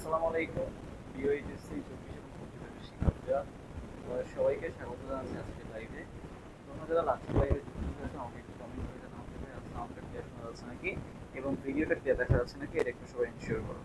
আসসালামু আলাইকুম প্রিয় এইচএসসি 24 এবং 25 শিক্ষার্থীরা, সবাইকে স্বাগত জানাচ্ছি আজকের লাইভে। তোমরা যারা লাস্ট লাইভে যুক্ত হয়েছে আমাকে একটু কমেন্ট করে জানাতে হবে সাউন্ডটা ক্লিয়ার শোনা যাচ্ছে নাকি এবং ভিডিওটা ক্লিয়ার দেখা যাচ্ছে নাকি, এটা একটু সবাই এনশিওর করো।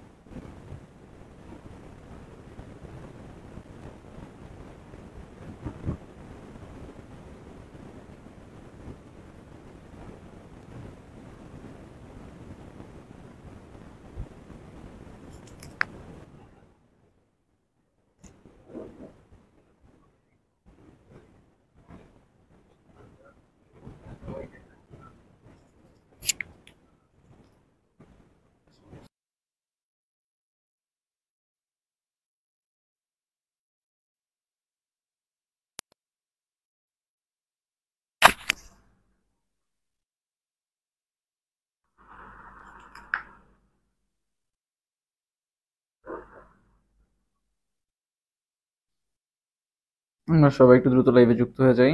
আমরা সবাই একটু দ্রুত লাইভে যুক্ত হয়ে যাই।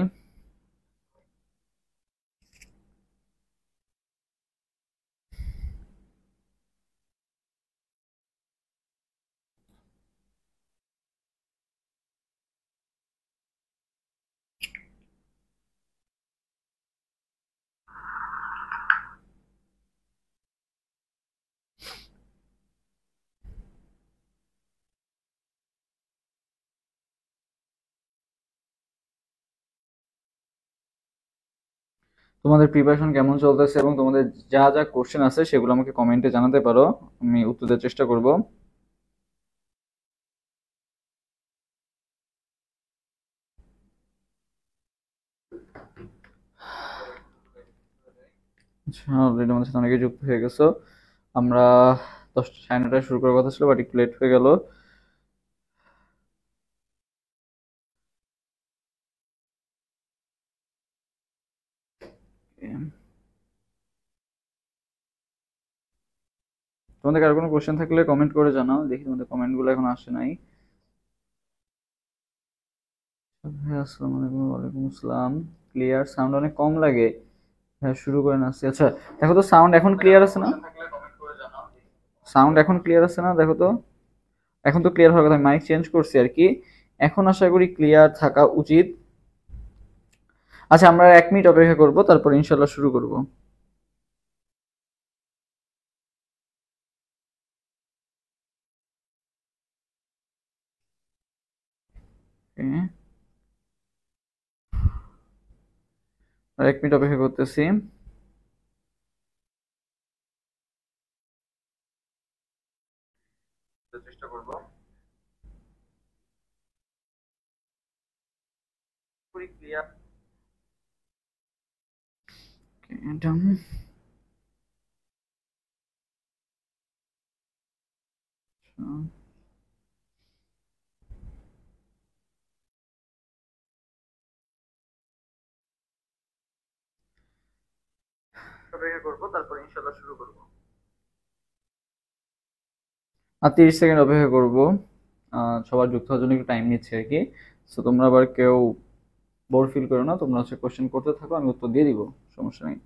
তোমাদের প্রিপারেশন কেমন চলতেছে এবং তোমাদের যা যা কোশ্চেন আছে সেগুলো আমাকে কমেন্টে জানাতে পারো, আমি উত্তর দেওয়ার চেষ্টা করব। আচ্ছা, অলরেডি আমাদের সাথে অনেকে যুক্ত হয়ে গেছো। আমরা 10:09টায় শুরু করার কথা ছিল, বাট একটু লেট হয়ে গেল। তোমাদের কার কোনো কোশ্চেন থাকলে কমেন্ট করে জানাও, দেখি তোমাদের কমেন্টগুলো এখন আসে নাই। হ্যাঁ, আসসালামু আলাইকুম। ওয়ালাইকুম আসসালাম। ক্লিয়ার সাউন্ড অনেক কম লাগে। হ্যাঁ, শুরু করেন আসছি। আচ্ছা, দেখো তো সাউন্ড এখন ক্লিয়ার আছে না? সাউন্ড এখন ক্লিয়ার আছে না? দেখো তো, এখন তো ক্লিয়ার হওয়ার কথা। মাইক চেঞ্জ করছি আর কি, এখন আশা করি ক্লিয়ার থাকা উচিত। আচ্ছা, আমরা 1 মিনিট অপেক্ষা করব, তারপর ইনশাল্লাহ শুরু করব। আর 1 মিনিট অপেক্ষা করতেছি। চেষ্টা করব পুরো ক্লিয়ার। ডান। অপেক্ষা করব, তারপর ইনশাআল্লাহ শুরু করব। আর 30 সেকেন্ড অপেক্ষা করব। সবার যুক্ত হওয়ার জন্য একটু টাইম নিচ্ছে আর কি। সো তোমরা আবার কেউ বোর ফিল করো না, তোমরা হচ্ছে কোশ্চেন করতে থাকো, আমি উত্তর দিয়ে দিব, সমস্যা নেই।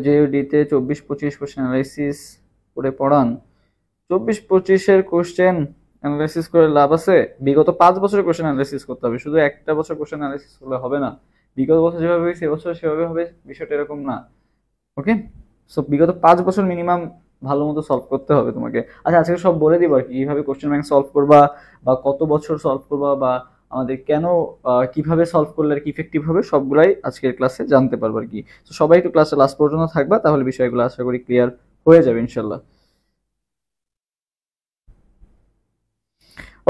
জেইউডিতে 24-25 কোশ্চেন অ্যানালাইসিস করে পড়ান। 24-25-এর কোশ্চেন অ্যানালাইসিস করে লাভ আছে? বিগত 5 বছরের কোশ্চেন অ্যানালাইসিস করতে হবে, শুধু একটা বছর কোশ্চেন অ্যানালাইসিস করলে হবে না। বিগত বছর যেভাবে হয়েছে এবছর সেভাবে হবে, বিষয়টা এরকম না। ওকে, সো বিগত 5 বছর মিনিমাম ভালো মতো সলভ করতে হবে তোমাকে। আচ্ছা, আজকে সব বলে দিব আর কি, কিভাবে কোশ্চেন ব্যাংক সলভ করবা বা কত বছর সলভ করবা বা আমাদের কেন কিভাবে সলভ করলে আর কি ইফেক্টিভ হবে, সবগুলাই আজকের ক্লাসে জানতে পারবো আর কি। তো সবাই একটু ক্লাসে লাস্ট পর্যন্ত থাকবা, তাহলে বিষয়গুলো আশা করি ক্লিয়ার হয়ে যাবে ইনশাল্লাহ।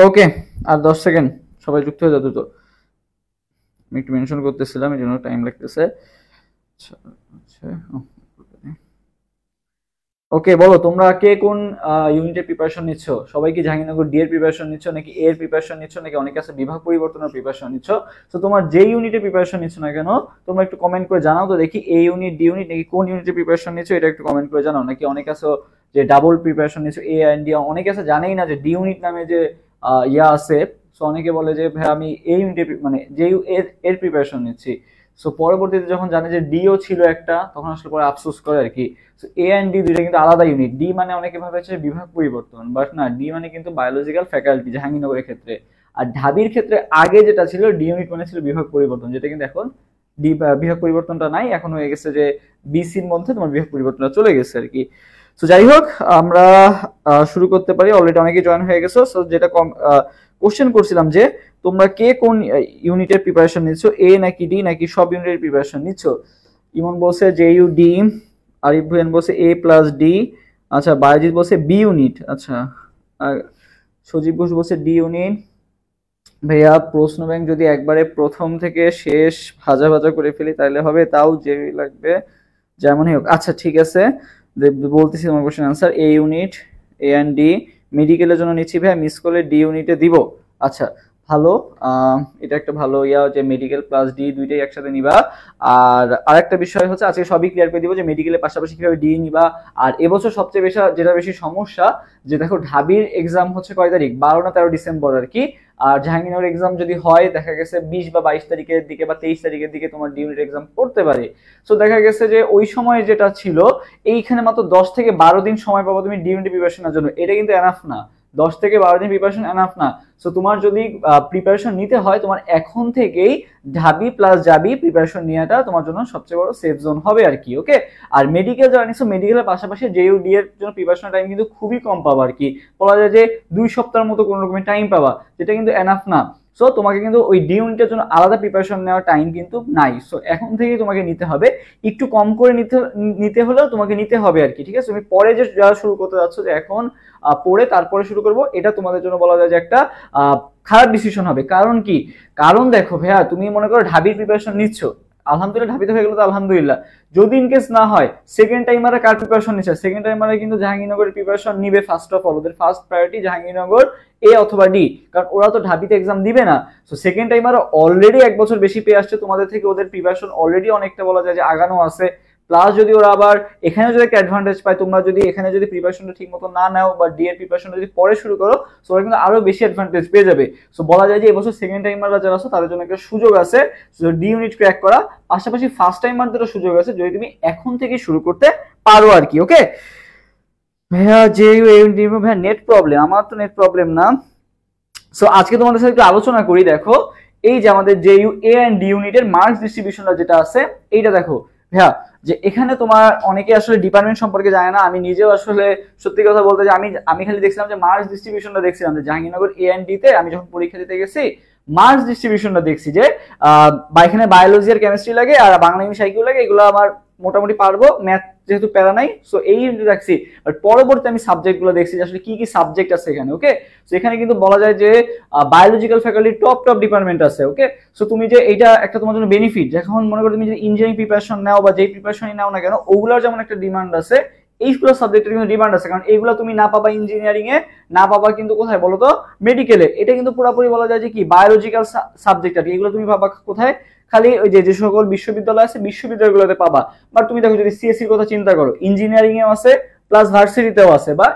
ওকে, আর 10 সেকেন্ড, সবাই যুক্ত হয়ে যাও দ্রুত। আমি একটু মেনশন করতেছিলাম, এই জন্য টাইম লাগতেছে। আচ্ছা আচ্ছা, ওকে, বলো তোমরা কে কোন ইউনিটের প্রিপারেশন নিচ্ছ? সবাই কি জাহাঙ্গীরনগর ডি এর প্রিপারেশন নিচ্ছ, নাকি এ এর প্রিপারেশন নিচ্ছ, নাকি অনেকে আছে বিভাগ পরিবর্তনের প্রিপারেশন নিচ্ছ? তো তোমার যে ইউনিটের প্রিপারেশন নিচ্ছ না কেন, তোমরা একটু কমেন্ট করে জানাও তো দেখি, এ ইউনিট, ডি ইউনিট, নাকি কোন ইউনিটের প্রিপারেশন নিচ্ছ, এটা একটু কমেন্ট করে জানাও। নাকি অনেকে আছে যে ডাবল প্রিপারেশন নিচ্ছ, এ এন্ড ডি, অনেকে আছে জানেই না যে ডি ইউনিট নামে যে ইয়া আছে। সো অনেকে বলে যে ভাই আমি এই ইউনিটে মানে যে এর প্রিপারেশন নিচ্ছি, সো পরবর্তীতে যখন জানে যে ডিও ছিল একটা, তখন আসলে পরে আফসোস করে আর কি। সো এ অ্যান্ড ডি দুইটা কিন্তু আলাদা ইউনিট। ডি মানে অনেকে ভাবে হচ্ছে বিভাগ পরিবর্তন, বাট না, ডি মানে কিন্তু বায়োলজিক্যাল ফ্যাকাল্টি জাহাঙ্গীরনগরের ক্ষেত্রে। আর ঢাবির ক্ষেত্রে আগে যেটা ছিল ডি ইউনিট মানে ছিল বিভাগ পরিবর্তন, যেটা কিন্তু এখন ডি বিভাগ পরিবর্তনটা নাই, এখন হয়ে গেছে যে বিসির মধ্যে তোমার বিভাগ পরিবর্তনটা চলে গেছে আর কি। সো যাই হোক, আমরা শুরু করতে পারি। অলরেডি অনেকে জয়েন হয়ে গেছো। সো যেটা কোশ্চেন করছিলাম যে তোমরা কে কোন ইউনিটের প্রিপারেশন নিচ্ছ, এ নাকি ডি নাকি সব ইউনিটের প্রিপারেশন নিচ্ছ? ইমন বলছে জে ইউ ডি, আরিফ ভুয়েন বলছে এ প্লাস ডি, আচ্ছা বায়জিৎ বলছে বি ইউনিট, আচ্ছা সজীব ঘোষ বলছে ডি ইউনিট। ভাইয়া প্রশ্ন ব্যাংক যদি একবারে প্রথম থেকে শেষ ভাজা ভাজা করে ফেলি তাহলে হবে, তাও যে লাগবে যেমনই হোক। আচ্ছা ঠিক আছে, বলতেছি তোমার question answer. A unit A and D মেডিকেলের জন্য নিচ্ছি ভাইয়া, মিস করলে ডি ইউনিটে দিব। আচ্ছা ভালো, এটা একটা ভালো যে মেডিকেল প্লাস ডি দুইটাই একসাথে নিবা। আর আরেকটা বিষয় হচ্ছে আজকে সবই ক্লিয়ার করে দিব যে মেডিকেলের পাশাপাশি কিভাবে ডি নিবা। আর এবছর সবচেয়ে বেশি সমস্যা যে দেখো ঢাবির এক্সাম হচ্ছে কয় তারিখ, 12 না 13 ডিসেম্বর আর কি। আর জাহাঙ্গীরনগর এক্সাম যদি হয় দেখা গেছে 20 বা 22 তারিখের দিকে বা 23 তারিখের দিকে তোমার ডি ইউনিট এক্সাম পড়তে পারে। সো দেখা গেছে যে ওই সময় যেটা ছিল, এইখানে মাত্র 10 থেকে 12 দিন সময় পাবো তুমি ডি ইউনিট প্রিপারেশনের জন্য, এটা কিন্তু এনাফ না। 10 থেকে 12 দিন প্রিপারেশন এনাফ না। সো তোমার যদি প্রিপারেশন নিতে হয়, তোমার এখন থেকেই ঢাবি প্লাস জাবি প্রিপারেশন নেওয়াটা তোমার জন্য সবচেয়ে বড় সেফ জোন হবে আর কি। ওকে, আর মেডিকেল যারা নিচ্ছ, মেডিকেলের পাশাপাশি জেইউডি এর জন্য প্রিপারেশন টাইম কিন্তু খুবই কম পাবা আর কি। বলা যায় যে 2 সপ্তাহের মতো কোনো রকমের টাইম পাবা, যেটা কিন্তু এনাফ না। সো তোমাকে কিন্তু ওই ডি ইউনিটের জন্য আলাদা প্রিপারেশন নেওয়ার টাইম কিন্তু নাই। সো এখন থেকেই তোমাকে নিতে হবে, একটু কম করে নিতে হলেও তোমাকে নিতে হবে আর কি। ঠিক আছে, তুমি পরে যে যারা শুরু করতে যাচ্ছ যে এখন পড়ে তারপরে শুরু করব, এটা তোমাদের জন্য বলা যায় যে একটা খারাপ ডিসিশন হবে। কারণ কি, কারণ দেখো ভাইয়া, তুমি মনে করো ঢাবির প্রিপারেশন নিচ্ছ, আলহামদুলিল্লাহ ঢাবিতে হয়ে গেলো তো আলহামদুলিল্লাহ। যদি ইনকেস না হয়, সেকেন্ড টাইমারে কার প্রিপারেশন নিচ্ছে? সেকেন্ড টাইমারে কিন্তু জাহাঙ্গীরনগরের প্রিপারেশন নিবে ফার্স্ট অফ অল। ওদের ফার্স্ট প্রায়োরিটি জাহাঙ্গীরনগর এ অথবা ডি, কারণ ওরা তো ঢাবিতে এক্সাম দিবে না। সো সেকেন্ড টাইমার অলরেডি 1 বছর বেশি পেয়ে আসছে তোমাদের থেকে, ওদের প্রিপারেশন অলরেডি অনেকটা বলা যায় যে আগানো আছে। প্লাস যদি ওরা আবার এখানে যদি একটা অ্যাডভান্টেজ পায়, তোমরা যদি এখানে যদি প্রিপারেশনটা ঠিক মতো না নাও বা ডি এর প্রিপারেশনটা যদি পরে শুরু করো, সো ওরা কিন্তু আরো বেশি অ্যাডভান্টেজ পেয়ে যাবে। সো বলা যায় যে এবছর সেকেন্ড টাইমাররা যারা আছে তাদের জন্য একটা সুযোগ আছে ডি ইউনিট ক্র্যাক করা, পাশাপাশি ফার্স্ট টাইমারদেরও সুযোগ আছে যদি তুমি এখন থেকে শুরু করতে পারো আর কি। ওকে ভাইয়া, যে ভাইয়া নেট প্রবলেম, আমার তো নেট প্রবলেম না। সো আজকে তোমাদের সাথে একটু আলোচনা করি। দেখো এই যে আমাদের যে ইউ এ এন্ড ডি ইউনিটের মার্কস ডিস্ট্রিবিউশনটা যেটা আছে, এইটা দেখো ভাইয়া, যে এখানে তোমার অনেকে আসলে ডিপার্টমেন্ট সম্পর্কে জানে না। আমি নিজেও আসলে সত্যি কথা বলতে যে আমি খালি দেখছিলাম যে মার্কস ডিস্ট্রিবিউশনটা দেখছিলাম যে জাহাঙ্গীরনগর এ এন্ড ডি তে আমি যখন পরীক্ষা দিতে গেছি মার্কস ডিস্ট্রিবিউশনটা দেখছি যে এখানে বায়োলজি আর কেমিস্ট্রি লাগে আর বাংলা ইংলিশ আইকিউ লাগে, এগুলো আমার মোটামুটি পারবো, ম্যাথ যেহেতু প্যারা নাই, সো এই রাখছি। বাট পরবর্তী আমি সাবজেক্টগুলো দেখছি যে আসলে কি কি সাবজেক্ট আছে এখানে। ওকে, সো এখানে কিন্তু বলা যায় যে বায়োলজিক্যাল ফ্যাকাল্টি টপ ডিপার্টমেন্ট আছে। ওকে, সো তুমি যে এটা একটা তোমার জন্য বেনিফিট, যখন মনে করো তুমি যদি ইঞ্জিনিয়ারিং প্রিপারেশন নাও বা যেই প্রিপারেশনই নাও না কেন, ওগুলোর যেমন একটা ডিমান্ড আছে, এইগুলো সাবজেক্টের কিন্তু ডিমান্ড আছে। কারণ এইগুলো তুমি না পাবা ইঞ্জিনিয়ারিং এ, না পাবা কিন্তু কোথায় বলো তো, মেডিকেলে। এটা কিন্তু পুরোপুরি বলা যায় যে কি বায়োলজিক্যাল সাবজেক্ট আর কি। এগুলো তুমি পাবা কোথায়? খালি ওই যে সকল বিশ্ববিদ্যালয় আছে বিশ্ববিদ্যালয়গুলোতে পাবা। বাট তুমি দেখো যদি সিএসসি এর কথা চিন্তা করো, ইঞ্জিনিয়ারিং এও আছে প্লাস ভার্সিটিতেও আছে, বা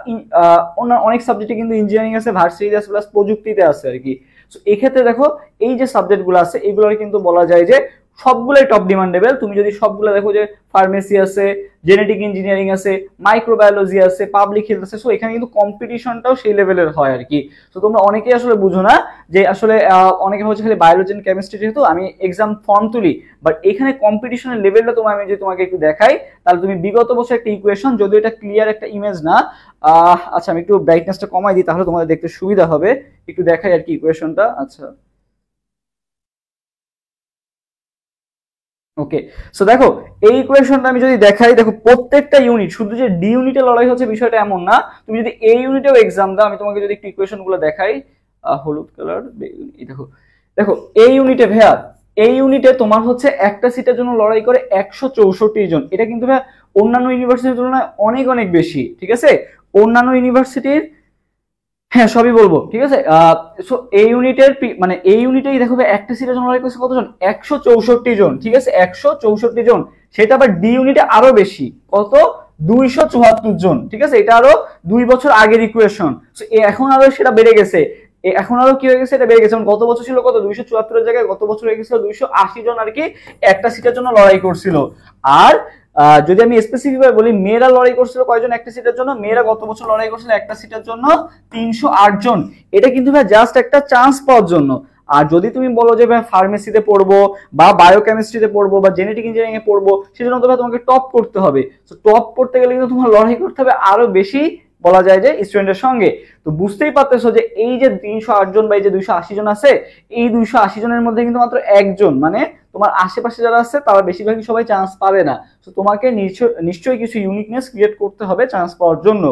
অন্য অনেক সাবজেক্টে কিন্তু ইঞ্জিনিয়ারিং আছে, ভার্সিটিতে আছে, প্লাস প্রযুক্তিতে আছে আর কি। সো এই ক্ষেত্রে দেখো এই যে সাবজেক্টগুলো আছে এগুলোর কিন্তু বলা যায় যে সবগুলাই টপ ডিমান্ডেবল। তুমি যদি সবগুলো দেখো যে ফার্মেসি আছে, জেনেটিক ইঞ্জিনিয়ারিং আছে, মাইক্রোবায়োলজি আছে, পাবলিক হেলথ আছে, সো এখানে কিন্তু কম্পিটিশনটাও সেই লেভেলের হয় আর কি। তো তোমরা অনেকেই আসলে বুঝো না যে আসলে অনেকে হচ্ছে খালি বায়োলজি এন্ড কেমিস্ট্রি, যেহেতু আমি এক্সাম ফর্ম তুলি, বাট এখানে কম্পিটিশনের লেভেলটা আমি যদি তোমাকে একটু দেখাই, তাহলে তুমি বিগত বছর একটা ইকুয়েশন, যদিও এটা ক্লিয়ার একটা ইমেজ না, আচ্ছা আমি একটু ব্রাইটনেসটা কমাই দিই তাহলে তোমাদের দেখতে সুবিধা হবে, একটু দেখাই আর কি ইকুয়েশনটা। আচ্ছা ওকে, সো দেখো এই ইকুয়েশনটা আমি যদি দেখাই, দেখো প্রত্যেকটা ইউনিট, শুধু যে ডি ইউনিটে লড়াই হচ্ছে বিষয়টা এমন না, তুমি যদি এই ইউনিটেও এক্সাম দাও, আমি তোমাকে যদি একটু ইকুয়েশন গুলো দেখাই, হলুদ কালার, দেখো দেখো এই ইউনিটে ভাইয়া, এই ইউনিটে তোমার হচ্ছে একটা সিটের জন্য লড়াই করে 164 জন। এটা কিন্তু ভাইয়া অন্যান্য ইউনিভার্সিটির তুলনায় অনেক অনেক বেশি। ঠিক আছে, অন্যান্য ইউনিভার্সিটির, হ্যাঁ সবই বলবো, ঠিক আছে। সো এই ইউনিটের মানে এই ইউনিটেই দেখো একটা সিটের জন্য লড়াই করছে কতজন? 164 জন। ঠিক আছে, 164 জন। সেটা আবার ডি ইউনিটে আরো বেশি, কত? 274 জন। ঠিক আছে, এটা আরো 2 বছর আগের ইকুয়েশন। সো এখন আরো সেটা বেড়ে গেছে। এখন আরো কি হয়ে গেছে, এটা বেড়ে গেছে। গত বছর ছিল কত, 274 এর জায়গায় গত বছর হয়ে গেছিল 280 জন আর কি একটা সিটের জন্য লড়াই করছিল। আর যদি আমি স্পেসিফিক ভাবে বলি, মেয়েরা লড়াই করছিল কয়জন একটা সিটের জন্য, মেয়েরা গত বছর লড়াই করছিল একটা সিটের জন্য 308 জন। এটা কিন্তু ভাই জাস্ট একটা চান্স পাওয়ার জন্য। আর যদি তুমি বলো যে ভাই ফার্মেসিতে পড়বো বা বায়োকেমিস্ট্রিতে পড়বো বা জেনেটিক ইঞ্জিনিয়ারিং এ পড়বো, সেজন্য তো ভাই তোমাকে টপ করতে হবে। তো টপ করতে গেলে কিন্তু তোমার লড়াই করতে হবে আরো বেশি, বলা যায় যে স্টুডেন্টের সঙ্গে। তো বুঝতেই পারতেছো যে এই যে 308 জন বা এই যে 280 জন আছে, এই 280 জনের মধ্যে কিন্তু মাত্র একজন, মানে তোমার আশেপাশে যারা আছে তারা বেশিরভাগই সবাই চান্স পাবে না। তো তোমাকে নিশ্চয়ই কিছু ইউনিকনেস ক্রিয়েট করতে হবে চান্স পাওয়ার জন্য।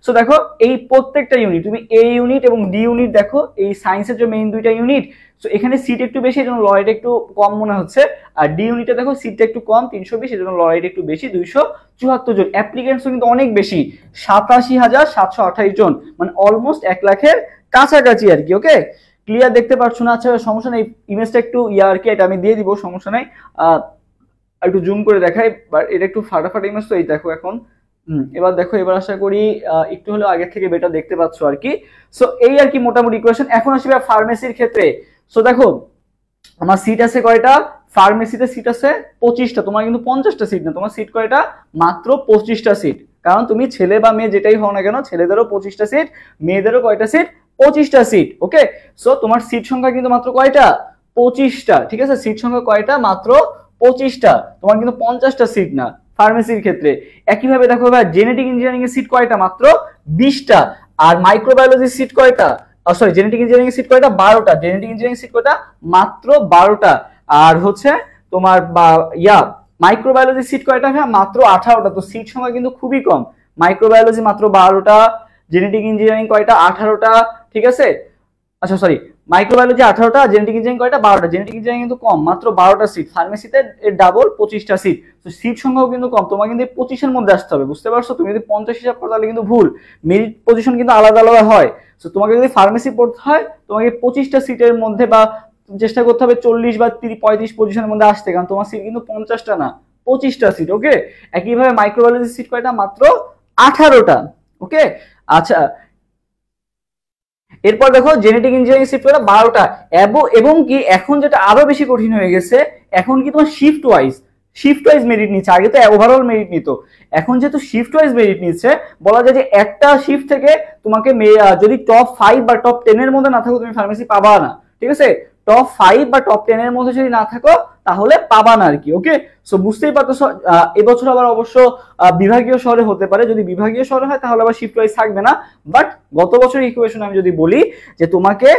সো দেখো এই প্রত্যেকটা ইউনিট, তুমি এ ইউনিট এবং ডি ইউনিট দেখো, এই সায়েন্সের যে মেইন দুইটা ইউনিট, সো এখানে সিট একটু বেশি, এজন্য লড়াইটা একটু কম মনে হচ্ছে। আর ডি ইউনিটে দেখো সিটটা একটু কম 320, এজন্য লড়াইটা একটু বেশি 274 জন। অ্যাপ্লিকেন্টসও কিন্তু অনেক বেশি, 87,728 জন, মানে অলমোস্ট 1 লাখের কাছাকাছি আর কি। ওকে, ক্লিয়ার দেখতে পাচ্ছ না? আচ্ছা সমস্যা নেই, ইমেজটা একটু আর কি, এটা আমি দিয়ে দিব, সমস্যা নাই। একটু জুম করে দেখাই, বাট এটা একটু ফাটাফাটি ইমেজ। তো এই দেখো এখন, এবার দেখো, এবার আশা করি একটু হলেও আগের থেকে বেটার দেখতে পাচ্ছ আর কি। সো এই আর কি মোটামুটি ইকুয়েশন। এখন আসবে ফার্মেসির ক্ষেত্রে। সো দেখো আমার সিট আছে কয়টা, ফার্মেসিতে সিট আছে 25টা। তোমার কিন্তু 50টা সিট না, তোমার সিট কয়টা, মাত্র 25টা সিট। কারণ তুমি ছেলে বা মেয়ে যেটাই হও না কেন, ছেলেদেরও 25টা সিট, মেয়েদেরও কয়টা সিট, 25টা সিট। ওকে, সো তোমার সিট সংখ্যা কিন্তু মাত্র কয়টা, 25টা। ঠিক আছে, সিট সংখ্যা কয়টা, মাত্র 25টা। তোমার কিন্তু 50টা সিট না ফার্মেসির ক্ষেত্রে। একইভাবে দেখো ভাই জেনেটিক ইঞ্জিনিয়ারিং এর সিট কয়টা, মাত্র 20টা। আর মাইক্রোবায়োলজির সিট কয়টা, সরি জেনেটিক ইঞ্জিনিয়ারিং এর সিট কয়টা, 12টা। জেনেটিক ইঞ্জিনিয়ারিং সিট কয়টা, মাত্র 12টা। আর হচ্ছে তোমার মাইক্রোবায়োলজির সিট কয়টা, মাত্র 18টা। তো সিট সংখ্যা কিন্তু খুবই কম। মাইক্রোবায়োলজি মাত্র 12টা, জেনেটিক ইঞ্জিনিয়ারিং কয়টা, 18টা। ঠিক আছে, আচ্ছা সরি, মাইক্রোবায়োলজি 18টা, জেনেটিক ইঞ্জিনিয়ারিং কয়টা, 12টা। জেনেটিক ইঞ্জিনিয়ারিং কিন্তু কম, মাত্র 12টা সিট। ফার্মেসিতে এর ডাবল 25টা সিট। তো সিট সংখ্যাও কিন্তু কম, তোমার কিন্তু 25-এর মধ্যে আসতে হবে, বুঝতে পারছো? তুমি যদি 50 হিসাব করো তাহলে কিন্তু ভুল, মেরিট পজিশন কিন্তু আলাদা আলাদা হয়। তো তোমাকে যদি ফার্মেসি পড়তে হয়, তোমাকে 25টা সিটের মধ্যে বা চেষ্টা করতে হবে 40 বা 35 পজিশনের মধ্যে আসতে, কারণ তোমার সিট কিন্তু 50টা না, 25টা সিট। ওকে, একইভাবে মাইক্রোবায়োলজি সিট কয়টা, মাত্র 18টা। ওকে, আচ্ছা এরপর দেখো জেনেটিক ইঞ্জিনিয়ারিং সিট কয়টা, 12টা। এবং কি এখন যেটা আরো বেশি কঠিন হয়ে গেছে, এখন কি তোমার শিফট ওয়াইজ মেরিট নিচ্ছে। আগে তো ওভারঅল মেরিট নিত, এখন যেহেতু শিফট ওয়াইজ মেরিট নিচ্ছে, বলা যায় যে একটা শিফট থেকে তোমাকে যদি টপ 5 বা টপ 10 এর মধ্যে না থাকো, তুমি ফার্মেসি পাবা না। ঠিক আছে, টপ 5 বা টপ 10 এর মধ্যে যদি না থাকো তাহলে পাবা না আর কি। ওকে, সো বুঝতেই পারতেছো। এবছর আবার অবশ্য বিভাগীয় শহরে হতে পারে, যদি বিভাগীয় শহরে হয় তাহলে আবার শিফট ওয়াইজ থাকবে না। বাট গত বছরের ইকুয়েশন আমি যদি বলি যে তোমাকে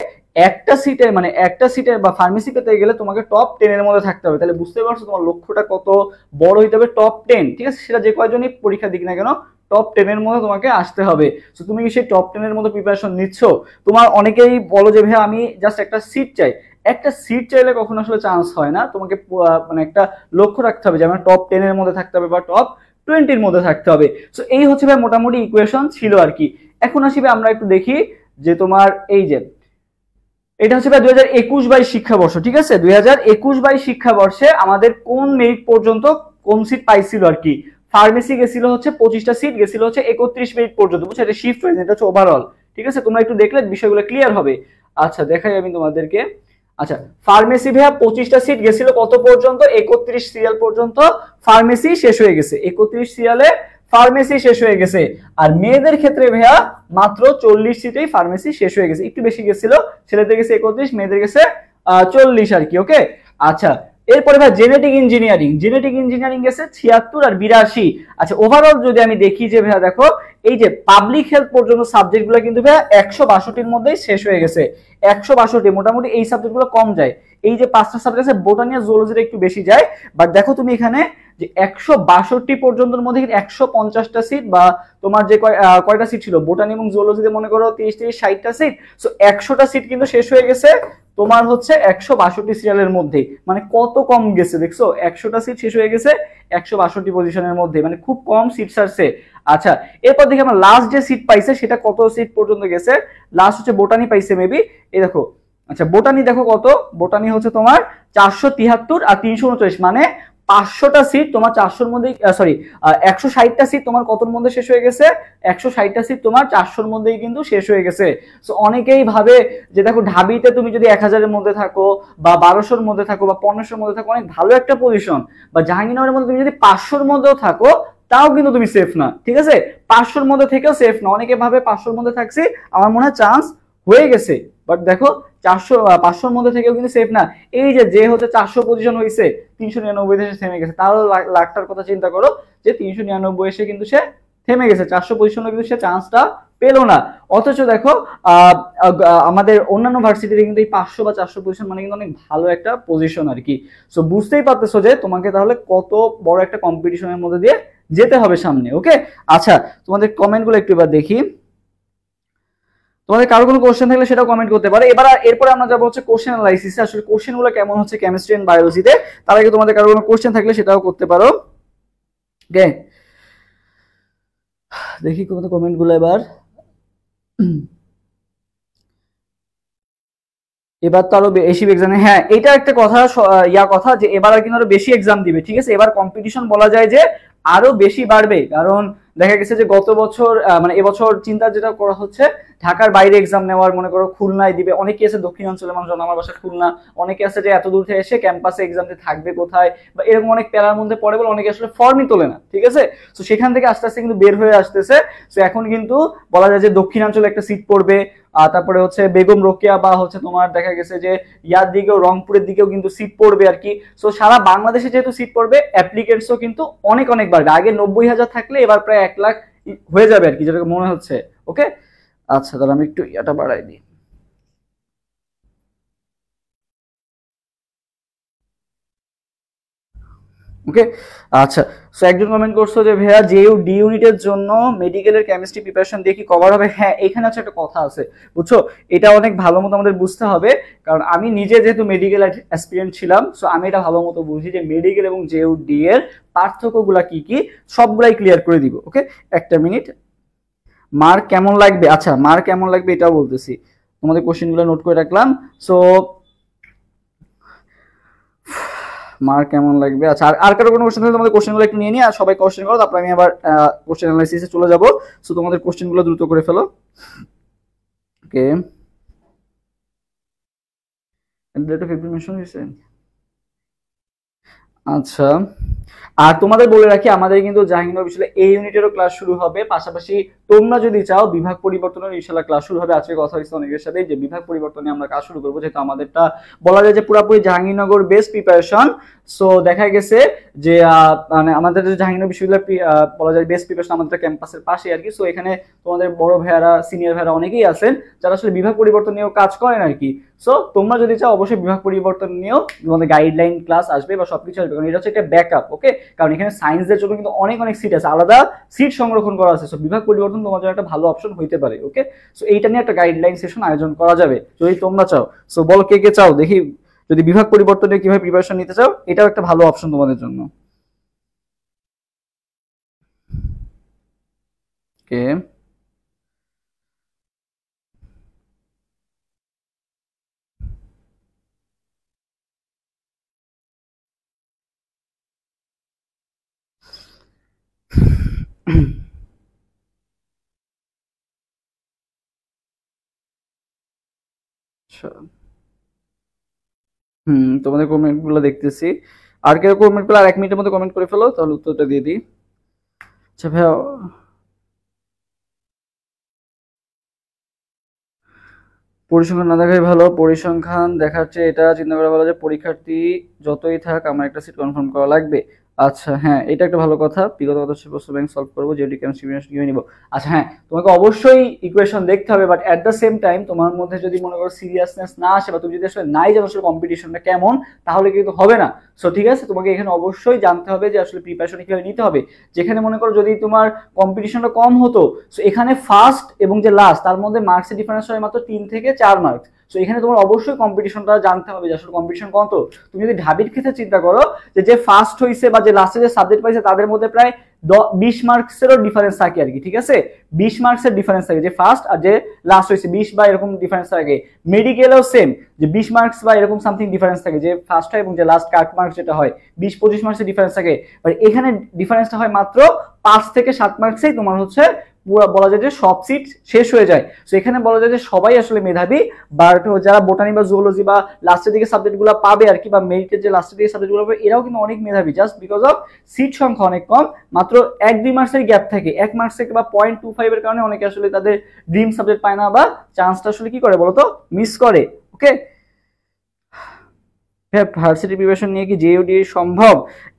একটা সিটের বা ফার্মেসি পেতে গেলে তোমাকে টপ 10 এর মধ্যে থাকতে হবে, তাহলে বুঝতে পারছো তোমার লক্ষ্যটা কত বড় হইতে হবে, টপ 10। ঠিক আছে, সেটা যে কয়জনই পরীক্ষা দিক না কেন, টপ 10 এর মধ্যে তোমাকে আসতে হবে। তো তুমি কি সেই টপ 10 এর মধ্যে প্রিপারেশন নিচ্ছ? তোমার অনেকেই বলো যে ভাই আমি জাস্ট একটা সিট চাই। একটা সিট চাইলে কখনো আসলে চান্স হয় না, তোমাকে মানে একটা লক্ষ্য রাখতে হবে যে আমার টপ 10 এর মধ্যে থাকতে হবে বা টপ 20-র মধ্যে থাকতে হবে। সো এই হচ্ছে ভাই মোটামুটি ইকুয়েশন ছিল আর কি। এখন আসবে আমরা একটু দেখি যে তোমার এই যে এটা হচ্ছে ভাই 2021-22 শিক্ষাবর্ষ। ঠিক আছে, 2021-22 শিক্ষাবর্ষে আমাদের কোন মেরিট পর্যন্ত কোন সিট পাইছিল আর কি। ফার্মেসি গেছিল হচ্ছে 25টা সিট, গেছিল হচ্ছে 31 মিনিট পর্যন্ত। বুঝছো, এটা শিফট ওয়াইজ, এটা হচ্ছে ওভারঅল। ঠিক আছে, তোমরা একটু দেখলে বিষয়গুলো ক্লিয়ার হবে। আচ্ছা দেখাই আমি তোমাদেরকে। আচ্ছা ফার্মেসি ভাইয়া 25টা সিট গেছিল কত পর্যন্ত, 31 সিরিয়াল পর্যন্ত ফার্মেসি শেষ হয়ে গেছে, 31 সিরিয়ালে ফার্মেসি শেষ হয়ে গেছে। আর মেয়েদের ক্ষেত্রে ভাইয়া মাত্র 40 সিটেই ফার্মেসি শেষ হয়ে গেছে, একটু বেশি গেছিল, ছেলেদের গেছে 31, মেয়েদের গেছে 40 আর কি। ওকে, আচ্ছা এরপরে ভাই জেনেটিক ইঞ্জিনিয়ারিং গেছে 76 আর 82। আচ্ছা ওভারঅল যদি আমি দেখি যে ভাইয়া দেখো এই যে পাবলিক হেলথ পর্যন্ত সাবজেক্টগুলো কিন্তু ভাইয়া 162-র মধ্যেই শেষ হয়ে গেছে। 162, মোটামুটি এই সাবজেক্টগুলো কম যায়। এই যে 5টা সাবজেক্ট আছে, বোটানি আর জুলজিটা একটু বেশি যায়। বাট দেখো তুমি এখানে যে 162 পর্যন্তর মধ্যে 150টা সিট, বা তোমার যে কয়টা সিট ছিল বোটানি এবং জুলজিতে মনে করো 30-60টা সিট, সো 100টা সিট কিন্তু শেষ হয়ে গেছে তোমার হচ্ছে 162 সিরিয়ালের মধ্যে। মানে কত কম গেছে দেখছো, 100টা সিট শেষ হয়ে গেছে 162 পজিশনের মধ্যে, মানে খুব কম সিট ছাড়ছে। আচ্ছা এরপর দেখি আমরা লাস্ট যে সিট পাইছে সেটা কত সিট পর্যন্ত গেছে। লাস্ট হচ্ছে বোটানি পাইছে মেবি, এই দেখো। আচ্ছা বোটানি দেখো কত, বোটানি হচ্ছে তোমার 473 আর 339, মানে 500টা সিট তোমার 400-র মধ্যে, সরি 160টা সিট তোমার কতর মধ্যে শেষ হয়ে গেছে, 160টা সিট তোমার 400-র মধ্যেই কিন্তু শেষ হয়ে গেছে। সো অনেকেই ভাবে যে দেখো ঢাবিতে তুমি যদি 1000-এর মধ্যে থাকো বা 1200-র মধ্যে থাকো বা 1500-র মধ্যে থাকো, অনেক ভালো একটা পজিশন, বা জাহাঙ্গীরনগরের মধ্যে তুমি যদি 500-র মধ্যেও থাকো তাও কিন্তু তুমি সেফ না, ঠিক আছে? 500-র মধ্যে থেকেও সেফ না। অনেকে ভাবে 500-র মধ্যে থাকছি আমার মনে হয় চান্স হয়ে গেছে, বাট দেখো 500-র মধ্যে থেকেও কিন্তু সেফ না। এই যে হচ্ছে 400 পজিশন হয়েছে 399 এসে থেমে গেছে, তাহলে লাখটার কথা চিন্তা করো যে 399 এসে কিন্তু সে থেমে গেছে, 400 পজিশনে কিন্তু সে চান্সটা পেলো না। অথচ দেখো আমাদের অন্যান্য ভার্সিটিতে কিন্তু এই 500 বা 400 পজিশন মানে কিন্তু অনেক ভালো একটা পজিশন আর কি। সো বুঝতেই পারতেছো যে তোমাকে তাহলে কত বড় একটা কম্পিটিশনের মধ্যে দিয়ে যেতে হবে সামনে। ওকে, আচ্ছা তোমাদের কমেন্টগুলো একটু এবার দেখি। তোমাদের কারো কোনো কোশ্চেন থাকলে সেটাও কমেন্ট করতে পারো। এরপরে আমরা যাবো হচ্ছে কোশ্চেন অ্যানালাইসিসে, আসলে কোশ্চেনগুলো কেমন হচ্ছে কেমিস্ট্রি এন্ড বায়োলজিতে। তার আগে তোমাদের কারো কোনো কোশ্চেন থাকলে সেটাও করতে পারো। ওকে, দেখি তোমাদের কমেন্টগুলো এবার। এবার তো আরো বেশি এক্সামে, হ্যাঁ এটা একটা কথা কথা যে এবার আর কিন্তু আরো বেশি এক্সাম দিবে, ঠিক আছে? এবার কম্পিটিশন বলা যায় যে আরো বেশি বাড়বে, কারণ দেখা গেছে যে গত বছর মানে এবছর চিন্তা যেটা করা হচ্ছে ঢাকার বাইরে এক্সাম নেওয়ার, মনে করো খুলনায় দিবে, অনেকে আছে দক্ষিণাঞ্চলের মানুষ, আমার বাসা খুলনা, অনেকে আছে যে এত দূর থেকে এসে ক্যাম্পাসে এক্সাম দিয়ে থাকবে কোথায়, বা এরকম অনেক প্যারার মধ্যে পড়ে বলে অনেকে আসলে ফর্মই তোলে না, ঠিক আছে? তো সেখান থেকে আস্তে আস্তে কিন্তু বের হয়ে আসতেছে। তো এখন কিন্তু বলা যায় যে দক্ষিণাঞ্চলে একটা সিট পড়বে, তারপরে হচ্ছে বেগম রোকেয়া বা হচ্ছে তোমার দেখা গেছে যে ইয়ার দিকেও রংপুরের দিকেও কিন্তু সিট পড়বে আর কি। সো সারা বাংলাদেশে যেহেতু সিট পড়বে, অ্যাপ্লিকেন্টসও কিন্তু অনেক অনেক বাড়বে। আগে 90,000 থাকলে এবার প্রায় 1 লাখ হয়ে যাবে আর কি, যেটা মনে হচ্ছে। ওকে, আচ্ছা তাহলে আমি একটু এটা বাড়াই দিই। ওকে, আচ্ছা সো একজন কমেন্ট করছো যে ভাইয়া জেইউ ডি ইউনিটের জন্য মেডিকেলের কেমিস্ট্রি প্রিপারেশন দিয়ে কি কভার হবে? হ্যাঁ, এখানে হচ্ছে একটা কথা আছে, বুঝছো? এটা অনেক ভালো মতো আমাদের বুঝতে হবে, কারণ আমি নিজে যেহেতু মেডিকেল অ্যাসপিরেন্ট ছিলাম, সো আমি এটা ভালো মতো বুঝি যে মেডিকেল এবং জেইউ ডি এর পার্থক্যগুলা কি কি, সবগুলাই ক্লিয়ার করে দিব। ওকে, একটা মিনিট। মার কেমন লাগবে, আচ্ছা মার কেমন লাগবে এটাও বলতেছি, তোমাদের কোশ্চেনগুলো নোট করে রাখলাম। সো মার কেমন লাগবে, আচ্ছা আর কারো কোনো কোশ্চেন থাকলে তোমাদের কোশ্চেনগুলো একটু নিয়ে নিই, আর সবাই কোশ্চেন করো, তারপর আমি আবার কোশ্চেন অ্যানালাইসিসে চলে যাব। সো তোমাদের কোশ্চেনগুলো দ্রুত করে ফেলো। ওকে, ডেট অফ এক্সামিনেশন হয়েছে। আচ্ছা, আর তোমাদের বলে রাখি আমাদের কিন্তু জাহাঙ্গীরনগর বিশ্ববিদ্যালয়ে এই ইউনিটেরও ক্লাস শুরু হবে, পাশাপাশি তোমরা যদি চাও বিভাগ পরিবর্তনের ইনশাআল্লাহ ক্লাস শুরু হবে। আজকে কথা হয়েছে অনেকের সাথে যে বিভাগ পরিবর্তনে আমরা কাজ শুরু করবো, যেহেতু আমাদেরটা বলা যায় যে পুরোপুরি জাহাঙ্গীরনগর বেস্ট প্রিপারেশন। সো দেখা গেছে যে মানে আমাদের জাহাঙ্গীরনগর বিশ্ববিদ্যালয় বলা যায় বেস্ট প্রিপারেশন আমাদের ক্যাম্পাসের পাশে আর কি। সো এখানে তোমাদের বড় ভাইয়ারা সিনিয়র ভাইয়ারা অনেকেই আছেন যারা আসলে বিভাগ পরিবর্তন নিয়েও কাজ করেন আর কি। সো তোমরা যদি চাও অবশ্যই বিভাগ পরিবর্তন নিয়েও তোমাদের গাইডলাইন ক্লাস আসবে বা সবকিছু আসবে, কারণ এটা হচ্ছে একটা ব্যাকআপ। ওকে, কারণ এখানে সায়েন্সের জন্য কিন্তু অনেক অনেক সিট আছে, আলাদা সিট সংরক্ষণ করা আছে। সো বিভাগ পরিবর্তন তোমার জন্য একটা ভালো অপশন হইতে পারে। ওকে, সো এইটা নিয়ে একটা গাইডলাইন সেশন আয়োজন করা যাবে যদি তোমরা চাও। সো বল কে কে চাও দেখি, যদি বিভাগ পরিবর্তনে কিভাবে প্রিপারেশন নিতে চাও, এটাও একটা ভালো অপশন তোমাদের জন্য। ওকে, আচ্ছা তোমাদের কমেন্ট গুলো দেখতেছি। আর কেউ কমেন্ট করলে আর 1 মিনিটের মধ্যে কমেন্ট করে ফেলো, তাহলে উত্তরটা দিয়ে দিই। আচ্ছা ভাইয়া, পরিসংখ্যান না দেখাই ভালো, পরিসংখ্যান দেখার চেয়ে এটা চিন্তা করা ভালো যে পরীক্ষার্থী যতই থাক আমার একটা সিট কনফার্ম করা লাগবে। আচ্ছা হ্যাঁ, এটা একটা ভালো কথা। বিগত কত প্রশ্ন ব্যাংক সলভ করবো, যেটি কেমিস্ট্রি কিভাবে নিব। আচ্ছা হ্যাঁ, তোমাকে অবশ্যই ইকুয়েশন দেখতে হবে, but at the same time তোমার মধ্যে যদি মনে করো সিরিয়াসনেস না আসে, বা তুমি যদি আসলে নাই জানো আসলে কম্পিটিশনটা কেমন, তাহলে কিন্তু হবে না। সো ঠিক আছে, তোমাকে এখানে অবশ্যই জানতে হবে যে আসলে প্রিপারেশন কিভাবে নিতে হবে। যেখানে মনে করো যদি তোমার কম্পিটিশনটা কম হতো, সো এখানে ফার্স্ট এবং যে লাস্ট তার মধ্যে মার্কসের ডিফারেন্স হয় মাত্র 3 থেকে 4 মার্কস। সো এখানে তোমার অবশ্যই কম্পিটিশনটা জানতে হবে যে আসলে কম্পিটিশন কত। তুমি যদি ঢাবির ক্ষেত্রে চিন্তা করো যে ফার্স্ট হয়েছে বা যে লাস্টে যে সাবজেক্ট পাইছে তাদের মধ্যে প্রায় 20 মার্কসেরও ডিফারেন্স থাকে আর কি, ঠিক আছে, 20 মার্কসের ডিফারেন্স থাকে যে ফার্স্ট আর যে লাস্ট হয়েছে 20 বা এরকম ডিফারেন্স থাকে। মেডিকেলেও সেম, যে 20 মার্কস বা এরকম সামথিং ডিফারেন্স থাকে যে ফার্স্ট হয় এবং যে লাস্ট কাট মার্কস যেটা হয় 20-25 মার্কসের ডিফারেন্স থাকে। বাট এখানে ডিফারেন্সটা হয় মাত্র 5 থেকে 7 মার্কসেই তোমার হচ্ছে পুরো বলা যায় যে সব সিট শেষ হয়ে যায়। তো এখানে বলা যায় যে সবাই আসলে মেধাবী, বাট যারা বোটানি বা জুওলজি বা লাস্টের দিকে সাবজেক্টগুলো পাবে আর কি, বা মেরিটের যে লাস্টের দিকে সাবজেক্টগুলো পাবে এরাও কিন্তু অনেক মেধাবী, জাস্ট বিকজ অফ সিট সংখ্যা অনেক কম, মাত্র 1-2 মার্কসের গ্যাপ থাকে, 1 মার্কস থেকে বা 0.25 এর কারণে অনেকে আসলে তাদের ড্রিম সাবজেক্ট পায় না বা চান্সটা আসলে কি করে বলতো মিস করে। ওকে, ভার্সিটি প্রিপারেশন নিয়ে কি জেইউডি সম্ভব?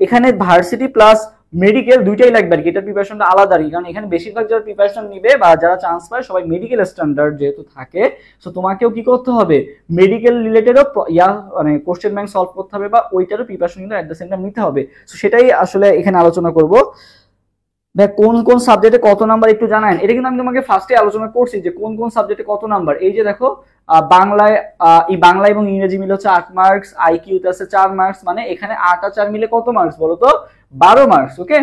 এখানে ভার্সিটি প্লাস মেডিকেল দুইটাই লাগবে আর কি, এটা প্রিপারেশনটা আলাদা আর কি, কারণ এখানে বেশিরভাগ যারা প্রিপারেশন নিবে বা যারা চান্স পায় সবাই মেডিকেল স্ট্যান্ডার্ড যেহেতু থাকে, সো তোমাকেও কি করতে হবে মেডিকেল রিলেটেডও মানে কোশ্চেন ব্যাংক সলভ করতে হবে বা ওইটারও প্রিপারেশন কিন্তু এট দ্য সেম টাইম নিতে হবে। সো সেটাই আসলে এখানে আলোচনা করব। দেখ কোন কোন সাবজেক্টে কত নাম্বার একটু জানান, এটা কিন্তু আমি তোমাকে ফার্স্টে আলোচনা করছি যে কোন কোন সাবজেক্টে কত নাম্বার। এই যে দেখো বাংলায় এই বাংলা এবং ইংরেজি মিলে হচ্ছে 8 মার্কস, আইকিউতে আছে 4 মার্কস, মানে এখানে 8 আর 4 মিলে কত মার্কস বলো তো 12 মার্কস। ওকে,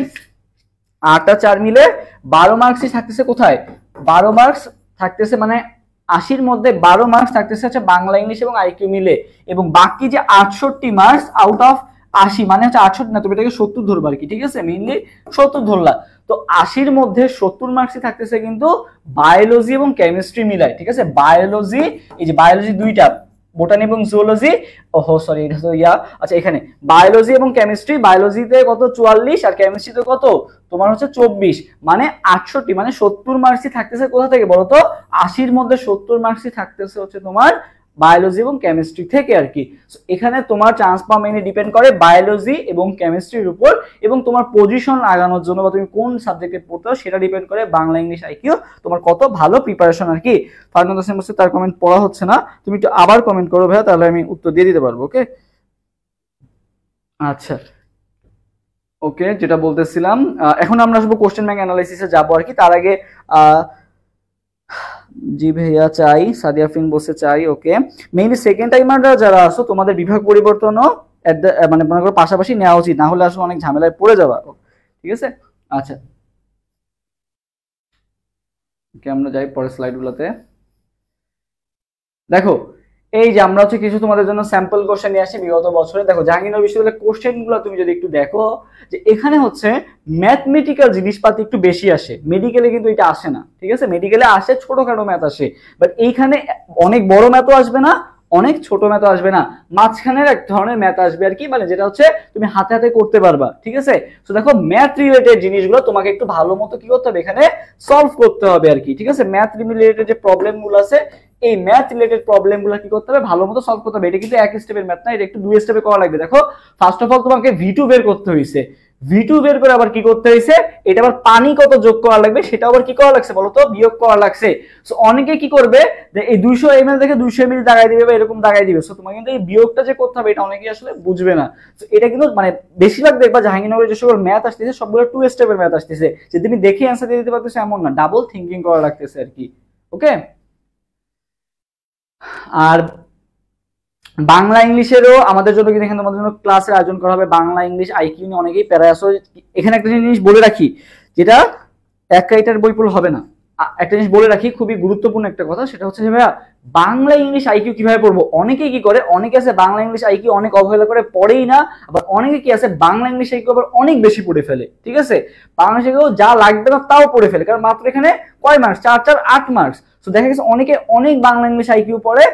8 আর 4 মিলে 12 মার্কসই থাকতেছে কোথায়, 12 মার্কস থাকতেছে, মানে 80-র মধ্যে 12 মার্কস থাকতেছে হচ্ছে বাংলা ইংলিশ এবং আইকিউ মিলে, এবং বাকি যে 68 মার্কস আউট অফ 80 মানে হচ্ছে 68 না, তুমি এটাকে 70 ধরবা আর কি, ঠিক আছে, মেইনলি 70 ধরলা। তো 80-র মধ্যে 70 মার্কসই থাকতেছে কিন্তু বায়োলজি এবং কেমিস্ট্রি মিলায়, ঠিক আছে, বায়োলজি, এই যে বায়োলজি দুইটা, বোটানি এবং জুওলজি, ওহো সরি এটা তো আচ্ছা এখানে বায়োলজি এবং কেমিস্ট্রি, বায়োলজিতে কত 44 আর কেমিস্ট্রিতে কত তোমার হচ্ছে 24, মানে 68, মানে 70 মার্কসই থাকতেছে কোথা থেকে বলতো 80-র মধ্যে 70 মার্কসই থাকতেছে হচ্ছে তোমার বায়োলজি এবং কেমিস্ট্রি থেকে আর কি। এখানে তোমার চান্স পাওয়া মেইনলি ডিপেন্ড করে বায়োলজি এবং কেমিস্ট্রির উপর, এবং তোমার পজিশন লাগানোর জন্য বা তুমি কোন সাবজেক্টে পড়তে হবে সেটা ডিপেন্ড করে বাংলা ইংলিশ আইকিউ তোমার কত ভালো প্রিপারেশন আর কি। ফার্নান্দো সেমসে তার কমেন্ট পড়া হচ্ছে না, তুমি একটু আবার কমেন্ট করো ভাইয়া, তাহলে আমি উত্তর দিয়ে দিতে পারবো। ওকে, আচ্ছা ওকে, যেটা বলতেছিলাম এখন আমরা আসবো কোশ্চেন ব্যাংক অ্যানালাইসিসে যাবো আর কি। তার আগে জি ভাইয়া চাই, সাদিয়া ফিন বসে চাই। ওকে, মেইনলি সেকেন্ড টাইমাররা যারা আছো তোমাদের বিভাগ পরিবর্তনও মানে মনে করো পাশাপাশি নেওয়া উচিত, না হলে আসলে অনেক ঝামেলায় পড়ে যাবা, ঠিক আছে। আচ্ছা ওকে, আমরা যাই পরের স্লাইডগুলোতে। দেখো এই যে আমরা হচ্ছে কিছু তোমাদের জন্য স্যাম্পল কোশ্চেন নিয়ে আসি বিগত বছরে। দেখো জাহাঙ্গীরনগর বিশ্ববিদ্যালয়ের কোশ্চেনগুলো তুমি যদি একটু দেখো যে এখানে হচ্ছে ম্যাথমেটিক্যাল জিনিসপাতি একটু বেশি আসে, মেডিকেলে কিন্তু এটা আসে না, ঠিক আছে, মেডিকেলে আসে ছোটখাটো ম্যাথ আসে, বাট এইখানে অনেক বড় ম্যাথও আসবে না, অনেক ছোট ম্যাথও আসবে না, মাঝখানের এক ধরনের ম্যাথ আসবে আর কি, মানে যেটা হচ্ছে তুমি হাতে হাতে করতে পারবা, ঠিক আছে। তো দেখো ম্যাথ রিলেটেড জিনিসগুলো তোমাকে একটু ভালো মতো কি করতে হবে এখানে সলভ করতে হবে আর কি, ঠিক আছে। ম্যাথ রিলেটেড যে প্রবলেমগুলো আছে এই ম্যাথ রিলেটেড প্রবলেমগুলো কি করতে হবে ভালো মতো সলভ করতে হবে। এটা কিন্তু এক স্টেপের ম্যাথ না, এটা একটু 2 স্টেপে করা লাগবে। দেখো ফার্স্ট অফ অল তোমাকে V2 বের করতে হইছে, V2 বের করে আবার কি করতে হইছে, এটা আবার পানি কত যোগ করা লাগবে সেটা আবার কি করা লাগছে বলতো বিয়োগ করা লাগছে। সো অনেকে কি করবে যে এই 200 ml দেখে 200 ml দাগাই দিবে বা এরকম দাগাই দিবে, সো তোমাকে কিন্তু এই বিয়োগটা যে করতে হবে এটা অনেকেই আসলে বুঝবে না। সো এটা কিন্তু মানে বেশিরভাগ দেখবা জাহাঙ্গীরনগরের যে সকল ম্যাথ আসতেছে সবগুলো 2 স্টেপের ম্যাথ আসতেছে, যে তুমি দেখে অ্যান্সার দিয়ে দিতে পারতেছো এমন না, ডাবল থিঙ্কিং করা লাগতেছে আর কি। ওকে, আর বাংলা ইংলিশেরও আমাদের জন্য কিন্তু এখানে তোমাদের জন্য ক্লাসের আয়োজন করা হবে, বাংলা ইংলিশ আইকিউ নিয়ে অনেকেই প্যারা আসো। এখানে একটা জিনিস বলে রাখি, যেটা এক রাইটার বই পড়লে হবে না, একটা জিনিস বলে রাখি খুবই গুরুত্বপূর্ণ একটা কথা, সেটা হচ্ছে যে ভাইয়া বাংলা ইংলিশ আইকিউ কিভাবে পড়বো। অনেকেই কি করে, অনেকে আছে বাংলা ইংলিশ আইকিউ অনেক অবহেলা করে পড়েই না, আবার অনেকে কি আছে বাংলা ইংলিশ আইকিউ আবার অনেক বেশি পড়ে ফেলে, ঠিক আছে, বাংলা ইংলিশ যা লাগবে না তাও পড়ে ফেলে, কারণ মাত্র এখানে কয় মার্কস 4 4 8 মার্কস। তো দেখা গেছে অনেকে অনেক বাংলা ইংলিশ আইকিউ পড়ে,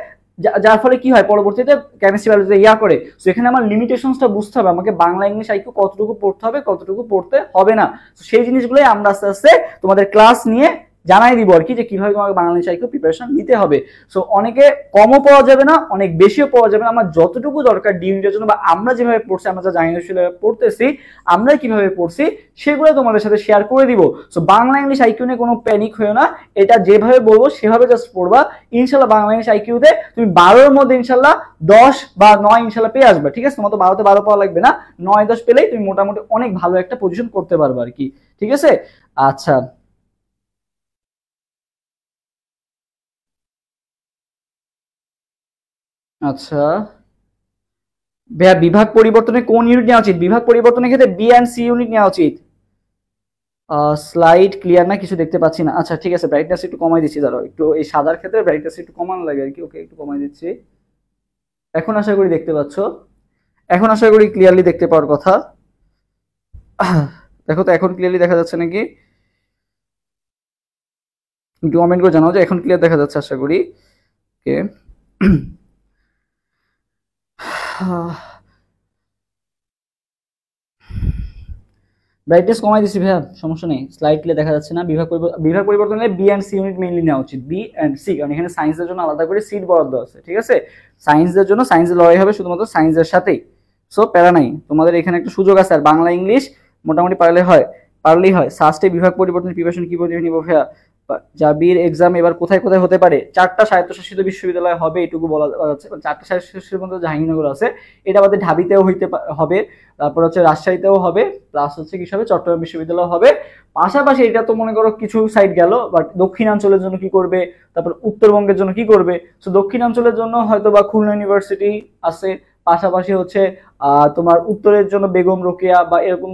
যার ফলে কি হয় পরবর্তীতে কেমিস্ট্রি বায়োলজিতে করে। সো এখানে আমার লিমিটেশনসটা বুঝতে হবে, আমাকে বাংলা ইংলিশ আইকিউ কতটুকু পড়তে হবে কতটুকু পড়তে হবে না, সেই জিনিসগুলোই আমরা আস্তে আস্তে তোমাদের ক্লাস নিয়ে জানাই দিব আর কি, যে কিভাবে তোমাকে বাংলা ইংলিশ আইকিউ প্রিপারেশন নিতে হবে। সো অনেকে কমও পাওয়া যাবে না, অনেক বেশিও পাওয়া যাবে না, আমার যতটুকু দরকার ডিউনিটের জন্য বা আমরা যেভাবে পড়ছি, আমরা যা জাহাঙ্গীরনগর পড়তেছি আমরা কিভাবে পড়ছি সেগুলো তোমাদের সাথে শেয়ার করে দিব। সো বাংলা ইংলিশ আইকিউ নিয়ে কোনো প্যানিক হয়েও না, এটা যেভাবে বলবো সেভাবে জাস্ট পড়বা, ইনশাল্লাহ বাংলা ইংলিশ আইকিউতে তুমি 12-এর মধ্যে ইনশাল্লাহ 10 বা 9 ইনশাল্লাহ পেয়ে আসবে, ঠিক আছে। তোমার তো 12-তে 12 পাওয়া লাগবে না, 9 10 পেলেই তুমি মোটামুটি অনেক ভালো একটা পজিশন করতে পারবে আর কি, ঠিক আছে। আচ্ছা আচ্ছা ভাইয়া, বিভাগ পরিবর্তনে কোন ইউনিট নেওয়া উচিত? বিভাগ পরিবর্তনের ক্ষেত্রে বি অ্যান্ড সি ইউনিট নেওয়া উচিত। স্লাইড ক্লিয়ার না, কিছু দেখতে পাচ্ছি না। আচ্ছা ঠিক আছে, ব্রাইটনেস একটু কমাই দিচ্ছি, দাঁড়াও একটু, এই সাদার ক্ষেত্রে ব্রাইটনেস একটু কমানো লাগে আর কি। ওকে, একটু কমাই দিচ্ছি। এখন আশা করি দেখতে পাচ্ছ, এখন আশা করি ক্লিয়ারলি দেখতে পাওয়ার কথা। দেখো তো এখন ক্লিয়ারলি দেখা যাচ্ছে নাকি, একটু কমেন্ট করে জানাও যে এখন ক্লিয়ার দেখা যাচ্ছে আশা করি। ওকে, ব্রাইটনেস কমাই দিচ্ছি ভাইয়া, সমস্যা নেই, স্লাইড ক্লিয়ার দেখা যাচ্ছে না। বিভাগ পরিবর্তনে B and C unit mainly নেওয়া উচিত, বি অ্যান্ড সি, কারণ এখানে সায়েন্সের জন্য আলাদা করে সিট বরাদ্দ আছে। ঠিক আছে, সায়েন্সের জন্য সায়েন্সের লড়াই হবে শুধুমাত্র সায়েন্সের সাথেই। সো প্যারা নাই, তোমাদের এখানে একটা সুযোগ আছে। আর বাংলা ইংলিশ মোটামুটি পারলেই হয়। সাস্টে বিভাগ পরিবর্তনের প্রিপারেশন কি বলে নিব ভাইয়া? জাবির এক্সাম এবার কোথায় কোথায় হতে পারে? 4টা স্বায়ত্তশাসিত বিশ্ববিদ্যালয় হবে, এটুকু বলা যাচ্ছে। 4টা স্বায়ত্তশাসিত মধ্যে জাহাঙ্গীরনগর আছে, এটা আমাদের ঢাবিতেও হবে, তারপর হচ্ছে রাজশাহীতেও হবে, প্লাস হচ্ছে কি হবে চট্টগ্রাম বিশ্ববিদ্যালয় হবে। পাশাপাশি এটা তো মনে করো কিছু সাইড গেল, বাট দক্ষিণাঞ্চলের জন্য কি করবে, তারপর উত্তরবঙ্গের জন্য কি করবে? তো দক্ষিণাঞ্চলের জন্য হয়তো বা খুলনা ইউনিভার্সিটি আছে, পাশাপাশি হচ্ছে তোমার উত্তরের জন্য বেগম রোকেয়া বা এরকম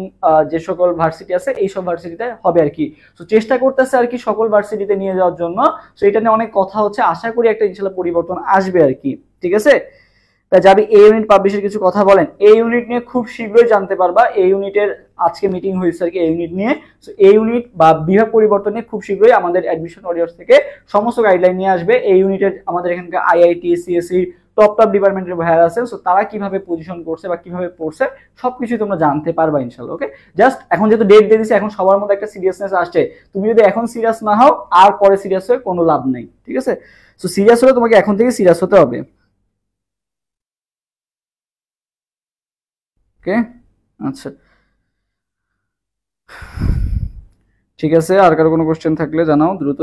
যে সকল ভার্সিটি আছে এইসব ভার্সিটিতে হবে আর কি। তো চেষ্টা করতেছে আর কি সকল ভার্সিটিতে নিয়ে যাওয়ার জন্য। তো এটা নিয়ে অনেক কথা হচ্ছে, আশা করি একটা ইনশাল্লাহ পরিবর্তন আসবে আর কি। ঠিক আছে, তা যাবি এই ইউনিট পাবলিশের কিছু কথা বলেন। এই ইউনিট নিয়ে খুব শীঘ্রই জানতে পারবা, এই ইউনিটের আজকে মিটিং হয়েছে আর কি এই ইউনিট নিয়ে। তো এই ইউনিট বা বিভাগ পরিবর্তন নিয়ে খুব শীঘ্রই আমাদের অ্যাডমিশন ওয়ারিয়র্স থেকে সমস্ত গাইডলাইন নিয়ে আসবে। এই ইউনিটের আমাদের এখানকার আইআইটি সিএসসি টপ ডিপার্টমেন্টের ভাইয়ার আছেন, সো তারা কিভাবে পজিশন করছে বা কিভাবে পড়ছে সবকিছু তোমরা জানতে পারবা ইনশাল্লাহ। ওকে, জাস্ট এখন যেহেতু ডেট দিয়ে দিচ্ছে, এখন সবার মধ্যে একটা সিরিয়াসনেস আসছে। তুমি যদি এখন সিরিয়াস না হও আর পরে সিরিয়াস হয়ে কোনো লাভ নেই। ঠিক আছে, সো সিরিয়াস হলে তোমাকে এখন থেকে সিরিয়াস হতে হবে। ওকে, আচ্ছা ঠিক আছে, আর কারো কোনো কোশ্চেন থাকলে জানাও দ্রুত।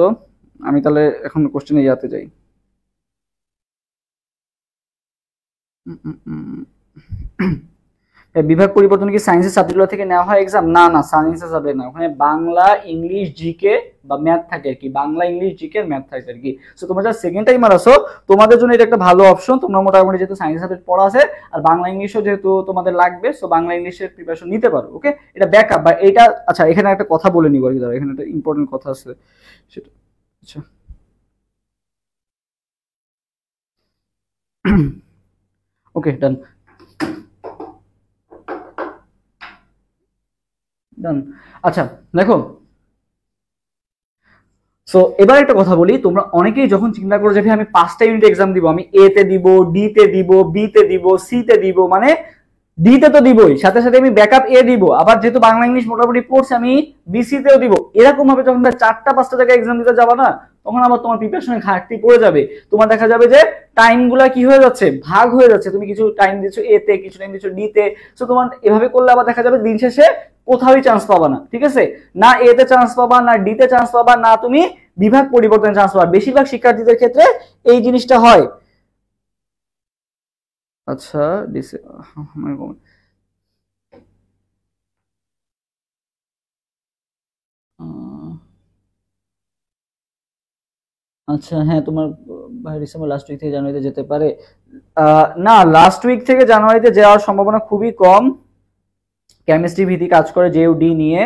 আমি তাহলে এখন কোশ্চেনে ইয়াতে যাই। বিভাগ পরিবর্তন কি সায়েন্সের সাবজেক্টগুলো থেকে নেওয়া হয় এক্সাম? না না, সায়েন্সের সাবজেক্ট না, ওখানে বাংলা ইংলিশ জিকে বা ম্যাথ থাকে আর কি, বাংলা ইংলিশ জিকে ম্যাথ থাকে আর কি। সো তোমরা যারা সেকেন্ড টাইমার আসো তোমাদের জন্য এটা একটা ভালো অপশন। তোমরা মোটামুটি যেহেতু সায়েন্স সাবজেক্ট পড়া আছে আর বাংলা ইংলিশও যেহেতু তোমাদের লাগবে, সো বাংলা ইংলিশের প্রিপারেশন নিতে পারো। ওকে, এটা ব্যাকআপ বা এটা। আচ্ছা এখানে একটা কথা বলে নিব আর কি, এখানে একটা ইম্পর্টেন্ট কথা আছে সেটা। আচ্ছা ওকে, ডান ডান। আচ্ছা দেখো, সো এবার একটা কথা বলি, তোমরা অনেকেই যখন চিন্তা করো যে আমি 5টা ইউনিট এক্সাম দিব, আমি এ তে দিব, ডি তে দিব, বি তে দিব, সি তে দিব, মানে ডি তে তো দিবই, সাথে সাথে আমি ব্যাকআপ এ দিব, আবার যেহেতু বাংলা ইংলিশ মোটামুটি পড়ছে আমি বিসি তেও দিব। এরকম ভাবে যখন 4টা 5টা জায়গায় এক্সাম দিতে যাবা না, তখন আবার তোমার প্রিপারেশনে ঘাটতি পড়ে যাবে। তোমার দেখা যাবে যে টাইম গুলা কি হয়ে যাচ্ছে, ভাগ হয়ে যাচ্ছে। তুমি কিছু টাইম দিচ্ছ এ তে, কিছু টাইম দিচ্ছ ডি তে। সো তোমার এভাবে করলে আবার দেখা যাবে দিন শেষে কোথাওই চান্স পাবা না। ঠিক আছে, না এ তে চান্স পাবা, না ডি তে চান্স পাবা, না তুমি বিভাগ পরিবর্তনের চান্স পাবা। বেশিরভাগ শিক্ষার্থীদের ক্ষেত্রে এই জিনিসটা হয়। আচ্ছা আচ্ছা হ্যাঁ, তোমার ভাই ডিসেম্বর লাস্ট উইক থেকে জানুয়ারিতে যেতে পারে। না, লাস্ট উইক থেকে জানুয়ারিতে যাওয়ার সম্ভাবনা খুবই কম। কেমিস্ট্রি ভিত্তিক কাজ করে জেইউডি নিয়ে।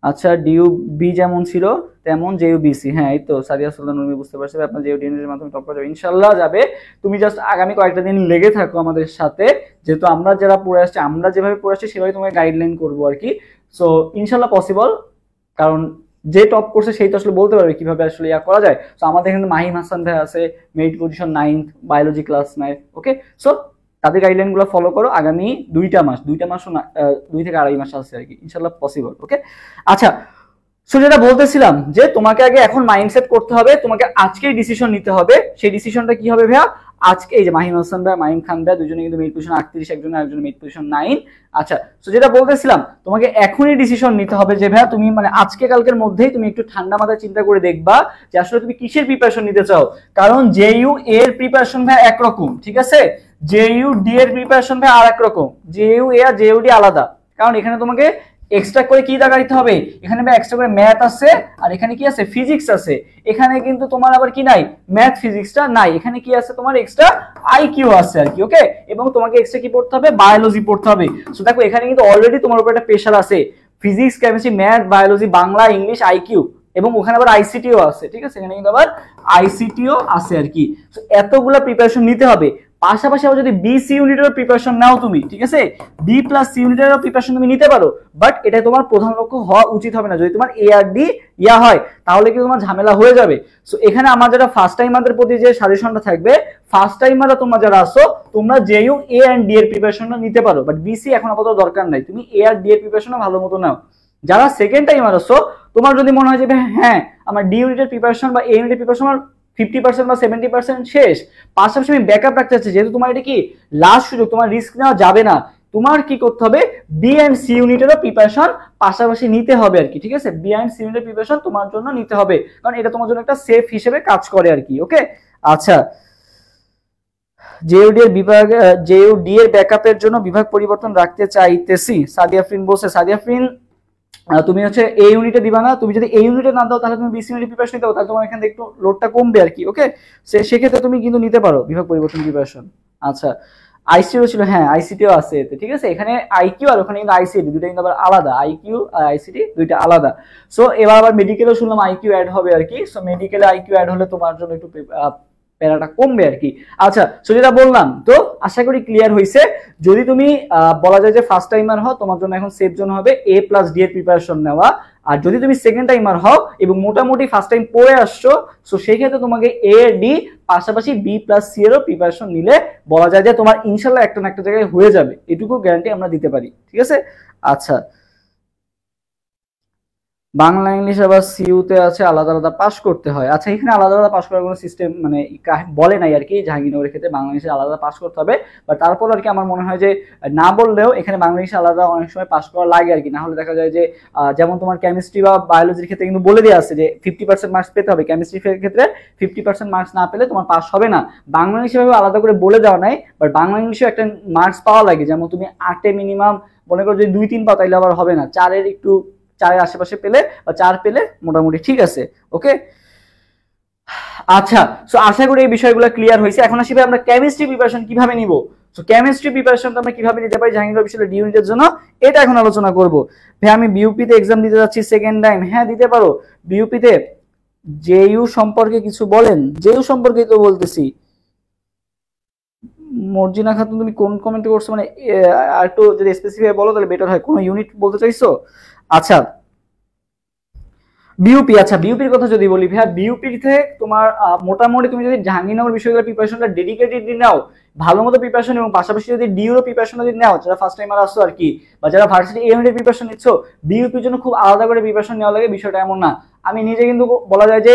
আচ্ছা ডিইউ বি যেমন ছিল তেমন জেইউ বিসি, হ্যাঁ এই তো সাদিয়া সুলতান উর্মি বুঝতে পারছি, আপনার জেইউডি এর মাধ্যমে টপ করা যাবে ইনশাআল্লাহ যাবে। তুমি জাস্ট আগামী কয়েকটা দিন লেগে থাকো আমাদের সাথে, যেহেতু আমরা যারা পড়ে আসছি, আমরা যেভাবে পড়ে আসছি সেভাবে তোমাকে গাইডলাইন করবো আর কি। সো ইনশাআল্লাহ পসিবল, কারণ যে টপ করছে সেই তো আসলে বলতে পারবে কিভাবে আসলে ইয়া করা যায়। তো আমাদের এখানে মাহিম হাসান ভাই আছে, merit position 9th, biology class 9। ওকে, সো তাদের গাইডলাইন গুলো ফলো করো। আগামী 2টা মাসও না, 2 থেকে 2.5 মাস আছে আর কি, ইনশাআল্লাহ পসিবল। ওকে, আচ্ছা সো যেটা বলতেছিলাম যে তোমাকে আগে এখন মাইন্ডসেট করতে হবে, তোমাকে আজকেই ডিসিশন নিতে হবে। সেই ডিসিশনটা কি হবে ভাইয়া? আজকে এই যে মাহিম হাসান ভাই, মাহিম খান ভাই দুজনে কিন্তু মেরিট পজিশন 38, একজন মেরিট পজিশন 9। আচ্ছা, সো যেটা বলতেছিলাম তোমাকে এখনই ডিসিশন নিতে হবে যে ভাইয়া তুমি মানে আজকে কালকের মধ্যেই তুমি একটু ঠান্ডা মাথায় চিন্তা করে দেখবা যে আসলে তুমি কিসের প্রিপারেশন নিতে চাও। কারণ জেইউ এর প্রিপারেশন ভাই একরকম, ঠিক আছে, জেইউ ডি এর প্রিপারেশন ভাই আর একরকম, জেইউ এ আর জেইউ ডি আলাদা। কারণ এখানে তোমাকে এক্সট্রা করে কি দাগাইতে হবে, এখানে এক্সট্রা করে ম্যাথ আছে আর এখানে কি আছে ফিজিক্স আছে, এখানে কিন্তু তোমার আবার কি নাই ম্যাথ ফিজিক্সটা নাই, এখানে কি আছে তোমার এক্সট্রা আইকিউ আছে আর কি। ওকে, এবং তোমাকে এক্সট্রা কি পড়তে হবে বায়োলজি পড়তে হবে। সো দেখো এখানে কিন্তু অলরেডি তোমার উপর একটা প্রেশার আছে, physics chemistry math biology Bangla English IQ, এবং ওখানে আবার আইসিটিও আছে, ঠিক আছে, এখানে কিন্তু আবার আইসিটিও আছে আর কি। সো এতগুলা প্রিপারেশন নিতে হবে। পাশাপাশি আবার যদি বি সি ইউনিটের প্রিপারেশন নাও তুমি, ঠিক আছে, বি প্লাস সি ইউনিটের প্রিপারেশন তুমি নিতে পারো, বাট এটা তোমার প্রধান লক্ষ্য হওয়া উচিত হবে না। যদি তোমার এ আর ডি ইয়া হয় তাহলে কি তোমার ঝামেলা হয়ে যাবে। সো এখানে আমার যারা ফার্স্ট টাইমারদের প্রতি যে সাজেশনটা থাকবে, ফার্স্ট টাইমাররা তোমরা যারা আসো তোমরা জেইউ এ এন্ড ডি এর প্রিপারেশনটা নিতে পারো, বাট বিসি এখন আপাতত দরকার নাই, তুমি এ আর ডি এর প্রিপারেশনটা ভালো মতো নাও। যারা সেকেন্ড টাইমার আসো তোমার যদি মনে হয় যে হ্যাঁ আমার ডি ইউনিটের প্রিপারেশন বা এ ইউনিটের প্রিপারেশন 50% বা 70% শেষ, পাশাপাশি আমি ব্যাকআপ রাখতে চাচ্ছি, যেহেতু তোমার এটা কি লাস্ট সুযোগ, তোমার রিস্ক নেওয়া যাবে না, তোমার কি করতে হবে বি এন্ড সি ইউনিটেরও প্রিপারেশন পাশাপাশি নিতে হবে আর কি। ঠিক আছে, বি এন্ড সি ইউনিটের প্রিপারেশন তোমার জন্য নিতে হবে, কারণ এটা তোমার জন্য একটা সেফ হিসেবে কাজ করে আর কি। ওকে, আচ্ছা, জেইউডি এর বিভাগ, জেইউডি এর ব্যাকআপের জন্য বিভাগ পরিবর্তন রাখতে চাইতেছি, সাদিয়া ফ্রিন বলছে। সাদিয়া ফ্রিন, তুমি হচ্ছে এই ইউনিটে দিবা না, তুমি যদি এই ইউনিটে না দাও তাহলে তুমি বিসি ইউনিট প্রিপারেশন নিতে পারো, তাহলে তোমার এখান থেকে একটু লোডটা কমবে আর কি। ওকে, সেক্ষেত্রে তুমি কিন্তু নিতে পারো বিভাগ পরিবর্তন প্রিপারেশন। আচ্ছা, আইসিটিও ছিল, হ্যাঁ আইসিটিও আছে এতে, ঠিক আছে, এখানে আইকিউ আর ওখানে কিন্তু আইসিটি দুটো কিন্তু আবার আলাদা, আইকিউ আর আইসিটি দুইটা আলাদা। সো এবার আবার মেডিকেলও শুনলাম আইকিউ অ্যাড হবে আর কি। সো মেডিকেলে আইকিউ অ্যাড হলে তোমার জন্য একটু প্যারাটা কমবে আর কি। আচ্ছা, সো যেটা বললাম, তো আশা করি ক্লিয়ার হয়েছে। যদি তুমি বলা যায় যে ফার্স্ট টাইমার হও, তোমার জন্য এখন সেফ জোন হবে এ প্লাস ডি এর প্রিপারেশন নেওয়া। আর যদি তুমি সেকেন্ড টাইমার হও এবং মোটামুটি ফার্স্ট টাইম পড়ে আসছো, সো সেই ক্ষেত্রে তোমাকে এ ডি পাশাপাশি বি প্লাস সি এরও প্রিপারেশন নিলে বলা যায় যে তোমার ইনশাল্লাহ একটা না একটা জায়গায় হয়ে যাবে, এটুকু গ্যারান্টি আমরা দিতে পারি। ঠিক আছে, আচ্ছা, বাংলা ইংলিশ আবার সিইউতে আছে আলাদা আলাদা পাস করতে হয়। আচ্ছা, এখানে আলাদা আলাদা পাস করার কোনো সিস্টেম মানে বলে নাই আর কি, জাহাঙ্গীরনগরের ক্ষেত্রে বাংলা ইংলিশে আলাদা পাস করতে হবে, বাট তারপর আর কি আমার মনে হয় যে না বললেও এখানে বাংলা ইংলিশে আলাদা অনেক সময় পাস করা লাগে আর কি। না হলে দেখা যায় যে যেমন তোমার কেমিস্ট্রি বা বায়োলজির ক্ষেত্রে কিন্তু বলে দেওয়া আছে যে 50% মার্কস পেতে হবে, কেমিস্ট্রির ক্ষেত্রে 50% মার্কস না পেলে তোমার পাস হবে না। বাংলা ইংলিশে ভাবে আলাদা করে বলে দেওয়া নাই, বাট বাংলা ইংলিশেও একটা মার্কস পাওয়া লাগে, যেমন তুমি 8-এ মিনিমাম মনে করো যদি 2-3 পাও তাইলে আবার হবে না, 4-এর একটু 4-এর আশেপাশে পেলে বা 4 পেলে মোটামুটি ঠিক আছে। ওকে, আচ্ছা, সো আশা করি এই বিষয়গুলো ক্লিয়ার হয়েছে। এখন আসি ভাই আমরা কেমিস্ট্রি প্রিপারেশন কিভাবে নিব। সো কেমিস্ট্রি প্রিপারেশনটা আমরা কিভাবে নিতে পারি জাহাঙ্গীরনগর বিশ্ববিদ্যালয় ডি ইউনিটের জন্য, এটা এখন আলোচনা করব। ভাই আমি বিইউপি তে এক্সাম দিতে যাচ্ছি সেকেন্ড টাইম, হ্যাঁ দিতে পারো। বিইউপি তে জেইউ সম্পর্কে কিছু বলেন, জেইউ সম্পর্কে তো বলতেছি। মর্জিনা খাতুন, তুমি কোন কমেন্ট করছো, মানে আর একটু যদি স্পেসিফাই বলো তাহলে বেটার হয়, কোন ইউনিট বলতে চাইছো? আচ্ছা, বিইউপি, আচ্ছা বিইউপির কথা যদি বলি ভাই, বিইউপিতে তোমার মোটামুটি তুমি যদি জাহাঙ্গীরনগর বিশ্ববিদ্যালয়ের প্রিপারেশনটা ডেডিকেটেডলি নাও, ভালো মতো প্রিপারেশন, এবং পাশাপাশি যদি ডিউরো প্রিপারেশন যদি নাও, যারা ফার্স্ট টাইমার আসছো আর কি, বা যারা ভার্সিটি এ ইউনিটের প্রিপারেশন নিচ্ছ, বিইউপির জন্য খুব আলাদা করে প্রিপারেশন নেওয়া লাগে, বিষয়টা এমন না। আমি নিজে কিন্তু বলা যায় যে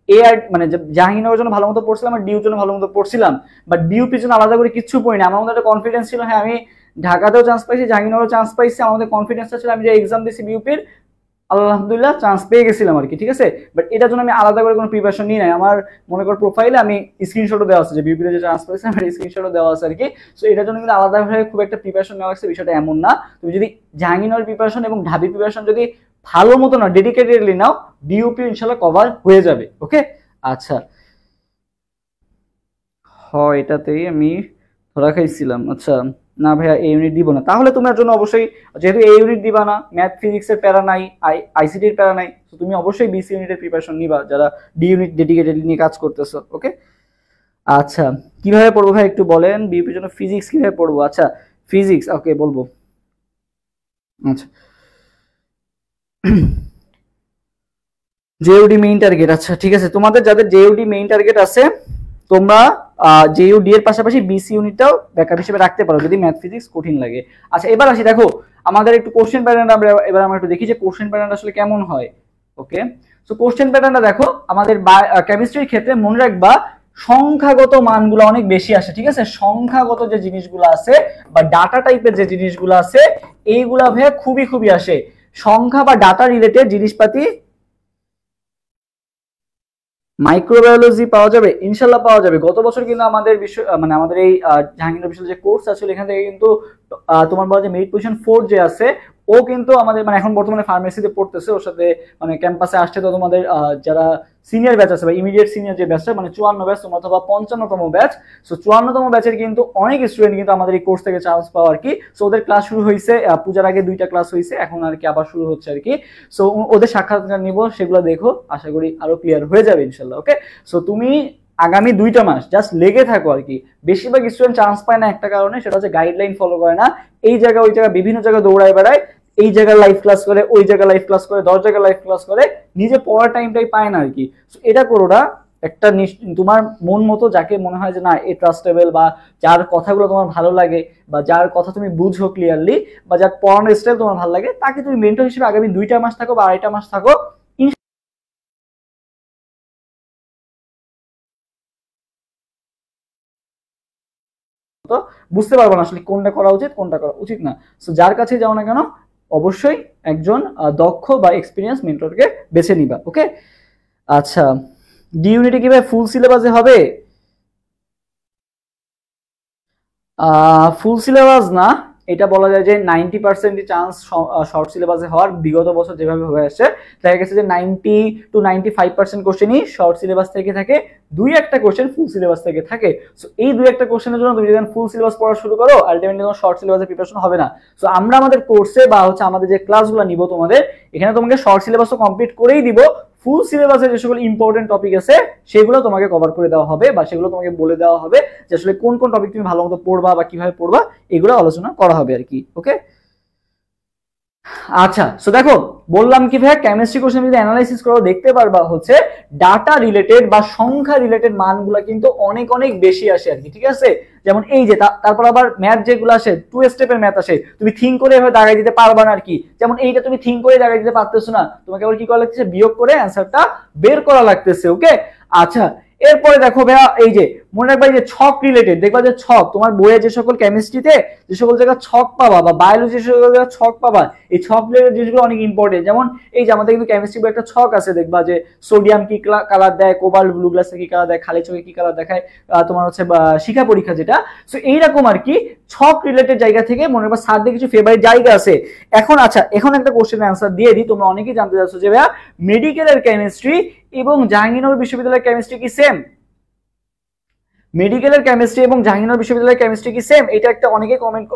এ আর মানে জাহাঙ্গীরনগরের জন্য ভালো মতো পড়ছিলাম আর ডিউর জন্য ভালো মতো পড়ছিলাম, বাট বিইউপির জন্য আলাদা করে কিছু পড়ি না। আমার মধ্যে একটা কনফিডেন্স ছিল, হ্যাঁ আমি ঢাকাতেও চান্স পাইছি, জাহাঙ্গীরনগরেও চান্স পাইছি, আমার মধ্যে কনফিডেন্সটা ছিল, আমি যে এক্সাম দিয়েছি বিইউপির আলহামদুলিল্লাহ চান্স পেয়ে গেছিলাম আর কি। ঠিক আছে, বাট এটার জন্য আমি আলাদা করে কোনো প্রিপারেশন নিই নাই। আমার মনে কর প্রোফাইলে আমি স্ক্রিনশটও দেওয়া আছে যে বিইউপিতে যে চান্স পেয়েছি, আমার স্ক্রিনশটও দেওয়া আছে আর কি। সো এটার জন্য কিন্তু আলাদাভাবে খুব একটা প্রিপারেশন নেওয়া লাগছে, বিষয়টা এমন না। তুমি যদি জাহাঙ্গীরনগর প্রিপারেশন এবং ঢাবি প্রিপারেশন যদি ভালো মতো নাও, ডেডিকেটেডলি নাও, বিইউপি ইনশাআল্লাহ কভার হয়ে যাবে। ওকে, আচ্ছা, হয় এটাতেই আমি ধরা খাইছিলাম। আচ্ছা, না ভাইয়া এই ইউনিট দিব না, তাহলে তোমার জন্য অবশ্যই, যেহেতু এই ইউনিট দিবা না, ম্যাথ ফিজিক্সের প্যারা নাই, আইসিটির প্যারা নাই, তো তুমি অবশ্যই বিসি ইউনিটের প্রিপারেশন নিবা যারা ডি ইউনিট ডেডিকেটেডলি নিয়ে কাজ করতেছো। ওকে, আচ্ছা, কিভাবে পড়বো ভাই একটু বলেন, বিইউপির জন্য ফিজিক্স কিভাবে পড়বো? আচ্ছা, ফিজিক্স ওকে বলবো। আচ্ছা, জেইউডি মেইন টার্গেট, আচ্ছা ঠিক আছে, তোমাদের যাদের জেইউডি মেইন টার্গেট আছে তোমরা জেইউডি এর পাশাপাশি বিসি ইউনিটটাও ব্যাকআপ হিসেবে রাখতে পারো যদি ম্যাথ ফিজিক্স কঠিন লাগে। আচ্ছা, এবার আসি, দেখো আমাদের একটু কোশ্চেন প্যাটার্নটা আমরা একটু দেখি যে কোশ্চেন প্যাটার্নটা আসলে কেমন হয়। ওকে, সো কোশ্চেন প্যাটার্নটা দেখো, আমাদের কেমিস্ট্রির ক্ষেত্রে মনে রাখবা সংখ্যাগত মানগুলো অনেক বেশি আসে। ঠিক আছে, সংখ্যাগত যে জিনিসগুলো আছে বা ডাটা টাইপের যে জিনিসগুলো আছে এইগুলা ভাইয়া খুবই খুবই আসে। সংখ্যা বা ডাটা রিলেটেড জিনিসপাতি মাইক্রোবায়োলজি পাওয়া যাবে, ইনশাল্লাহ পাওয়া যাবে। গত বছর কিন্তু আমাদের মানে আমাদের এই জাহাঙ্গীরনগর বিশ্ববিদ্যালয়ের যে কোর্স আছে এখান থেকে কিন্তু তোমার বলা যে মেরিট পজিশন 4 যে আছে ও কিন্তু আমাদের মানে এখন বর্তমানে ফার্মেসিতে পড়তেছে, ওর সাথে মানে ক্যাম্পাসে আসছে। তো তোমাদের যারা সিনিয়র ব্যাচ আছে বা ইমিডিয়েট সিনিয়র যে ব্যাচটা মানে 54 ব্যাচ তোমরা অথবা 55তম ব্যাচ, সো 54তম ব্যাচের কিন্তু অনেক স্টুডেন্ট কিন্তু আমাদের এই কোর্স থেকে চান্স পাওয়া আর কি। সো ওদের ক্লাস শুরু হয়েছে, পূজার আগে 2টা ক্লাস হয়েছে, এখন আর কি আবার শুরু হচ্ছে আর কি। সো ওদের সাক্ষাৎকার নিব, সেগুলো দেখো, আশা করি আরো ক্লিয়ার হয়ে যাবে ইনশাল্লাহ। ওকে, সো তুমি আগামী 2টা মাস জাস্ট লেগে থাকো আর কি। বেশিরভাগ স্টুডেন্ট চান্স পায় না একটা কারণে, সেটা হচ্ছে গাইডলাইন ফলো করে না, এই জায়গা ওই জায়গা বিভিন্ন জায়গায় দৌড়ায় বেড়ায়, এই জায়গায় লাইভ ক্লাস করে, ওই জায়গায় লাইভ ক্লাস করে, 10 জায়গায় লাইভ ক্লাস করে, নিজে পড়ার টাইমটাই পায় না আর কি। এটা করো না, একটা তোমার মন মতো যাকে মনে হয় যে না এ ট্রাস্টেবল, বা যার কথাগুলো তোমার ভালো লাগে, বা যার কথা তুমি বুঝো ক্লিয়ারলি, বা যার পড়ানোর স্টাইল তোমার ভালো লাগে, তাকে তুমি মেন্টর হিসেবে আগামী 2টা মাস থাকো বা 2.5 মাস থাকো। বুঝতে পারবো না আসলে কোনটা করা উচিত কোনটা করা উচিত না। সো যার কাছে যাও না কেন, অবশ্যই একজন দক্ষ বা এক্সপিরিয়েন্স মেন্টরকে বেছে নিবা। ওকে, আচ্ছা, ডি ইউনিটে কিভাবে ফুল সিলেবাসে হবে? ফুল সিলেবাস না, এটা বলা যায় যে 90% চান্স শর্ট সিলেবাসে হওয়ার, বিগত বছর যেভাবে হয়ে আসছে দেখা গেছে যে 90 to 95% কোশ্চেনই শর্ট সিলেবাস থেকে থাকে, 2-1টা কোশ্চেন ফুল সিলেবাস থেকে থাকে। সো এই 2-1টা কোশ্চেনের জন্য তুমি যদি ফুল সিলেবাস পড়া শুরু করো, আলটিমেটলি তোমার শর্ট সিলেবাসের প্রিপারেশন হবে না। সো আমরা আমাদের কোর্সে বা হচ্ছে আমাদের যে ক্লাসগুলো নিব তোমাদের, এখানে তোমাকে শর্ট সিলেবাসও কমপ্লিট করেই দিব, ফুল সিলেবাসে যে সকল ইম্পর্টেন্ট টপিক আছে সেগুলো তোমাকে কভার করে দেওয়া হবে, বা সেগুলো তোমাকে বলে দেওয়া হবে যে আসলে কোন কোন টপিক তুমি ভালো মতো পড়বা বা কিভাবে পড়বা, এগুলো আলোচনা করা হবে আর কি। ওকে, আচ্ছা, সো দেখো বললাম কি ভাই, কেমিস্ট্রি কোশ্চেন যদি অ্যানালাইসিস করো দেখতে পারবা হচ্ছে ডাটা রিলেটেড বা সংখ্যা রিলেটেড মানগুলো কিন্তু অনেক অনেক বেশি আসে আর কি। ঠিক আছে, যেমন এই যে তারপর আবার ম্যাথ যেগুলো আসে 2 স্টেপের ম্যাথ আসে, তুমি থিঙ্ক করে এভাবে দাগাই দিতে পারবা না আর কি। যেমন এইটা তুমি থিঙ্ক করে দাগাই দিতে পারতেছো না, তোমাকে আবার কি করা লাগতেছে, বিয়োগ করে অ্যান্সারটা বের করা লাগতেছে। ওকে, আচ্ছা, এরপরে দেখো ভাইয়া এই যে মনে রাখবা যে ছক রিলেটেড, দেখবা যে ছক তোমার বইয়ে যে সকল কেমিস্ট্রিতে যে সকল জায়গায় ছক পাবা বা বায়োলজি যে সকল জায়গায় ছক পাবা, এই ছক রিলেটেড জিনিসগুলো অনেক ইম্পর্টেন্ট। যেমন এই যে আমাদের কিন্তু কেমিস্ট্রি বই একটা ছক আছে, দেখবা যে সোডিয়াম কি কালার দেয়, কোবাল্ট ব্লু গ্লাসে কি কালার দেয়, খালি চোখে কি কালার দেখায়, তোমার হচ্ছে শিক্ষা পরীক্ষা যেটা। সো এইরকম আর কি ছক রিলেটেড জায়গা থেকে মনে রাখবা স্যারদের কিছু ফেভারিট জায়গা আছে। এখন আচ্ছা, এখন একটা কোশ্চেনের অ্যান্সার দিয়ে দিই, তোমরা অনেকেই জানতে চাচ্ছো যে ভাইয়া মেডিকেলের কেমিস্ট্রি এবং জাহাঙ্গীরনগর বিশ্ববিদ্যালয়ের কেমিস্ট্রি কি সেম? মেডিকেলের কেমিস্ট্রি এবং জাহাঙ্গীরনগর বিশ্ববিদ্যালয়ের কেমিস্ট্রি কি সেম? এটা একটা অনেকে কমেন্ট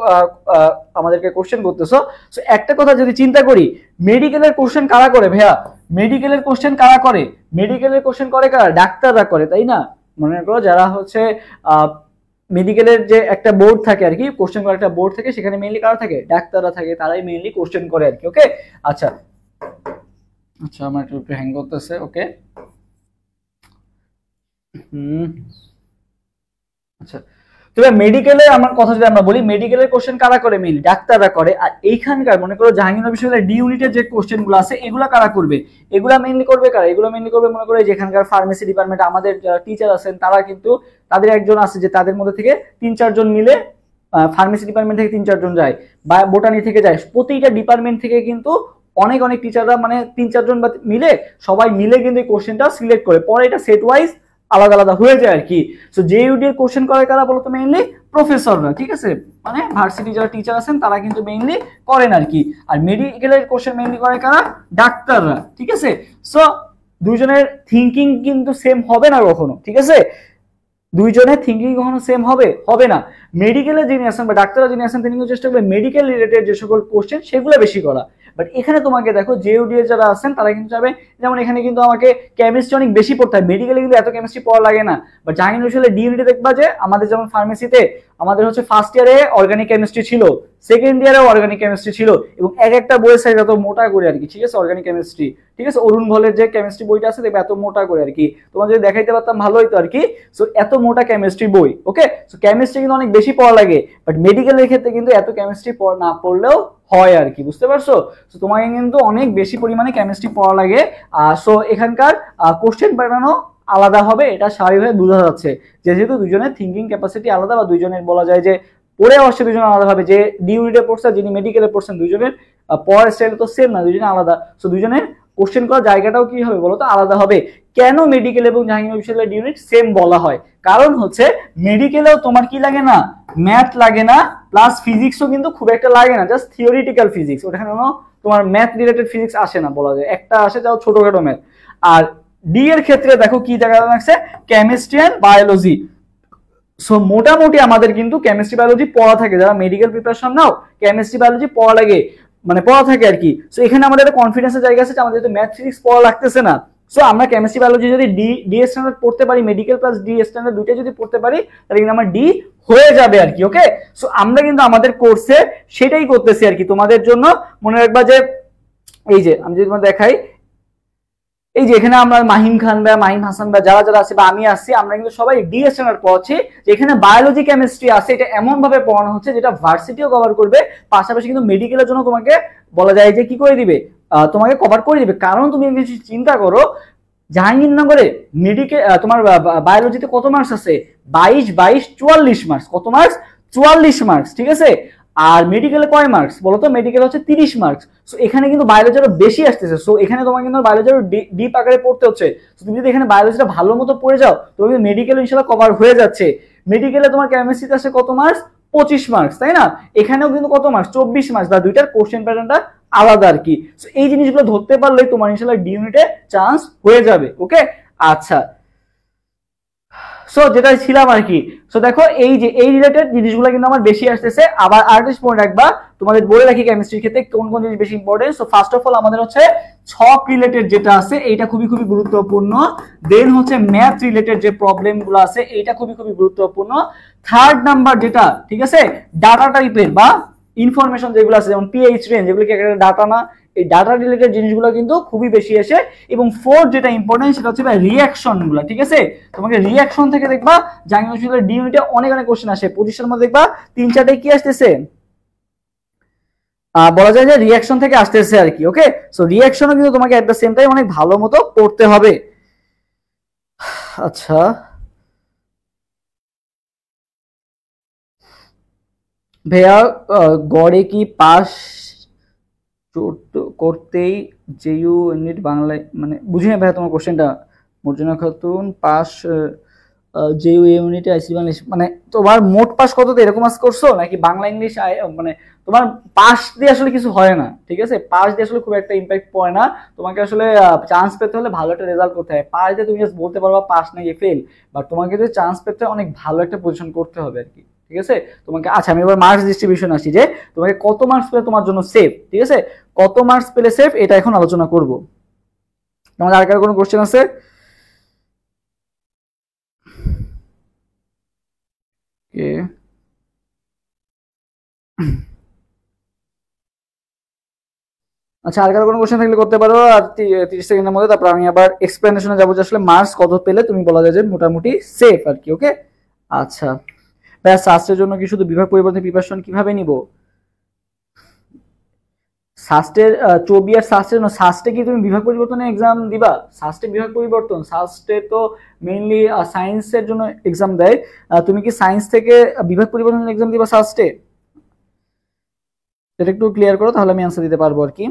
আমাদেরকে কোশ্চেন করতেছো। সো একটা কথা যদি চিন্তা করি, মেডিকেলের কোশ্চেন কারা করে ভাইয়া? মেডিকেলের কোশ্চেন কারা করে? মেডিকেলের কোশ্চেন করে কারা? ডাক্তাররা করে, তাই না? মনে করো যারা হচ্ছে মেডিকেলের যে একটা বোর্ড থাকে আর কি, কোশ্চেন করার একটা বোর্ড থাকে, সেখানে মেইনলি কারা থাকে? ডাক্তাররা থাকে, তারাই মেইনলি কোশ্চেন করে আর কি। ওকে, আচ্ছা আচ্ছা, আমার একটু হ্যাং করতেছে। ওকে, আচ্ছা, তবে মেডিকেলে আমার কথা যদি আমরা বলি, মেডিকেলের কোশ্চেন কারা করে? মেইনলি ডাক্তাররা করে। আর এইখানকার মনে করো জাহাঙ্গীরনগর বিশ্ববিদ্যালয়ের ডি ইউনিটের যে কোশ্চেন গুলো আছে, এগুলা কারা করবে? এগুলা মেইনলি করবে কারা? এগুলো মেইনলি করবে মনে করো যেখানকার ফার্মেসি ডিপার্টমেন্ট আমাদের যারা টিচার আছেন, তারা কিন্তু তাদের একজন আছে যে তাদের মধ্যে থেকে 3-4 জন মিলে, ফার্মেসি ডিপার্টমেন্ট থেকে 3-4 জন যায়, বা বোটানি থেকে যায়, প্রতিটা ডিপার্টমেন্ট থেকে কিন্তু অনেক অনেক টিচাররা মানে 3-4 জন মিলে, সবাই মিলে কিন্তু এই কোশ্চেনটা সিলেক্ট করে, পরে এটা সেট ওয়াইজ আলাদা আলাদা হয়ে যায় আর কি। সো জেইউডি এর কোশ্চেন করে কারা বলতো? মেইনলি প্রফেসররা। ঠিক আছে, মানে ভার্সিটি যারা টিচার আছেন তারা কিন্তু মেইনলি করেন আর কি। আর মেডিকেলের কোশ্চেন মেইনলি করে কারা? ডাক্তাররা। ঠিক আছে, সো দুইজনের থিংকিং কিন্তু সেম হবে না কখনো। ঠিক আছে, দুইজনের থিঙ্কিং কখনো সেম হবে না। মেডিকেলে যিনি আছেন বা ডাক্তাররা যিনি আছেন, তিনি কিন্তু চেষ্টা করবেন মেডিকেল রিলেটেড যে সকল কোশ্চেন সেগুলো বেশি করা। বাট এখানে তোমাকে দেখো জেইউডি এর যারা আছেন তারা কিন্তু চাবে, যেমন এখানে কিন্তু আমাকে কেমিস্ট্রি অনেক বেশি পড়তে হয়, মেডিকেলে কিন্তু এত কেমিস্ট্রি পড়া লাগে না। বাট জাহাঙ্গীরনগর বিশ্ববিদ্যালয়ে ডি ইউনিটে দেখবা যে আমাদের যেমন ফার্মেসিতে আমাদের হচ্ছে ফার্স্ট ইয়ারে অর্গানিক কেমিস্ট্রি ছিল, সেকেন্ড ইয়ারে অর্গানিক কেমিস্ট্রি ছিল, এবং এক একটা বইয়ের সাইজ এত মোটা করে আর কি। ঠিক আছে, অর্গানিক কেমিস্ট্রি, ঠিক আছে, অরুণ ভলের যে কেমিস্ট্রি বইটা আছে দেখবে এত মোটা করে আর কি, তোমার যদি দেখাইতে পারতাম ভালো হইতো আর কি। সো এত মোটা কেমিস্ট্রি বই। ওকে, সো কেমিস্ট্রি কিন্তু অনেক বেশি পড়া লাগে, বাট মেডিকেলের ক্ষেত্রে কিন্তু এত কেমিস্ট্রি না পড়লেও হয় আর কি, বুঝতে পারছো? সো তোমাকে কিন্তু অনেক বেশি পরিমাণে কেমিস্ট্রি পড়া লাগে। সো এখানকার কোশ্চেন প্যাটার্নও আলাদা হবে, এটা স্বাভাবিকভাবে বোঝা যাচ্ছে, যেহেতু দুজনের থিঙ্কিং ক্যাপাসিটি আলাদা, বা দুজনের বলা যায় যে পড়ে আসছে দুজন আলাদা ভাবে, যে ডি ইউনিটে পড়ছে যিনি মেডিকেলে পড়ছেন, দুজনের পড়ার স্টাইল তো সেম না, দুজনে আলাদা। সো দুজনের কোশ্চেন করার জায়গাটাও কি হবে বলো তো, আলাদা হবে। কেন মেডিকেল এবং জাহাঙ্গীরনগর বিশ্ববিদ্যালয়ের ইউনিট সেম বলা হয়, কারণ হচ্ছে মেডিকেলেও তোমার কি লাগে না, ম্যাথ লাগে না, প্লাস ফিজিক্সও কিন্তু খুব একটা লাগে না, জাস্ট থিওরিটিক্যাল ফিজিক্স, ওখানে তোমার ম্যাথ রিলেটেড ফিজিক্স আসে না বলা যায়, একটা আসে যাও ছোটখাটো ম্যাথ। আর ডি এর ক্ষেত্রে দেখো কি জায়গা লাগছে, কেমিস্ট্রি এন্ড বায়োলজি। সো মোটামুটি আমাদের কিন্তু কেমিস্ট্রি বায়োলজি পড়া থাকে, যারা মেডিকেল প্রিপারেশন নাও কেমিস্ট্রি বায়োলজি পড়া লাগে, মানে পড়া থাকে আর কি। সো এখানে আমাদের একটা কনফিডেন্সের জায়গা আছে যে আমাদের যেহেতু ম্যাথ ফিজিক্স পড়া লাগতেছে না, সো আমরা কেমিস্ট্রি বায়োলজি যদি ডি স্ট্যান্ডার্ড পড়তে পারি, মেডিকেল প্লাস ডি স্ট্যান্ডার্ড দুইটা যদি পড়তে পারি, তাহলে কিন্তু আমার ডি হয়ে যাবে আর কি। ওকে, সো আমরা কিন্তু আমাদের কোর্সে সেটাই করতেছি আর কি তোমাদের জন্য। মনে রাখবা যে এই যে আমি যদি তোমাদের দেখাই, এই যে এখানে আমরা মাহিম খান বা মাহিম হাসান বা যারা যারা আছে বা আমি আসছি, আমরা কিন্তু সবাই ডি স্ট্যান্ডার্ড পড়াচ্ছি। যেখানে বায়োলজি কেমিস্ট্রি আছে এটা এমন ভাবে পড়ানো হচ্ছে যেটা ভার্সিটিও কভার করবে, পাশাপাশি কিন্তু মেডিকেলের জন্য তোমাকে বলা যায় যে কি করে দিবে, তোমাকে কভার করে দিবে। কারণ তুমি কিছু চিন্তা করো, জাহাঙ্গীরনগরে মেডিকেল তোমার বায়োলজিতে কত মার্কস আছে, 22 মার্কস, কত মার্কস, 44 মার্কস, ঠিক আছে। আর মেডিকেলে কয় মার্কস বলো তো, মেডিকেল হচ্ছে 30 মার্কস। সো এখানে কিন্তু বায়োলজি আরো বেশি আসতেছে, সো এখানে তোমাকে কিন্তু বায়োলজি আরো ডিপ আকারে পড়তে হচ্ছে। তুমি যদি এখানে বায়োলজিটা ভালো মতো পড়ে যাও, তুমি মেডিকেল ইনশাআল্লাহ কভার হয়ে যাচ্ছে। মেডিকেলে তোমার কেমিস্ট্রিতে আসে কত মার্কস, 25 মার্কস, তাই না। এখানেও কিন্তু কত মার্কস, 24 মার্কস, বা দুইটার কোশ্চেন প্যাটার্নটা আলাদা আর কি। সো এই জিনিসগুলো ধরতে পারলে তোমার ইনশাআল্লাহ ডি ইউনিটে চান্স হয়ে যাবে। ওকে, আচ্ছা, সো যেটা ছিলাম আর কি। সো দেখো এই যে এই রিলেটেড জিনিসগুলো কিন্তু আমার বেশি আসতেছে। আবার আরেকটা পয়েন্ট রাখবা, তোমাদের বলে রাখি কেমিস্ট্রির ক্ষেত্রে কোন কোন জিনিস বেশি important. So first of all আমাদের হচ্ছে ছক রিলেটেড যেটা আছে এইটা খুবই খুবই গুরুত্বপূর্ণ। দেন হচ্ছে ম্যাথ রিলেটেড যে প্রবলেমগুলো আছে এইটা খুবই খুবই গুরুত্বপূর্ণ। থার্ড নাম্বার যেটা, ঠিক আছে, ডাটা টাইপের বা ইনফরমেশন যেগুলো আছে, যেমন পিএইচ রেঞ্জ, যেগুলো কি একটা ডাটা না, এই ডাটা রিলেটেড জিনিসগুলো কিন্তু খুবই বেশি আসে। এবং ফোর্থ যেটা ইম্পর্টেন্ট সেটা হচ্ছে রিঅ্যাকশন গুলো, ঠিক আছে। তোমাকে রিঅ্যাকশন থেকে দেখবা জাহাঙ্গীরনগর ডি ইউনিটে অনেক অনেক কোশ্চেন আসে, 25টার মধ্যে দেখবা 3-4টা কি আসতেছে, বলা যায় যে রিঅ্যাকশন থেকে আসতেছে আর কি। ওকে, সো রিঅ্যাকশনও কিন্তু তোমাকে এট দ্য সেম টাইম অনেক ভালো মতো পড়তে হবে। আচ্ছা, ভাইয়া গড়ে কি পাস করতেই জেইউ ইউনিট বাংলায়, মানে বুঝি না ভাইয়া তোমার কোশ্চেনটা। মর্জিনা খাতুন পাস জেইউ ইউনিটে আইসি বাংলাদেশ, মানে তোমার মোট পাস কততে এরকম আস করছো নাকি বাংলা ইংলিশ, মানে তোমার পাস দিয়ে আসলে কিছু হয় না, ঠিক আছে। পাস দিয়ে আসলে খুব একটা ইম্প্যাক্ট পড়ে না। তোমাকে আসলে চান্স পেতে হলে ভালো একটা রেজাল্ট করতে হয়। পাস দিয়ে তুমি জাস্ট বলতে পারবা পাস নাকি ফেল, বাট তোমাকে যে চান্স পেতে অনেক ভালো একটা পজিশন করতে হবে আর কি, ঠিক আছে। তোমাকে, আচ্ছা আমি এবার মার্কস ডিস্ট্রিবিউশন আসি, যে তোমাকে কত মার্কস পেলে তোমার জন্য সেফ, ঠিক আছে, কত মার্কস পেলে সেফ এটা এখন আলোচনা করব। তোমাদের আর কার কোনো কোশ্চেন আছে? আচ্ছা, আর কারো কোনো কোশ্চেন থাকলে করতে পারো, আর 30 সেকেন্ডের মধ্যে তারপর আমি আবার এক্সপ্লেনেশনে যাবো যে আসলে মার্কস কত পেলে তুমি বলা যায় যে মোটামুটি সেফ আর কি। ওকে, আচ্ছা ব্যাস, সাস্টের জন্য কি শুধু বিভাগ পরিবর্তন প্রিপারেশন কিভাবে নিব? সাস্টের চবি আর সাস্টের জন্য, সাস্টে কি তুমি বিভাগ পরিবর্তনে এক্সাম দিবা? সাস্টে বিভাগ পরিবর্তন, সাস্টে তো মেইনলি সায়েন্সের জন্য এক্সাম দেয়। তুমি কি সায়েন্স থেকে বিভাগ পরিবর্তনের এক্সাম দিবা সাস্টে? এটা একটু ক্লিয়ার করো, তাহলে আমি আনসার দিতে পারবো আর কি।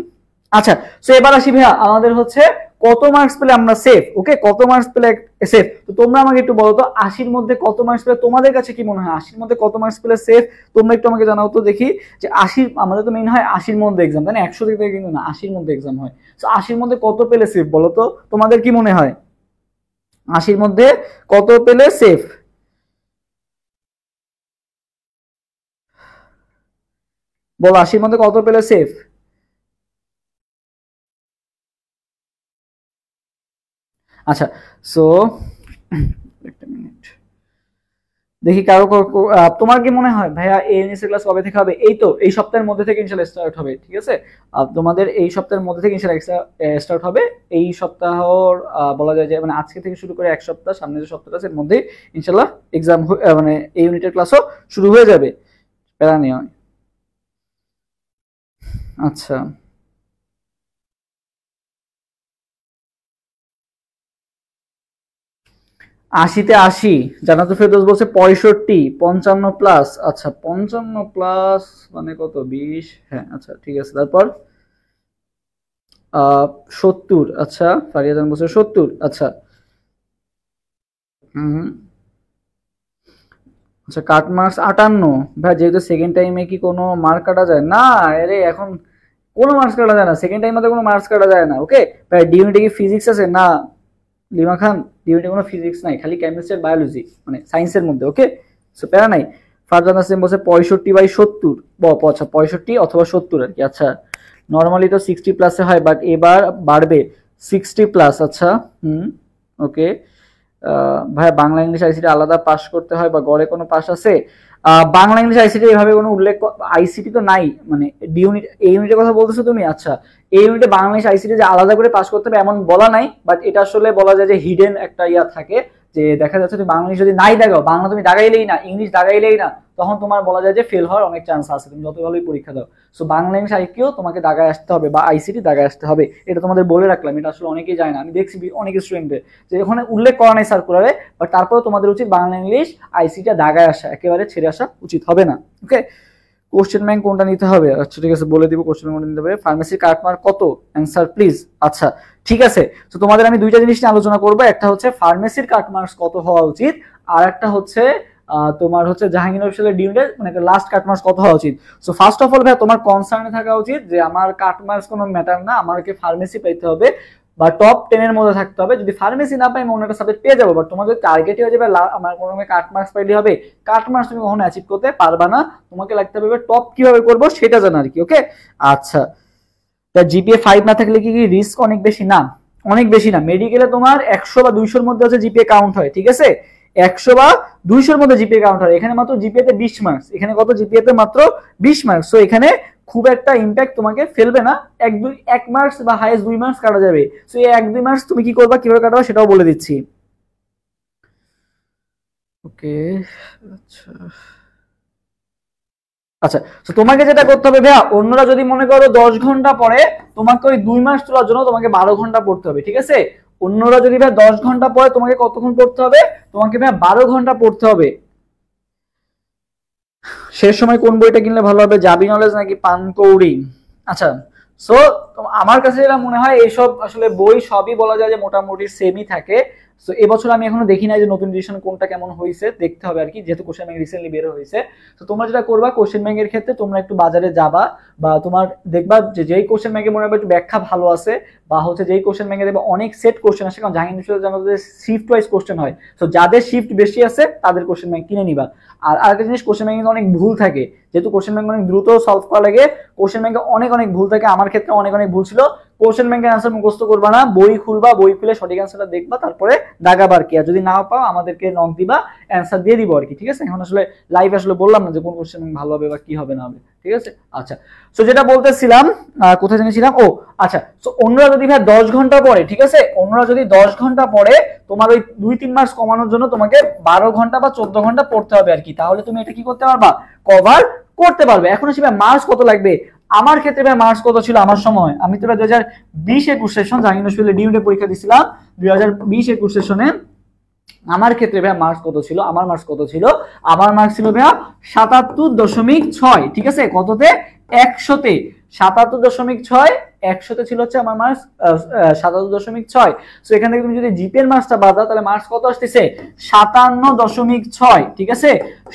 আচ্ছা, সো এবার আসি ভাইয়া, আমাদের হচ্ছে কত মার্কস পেলে আমরা সেফ। ওকে, কত মার্কস পেলে সেফ, তো তোমরা আমাকে একটু বলো তো 80-র মধ্যে কত মার্কস পেলে তোমাদের কাছে কি মনে হয়, 80-র মধ্যে কত মার্কস পেলে সেফ? তোমরা একটু আমাকে জানাও তো দেখি, যে 80, আমাদের তো মেইন হয় 80-র মধ্যে এক্সাম, তাই না, 100 থেকে কিন্তু না, 80-র মধ্যে এক্সাম হয়। সো 80-র মধ্যে কত পেলে সেফ বলো তো, তোমাদের কি মনে হয় 80-র মধ্যে কত পেলে সেফ? বলো 80-র মধ্যে কত পেলে সেফ? আচ্ছা, সো একটা মিনিট দেখি কারো তোমার কি মনে হয় ভাইয়া এএনএস এর ক্লাস কবে থেকে হবে? এই তো এই সপ্তাহের মধ্যে থেকে ইনশাআল্লাহ স্টার্ট হবে, ঠিক আছে। তোমাদের এই সপ্তাহের মধ্যে থেকে ইনশাআল্লাহ স্টার্ট হবে। এই সপ্তাহর বলা যায় যে মানে আজকে থেকে শুরু করে এক সপ্তাহ, সামনে যে সপ্তাহটা আছে এর মধ্যে ইনশাআল্লাহ এক্সাম, মানে এই ইউনিটের ক্লাসও শুরু হয়ে যাবে, প্যারা নেই। আচ্ছা, 80-তে 80, জান্নাতুল ফেরদৌস বলছে 65, 55 প্লাস। আচ্ছা 55 প্লাস মানে কত, 20, হ্যাঁ আচ্ছা ঠিক আছে। তারপর 70। আচ্ছা, ফারিয়া জান বলছে 70। আচ্ছা, আচ্ছা কাট মার্কস 58। ভাই যেহেতু সেকেন্ড টাইমে কি কোনো মার্ক কাটা যায় না? আরে এখন কোনো মার্কস কাটা যায় না, সেকেন্ড টাইমে তো কোনো মার্কস কাটা যায় না। ওকে ভাই, ডি ইউনিটে কি ফিজিক্স আছে? না লিমা খান, ডি ইউনিটে কোনো ফিজিক্স নাই, খালি কেমিস্ট্রি আর বায়োলজি, মানে সায়েন্সের মধ্যে। ওকে, সো প্যারা নাই। ফারজান আসিম বলছে 65/70। আচ্ছা 65 অথবা 70 আর কি। আচ্ছা, নর্মালি তো 60 প্লাসে হয়, বাট এবার বাড়বে 60 প্লাস। আচ্ছা, ওকে। ভাই বাংলা ইংলিশ আইসিটি আলাদা পাস করতে হয় বা গড়ে কোনো পাস আছে? বাংলা ইংলিশ আইসিটি এভাবে কোনো উল্লেখ, আইসিটি তো নাই, মানে ডি ইউনিট, এই ইউনিটের কথা বলতেছো তুমি? আচ্ছা, এই ইউনিটে বাংলা ইংলিশ আইসিটি যে আলাদা করে পাস করতে হবে এমন বলা নাই, বাট এটা আসলে বলা যায় যে হিডেন একটা ইয়া থাকে, যে দেখা যাচ্ছে তুমি বাংলা ইংলিশ যদি নাই দাগাও, বাংলা তুমি দাগাইলেই না, ইংলিশ দাগাইলেই না, তখন তোমার বলা যায় যে ফেল হওয়ার অনেক চান্স আছে, তুমি যত ভালোই পরীক্ষা দাও। সো বাংলা ইংলিশ আইকিউ তোমাকে দাগায় আসতে হবে, বা আইসিটি দাগায় আসতে হবে, এটা তোমাদের বলে রাখলাম। এটা আসলে অনেকেই যায় না, আমি দেখছি অনেক স্টুডেন্টদের যে ওখানে উল্লেখ করা নাই সার্কুলারে, বাট তারপরে তোমাদের উচিত বাংলা ইংলিশ আইসিটি দাগায় আসা, একেবারে ছেড়ে আসা উচিত হবে না। ওকে, কোশ্চেন ব্যাংক কোনটা নিতে হবে? আচ্ছা ঠিক আছে, বলে দিব কোশ্চেন ব্যাংক কোনটা নিতে হবে। ফার্মেসির কাটমার্ক কত? Answer please. আচ্ছা ঠিক আছে, তো তোমাদের আমি দুইটা জিনিস নিয়ে আলোচনা করবো, একটা হচ্ছে ফার্মেসির কাটমার্কস কত হওয়া উচিত, আর একটা হচ্ছে তোমার হচ্ছে জাহাঙ্গীরনগর বিশ্ববিদ্যালয়ের ডিউনের মানে লাস্ট কাটমার্কস কত হওয়া উচিত। সো ফার্স্ট অফ অল ভাই তোমার কনসার্নে থাকা উচিত যে আমার কাটমার্কস কোনো ম্যাটার না, আমাকে ফার্মেসি পাইতে হবে বা টপ 10 এর মধ্যে থাকতে হবে। যদি ফার্মেসি না পাই আমি অন্য একটা সাবজেক্ট পেয়ে যাবো, বাট তোমার যদি টার্গেটই হয়ে যাবে আমার কোনো কাট মার্কস পাইলে হবে, কাট মার্কস তুমি কখনো অ্যাচিভ করতে পারবা না, তোমাকে লাগতে হবে টপ কিভাবে করবো সেটা জানা আর কি। ওকে, আচ্ছা, তা জিপিএ 5 না থাকলে কি রিস্ক অনেক বেশি? না, অনেক বেশি না। মেডিকেলে তোমার 100 বা 200 এর মধ্যে হচ্ছে জিপিএ কাউন্ট হয়, ঠিক আছে? 100 বা 200 এর মধ্যে জিপিএ কাউন্ট হয়। এখানে মাত্র জিপিএ তে 20 মার্কস, এখানে কত? জিপিএ তে মাত্র 20 মার্কস। সো এখানে খুব একটা ইম্প্যাক্ট তোমাকে ফেলবে না, 1 মার্কস বা হাইয়েস্ট 2 মার্কস কাটা যাবে। সো এই 1-2 মার্কস তুমি কি করবা, কিভাবে কাটাবা সেটাও বলে দিচ্ছি। ওকে, আচ্ছা আচ্ছা, তো তোমাকে যেটা করতে হবে ভাইয়া, অন্যরা যদি মনে করো 10 ঘন্টা পড়ে, তোমাকে ওই 2 মাস তোলার জন্য তোমাকে 12 ঘন্টা পড়তে হবে, ঠিক আছে? অন্যরা যদি ভাই 10 ঘন্টা পড়ে, তোমাকে কতক্ষণ পড়তে হবে? তোমাকে ভাই 12 ঘন্টা পড়তে হবে। শেষ সময় কোন বইটা কিনলে ভালো হবে, জাবি নলেজ নাকি পানকৌড়ি? আচ্ছা, সো আমার কাছে যেটা মনে হয়, এইসব আসলে বই সবই বলা যায় যে মোটামুটি সেমই থাকে। সো এবছর আমি এখনো দেখি নাই যে নতুন এডিশন কোনটা কেমন হয়েছে, দেখতে হবে আর কি, যেহেতু কোশ্চেন ব্যাংক রিসেন্টলি বের হয়েছে। তো তোমরা যেটা করবা, কোশ্চেন ব্যাংকের ক্ষেত্রে তোমরা একটু বাজারে যাবা, বা তোমার দেখবা যে যেই কোশ্চেন ব্যাংকে মনে হবে একটু ব্যাখ্যা ভালো আছে, বা হচ্ছে যেই কোশ্চেন ব্যাংকে দেখবা অনেক সেট কোশ্চেন আসে, কারণ জাহাঙ্গীর বিশ্ববিদ্যালয়ে শিফট ওয়াইজ কোশ্চেন হয়। তো যাদের শিফট বেশি আছে তাদের কোশ্চেন ব্যাংক কিনে নিবা। আর আরেকটা জিনিস, কোশ্চেন ব্যাংকে অনেক ভুল থাকে, যেহেতু কোশ্চেন ব্যাংক অনেক দ্রুত সলভ করা লাগে, কোশ্চেন ব্যাংকে অনেক অনেক ভুল থাকে। আমার ক্ষেত্রে অনেক অনেক ভুল ছিল। কোশ্চেন ব্যাংকের অ্যান্সার মুখস্থ করবা না, বই খুলবা, বই খুলে সঠিক অ্যান্সারটা দেখবা, তারপরে দাগাবার কি, আর যদি না পাও আমাদেরকে নক দিবা, অ্যান্সার দিয়ে দিব আর কি, ঠিক আছে? এখন আসলে লাইভ আসলে বললাম না যে কোন কোশ্চেন ভালো হবে বা কি হবে না হবে, ঠিক আছে? আচ্ছা, সো যেটা বলতেছিলাম, কোথায় জেনেছিলাম, ও আচ্ছা, সো অন্যরা যদি ভাই 10 ঘন্টা পড়ে, ঠিক আছে, অন্যরা যদি 10 ঘন্টা পড়ে, তোমার ওই 2-3 মার্কস কমানোর জন্য তোমাকে 12 ঘন্টা বা 14 ঘন্টা পড়তে হবে আর কি, তাহলে তুমি এটা কি করতে পারবা, কভার করতে পারবে। এখন আসলে মার্কস কত লাগবে? আমার ক্ষেত্রে ভাই মার্কস কত ছিল আমার সময়, আমি তো 2020-21 সেশন জাহাঙ্গীরনগর বিশ্ববিদ্যালয়ে ডিউটে পরীক্ষা দিছিলাম 2020-21 সেশনে। আমার ক্ষেত্রে ভাইয়া মার্কস কত ছিল? আমার মার্কস কত ছিল? আমার মার্কস ছিল ভাইয়া 77.6, ঠিক আছে? কততে? 100-তে 77.6, 100-তে ছিল হচ্ছে আমার মার্কস 77.6। সো এখান থেকে তুমি যদি জিপি এর মার্কসটা বাদ দাও, তাহলে মার্কস কত আসতেছে? 57.6, ঠিক আছে?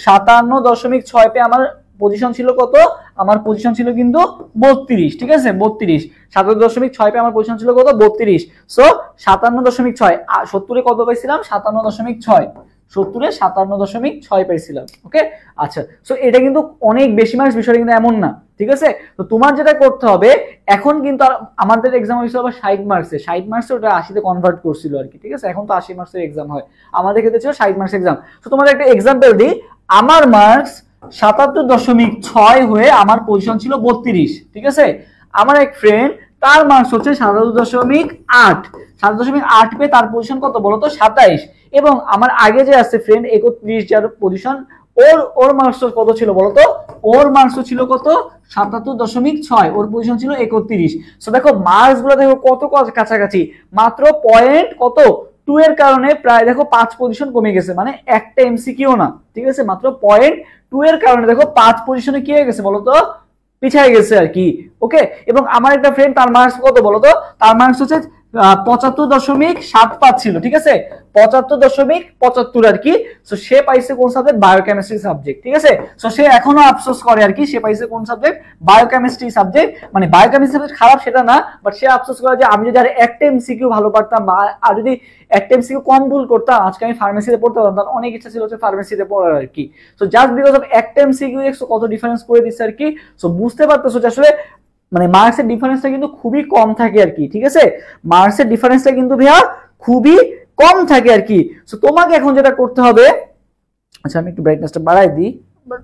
57.6 পে আমার পজিশন ছিল কত? আমার পজিশন ছিল কিন্তু 32, ঠিক আছে? 32, 57.6 পে আমার পজিশন ছিল কত? 32। সো 57.6, 70-এ কত পাইছিলাম? 57.6, 70-এ 57.6 পাইছিলাম। ওকে, আচ্ছা, সো এটা কিন্তু অনেক বেশি মার্কস, বিষয়টা কিন্তু এমন না, ঠিক আছে? তো তোমার যেটা করতে হবে এখন, কিন্তু আমাদের এক্সাম হয়েছিল আবার 60 মার্কসে, 60 মার্কসে ওটা 80-তে কনভার্ট করছিল আর কি, ঠিক আছে? এখন তো 80 মার্কসের এক্সাম হয়, আমাদের ক্ষেত্রে ছিল 60 মার্কস এক্সাম। তো তোমাদের একটা এক্সাম্পল দিই, আমার মার্কস 77.6 হয়ে আমার পজিশন ছিল 32, ঠিক আছে? আমার এক ফ্রেন্ড, তার মার্কস হচ্ছে 77.8, 77.8 পে তার পজিশন কত বলতো? 27। এবং আমার আগে যে আছে ফ্রেন্ড 31, যার পজিশন, ওর মার্কস কত ছিল বলতো? ওর মার্কস ছিল কত? 77.6, ওর পজিশন ছিল 31। সো দেখো মার্কস গুলো দেখো কত কাছাকাছি, মাত্র পয়েন্ট কত 2 এর কারণে প্রায় দেখো 5 পজিশন কমে গেছে, মানে একটা এমসিকিউ না, ঠিক আছে? মাত্র পয়েন্ট 2 এর কারণে দেখো 5 পজিশনে কি হয়ে গেছে বলতো? পিছায় গেছে আর কি। ওকে, এবং আমার একটা ফ্রেন্ড তার মার্কস কত বলো তো, তার মার্কস হচ্ছে 75.75 ছিল, ঠিক আছে, 75.75 আর কি। সো সে পাইছে কোন সাবজেক্ট, বায়োকেমিস্ট্রি সাবজেক্ট, ঠিক আছে। সো সে এখনো আফসোস করে আর কি, সে পাইছে কোন সাবজেক্ট, বায়োকেমিস্ট্রি সাবজেক্ট। মানে বায়োকেমিস্ট্রি সাবজেক্ট খারাপ সেটা না, বাট সে আফসোস করে যে আমি যদি আর একটা এমসিকিউ ভালো পারতাম, বা আর যদি একটা এমসিকিউ কম ভুল করতাম, আজকে আমি ফার্মেসিতে পড়তে পারতাম। তার অনেক ইচ্ছা ছিল হচ্ছে ফার্মেসিতে পড়ার আর কি। সো জাস্ট বিকজ অফ একটা এমসিকিউ কত ডিফারেন্স করে দিচ্ছে আর কি। সো বুঝতে পারতেছো যে আসলে মানে মার্কসের ডিফারেন্সটা কিন্তু খুবই কম থাকে আর কি, ঠিক আছে, মার্কসের ডিফারেন্সটা কিন্তু ভাইয়া খুবই কম থাকে আর কি। সো তোমাকে এখন যেটা করতে হবে, আচ্ছা আমি একটু ব্রাইটনেসটা বাড়াই দিই, বাট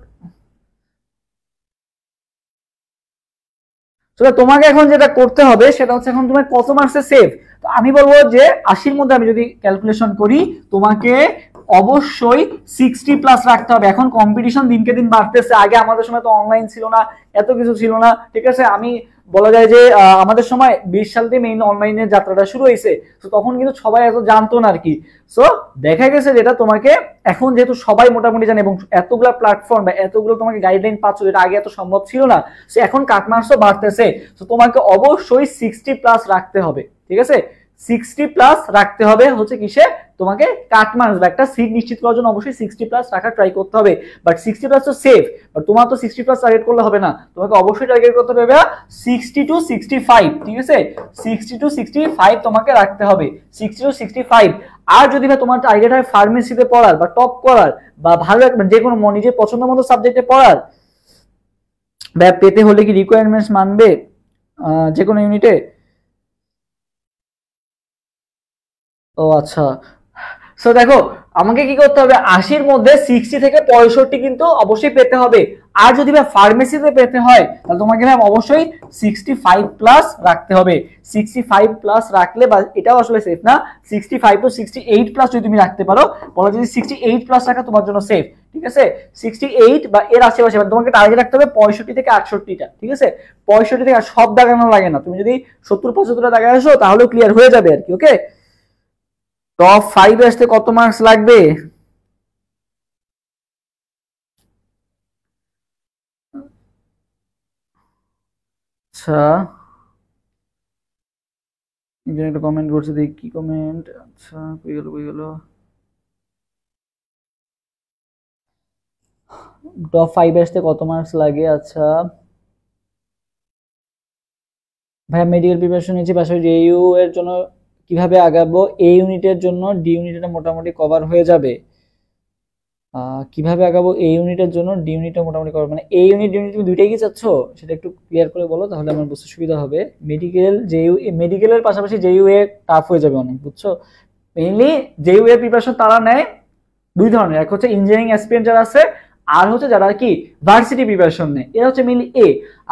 তোমাকে এখন যেটা করতে হবে সেটা হচ্ছে এখন তোমার কত মার্কসে সেভ। তো আমি বলবো যে 80-র মধ্যে আমি যদি ক্যালকুলেশন করি, তোমাকে অবশ্যই 60+ রাখতে হবে। এখন কম্পিটিশন দিনকে দিন বাড়তেছে, আগে আমাদের সময় তো অনলাইন ছিল না, এত কিছু ছিল না, ঠিক আছে। আমি বলা যায় যে আমাদের সময় 20 সাল থেকে মেইন অনলাইনের যাত্রাটা শুরু হয়েছে। তো তখন কিন্তু সবাই এত জানতো না আর কি। সো দেখা গেছে যেটা তোমাকে এখন যেহেতু সবাই মোটামুটি জানে, এবং এতগুলো প্ল্যাটফর্ম বা এতগুলো তোমাকে গাইডলাইন পাচ্ছ, যেটা আগে এত সম্ভব ছিল না, সো এখন কাটমার্কসও বাড়তেছে। তো তোমাকে অবশ্যই 60+ রাখতে হবে, ঠিক আছে, 60+ রাখতে হবে হচ্ছে কিসে, তোমাকে কাটমার্কস বা একটা সিট নিশ্চিত করার জন্য অবশ্যই 60+ রাখা ট্রাই করতে হবে। বাট 60+ তো সেফ, বাট তোমার তো 60+ টার্গেট করলে হবে না, তোমাকে অবশ্যই টার্গেট করতে হবে 60 to 65, ঠিক আছে, 60 to 65 তোমাকে রাখতে হবে, 60 to 65। আর যদি ভাই তোমার টার্গেট হয় ফার্মেসিতে পড়ার বা টপ করার বা ভালো যে কোনো নিজের পছন্দ মতো সাবজেক্টে পড়ার, বা পেতে হলে কি রিকোয়ারমেন্টস মানবে যে কোনো ইউনিটে? ও আচ্ছা, সো দেখো আমাকে কি করতে হবে, 80-র মধ্যে 60 থেকে 65 কিন্তু অবশ্যই পেতে হবে। আর যদি ভাই ফার্মেসিতে পেতে হয় তাহলে তোমাকে ভাই অবশ্যই 65+ রাখতে হবে। 65+ রাখলে, বা এটাও আসলে সেফ না, 65 to 68+ যদি তুমি রাখতে পারো, বলা যদি 68+ রাখা তোমার জন্য সেফ, ঠিক আছে, 68 বা এর আশেপাশে। তোমাকে টার্গেট রাখতে হবে 65 থেকে 68টা, ঠিক আছে, 65 থেকে, সব দাগানো লাগে না, তুমি যদি 70-75 দাগায় আসো তাহলেও ক্লিয়ার হয়ে যাবে আর কি। ওকে, টপ 5 আসতে কত মার্কস লাগবে? আচ্ছা, একটা কমেন্ট করছে, দেখি কি কমেন্ট। আচ্ছা কই গেল কই গেল, টপ 5 আসতে কত মার্কস লাগে? আচ্ছা ভাইয়া মেডিকেল প্রিপারেশন নিয়েছি, পাশাপাশি জেইউ এর জন্য কিভাবে আগাবো? এই ইউনিটের জন্য ডি ইউনিটটা মোটামুটি কভার হয়ে যাবে। কিভাবে আগাবো এই ইউনিটের জন্য, ডি ইউনিটটা মোটামুটি কভার, মানে এই ইউনিট ডি ইউনিট তুমি দুইটাই কি চাচ্ছ সেটা একটু ক্লিয়ার করে বলো, তাহলে আমার বুঝতে সুবিধা হবে। মেডিকেল জেইউ, মেডিকেলের পাশাপাশি জেইউ এ টাফ হয়ে যাবে অনেক, বুঝছো। মেইনলি জেইউ এর প্রিপারেশন তারা নেয় দুই ধরনের, এক হচ্ছে ইঞ্জিনিয়ারিং অ্যাসপিরেন্ট যারা আছে, আর হচ্ছে যারা কি ভার্সিটি প্রিপারেশন নেয়, এরা হচ্ছে মেইনলি এ।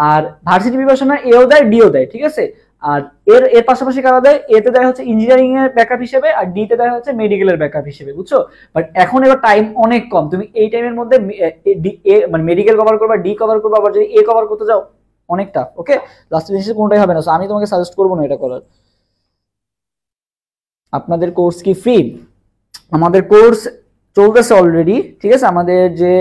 আর ভার্সিটি প্রিপারেশন এও দেয় ডিও দেয়, ঠিক আছে। আর এর এর পাশাপাশি কারা দেয়, এতে দেয় হচ্ছে ইঞ্জিনিয়ারিং এর ব্যাকআপ হিসেবে, আর ডি তে দেয় হচ্ছে মেডিকেলের ব্যাকআপ হিসেবে, বুঝছো। বাট এখন এবার টাইম অনেক কম, তুমি এই টাইমের মধ্যে মানে মেডিকেল কভার করবা, ডি কভার করবা, আবার যদি এ কভার করতে যাও অনেক টাফ। ওকে, লাস্ট জিনিস কোনটাই হবে না, সো আমি তোমাকে সাজেস্ট করবো না এটা করার। আপনাদের কোর্স কি ফ্রি? আমাদের কোর্স চলতেছে অলরেডি, ঠিক আছে, আমাদের যে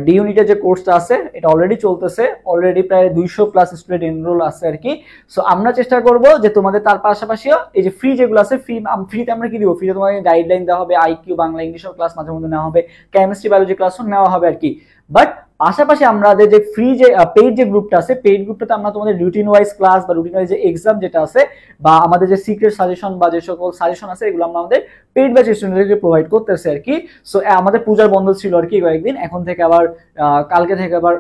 ডি ইউনিটের যে কোর্সটা আছে এটা অলরেডি চলতেছে, অলরেডি প্রায় 200+ স্টুডেন্ট এনরোল আছে আর কি। সো আমরা চেষ্টা করব যে তোমাদের তার পাশাপাশিও এই যে ফ্রি যেগুলো আছে, ফ্রিতে আমরা কি দিব, ফ্রিতে তোমাকে গাইডলাইন দেওয়া হবে, আইকিউ বাংলা ইংলিশের ক্লাস মাঝে মধ্যে নেওয়া হবে, কেমিস্ট্রি বায়োলজি ক্লাসও নেওয়া হবে আর কি। বাট পাশাপাশি আমাদের যে ফ্রি যে পেইড যে গ্রুপটা আছে, পেইড গ্রুপটাতে আমরা তোমাদের রুটিন ওয়াইজ ক্লাস বা রুটিন ওয়াইজ যে এক্সাম যেটা আছে, বা আমাদের যে সিক্রেট সাজেশন বা যে সকল সাজেশন আছে, এগুলো আমরা আমাদের পেইড ব্যাচ স্টুডেন্টদেরকে প্রোভাইড করতেছে আর কি। সো আমাদের পূজার বন্ধ ছিল আর কি কয়েকদিন, এখন থেকে আবার কালকে থেকে আবার